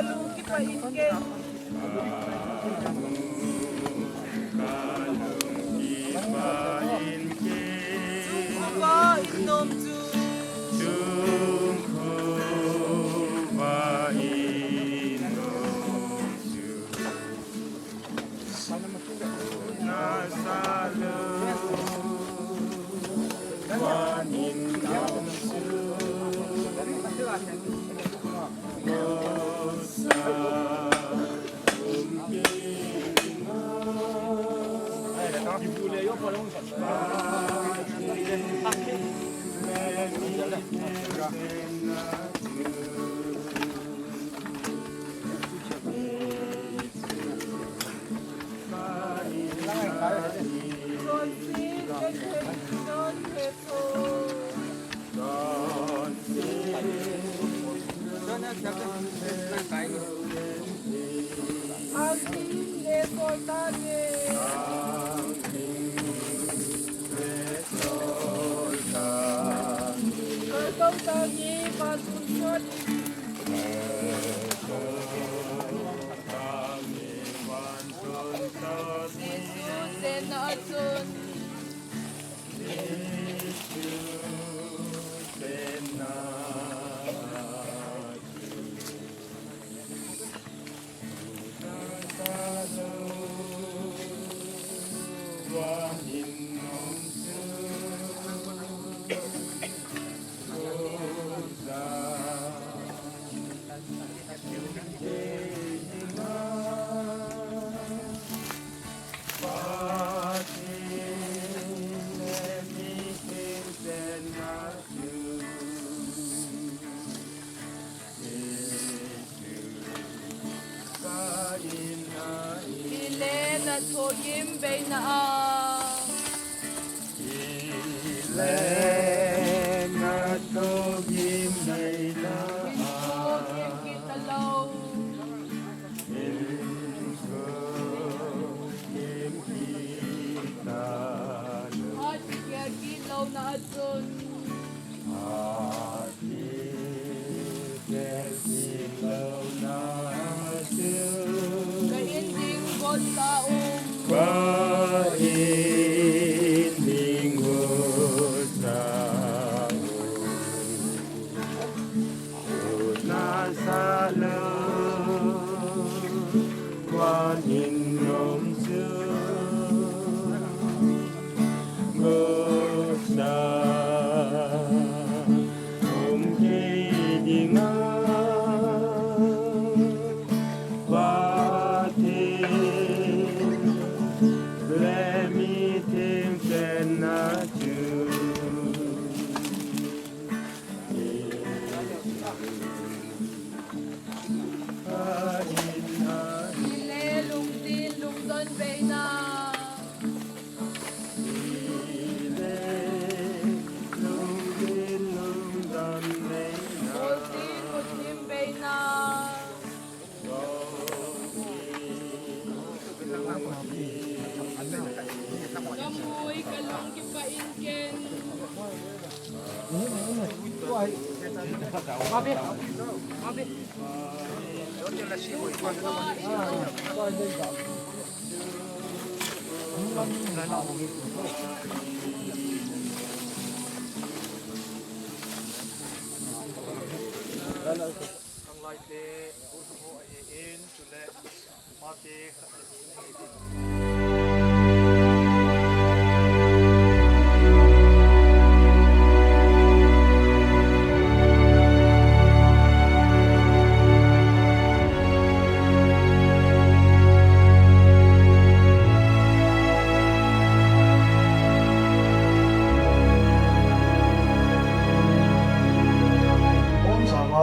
kalung kipa inken. Sungkuba inom tu.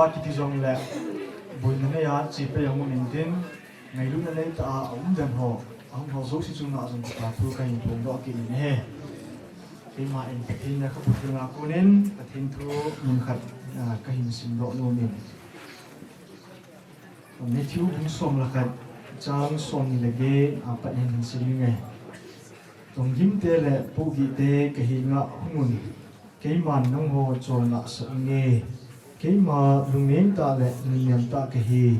Kitizong le buinane ya chipe yang mintin ngai lu na le ta dan ho zo si chung na jong ta tu kai thong do ki ne he ke ma en tin na ka pu na ko nen ka tin tu mun khat ka hin sim do no min ne tiu bung som la ka chang som ni le ge a pa en sim nge tong gim te le pu gi te ka hi nga hungun ke man nang ho chon na sa nge cái mà lùng nén ta lệ lùng niệm ta cái hi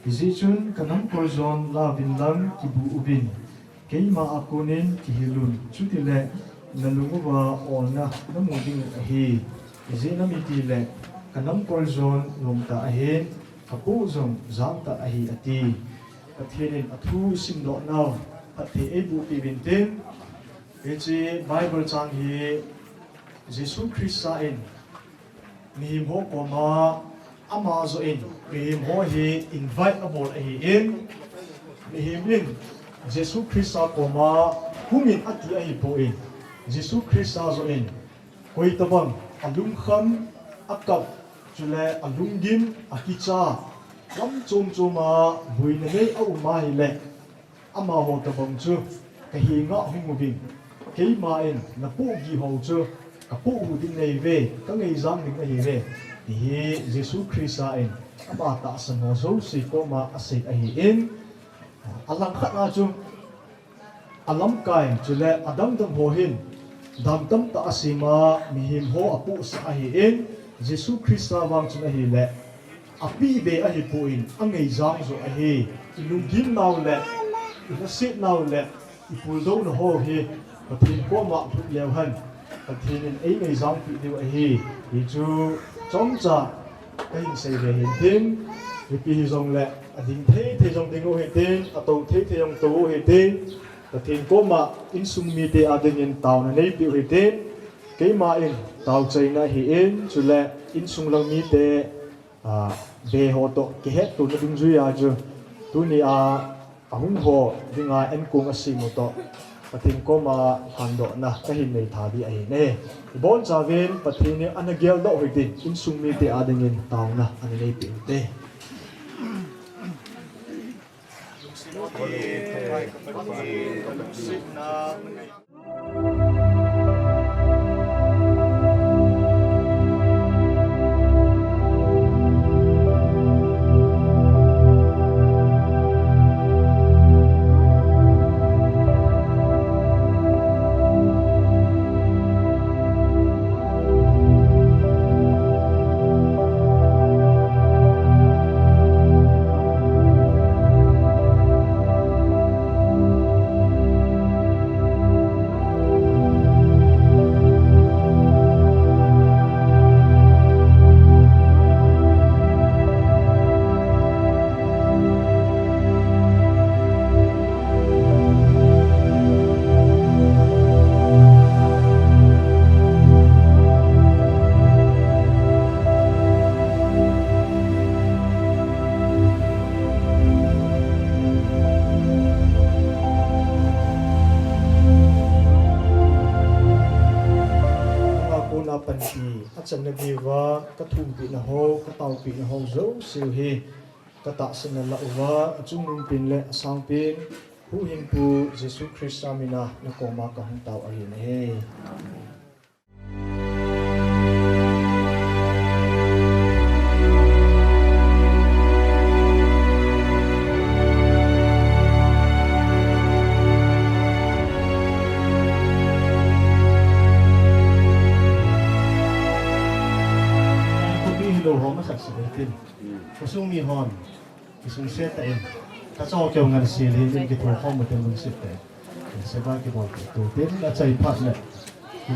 izi chun kanam korzon la vin lam ki bu ubin keima akunin ki hilun chutile nalunguwa ona namuding ahi izi namiti le kanam korzon lomta ahin kapu zong zamta ahi ati kathinin athu simlo naw ati ebu pibintin ichi Bible chang hi Jesus Christ in mihim ho koma ama zo in mihim ho hi invite abol hi in mihim in Jesus Christ koma humin ati ahi po in Jesus Christ zo in koi tabang alung kham akap chule alung dim akicha lam chom choma buin nei au ma hi le ama ho tabang chu kahi nga hungubing kei ma in na pu gi ho chu kapu hu din nei ve ka ngei zang ning ahi ve hi Jesus Christ in aba ta san ho zo si ko ma asai ahi in alang khat na chu alam kai chule adam dam ho hin dam tam ta asima mihim ho apu sa ahi in Jesus Christ wang chu ahi le api be ahi pu in angei zang zo ahi ilung gim naw le ina sit naw le ipul do na ho hi pathin ko ma thu leu han pathin ei ngei zang pi deu ahi hi chu chomcha kai sei ve hin tin pi zong le ading the zong ding ho he tin ato the yong to ho he tin pathin ko ma in sung mi te ading in taw na nei pi he tin ke ma in taw chei na hi in chu le in sung lang mi te be ho to ke het tu na ding zu ya chu tu ni ahung ho dinga en kung asi mo to pathin ko ma hando na ka hin nei tha di ai ne bon chaven pathin ni anagel do hoitin in sung mi te ading in taw na ani nei pi te chân na biwa ka thum pi na ho ka taw pi na ho zo siu hi ka ta sin na lawa chung ning pin le sang pin hu hin pu Jesus Christ amina na ko ma ka hung taw ari ne he Kusung mi hon, kusung seta in, kaso kyo ngan silhin in kito ko mo tengong seta. Seba kito to tin at sa ipat na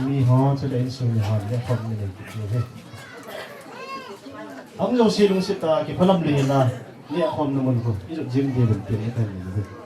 mi hon sa dain sung mi hon le pag mi le kito. Ang lo silong seta ki palam li na ni akom naman ko. Ito jim di ben pin ita ni.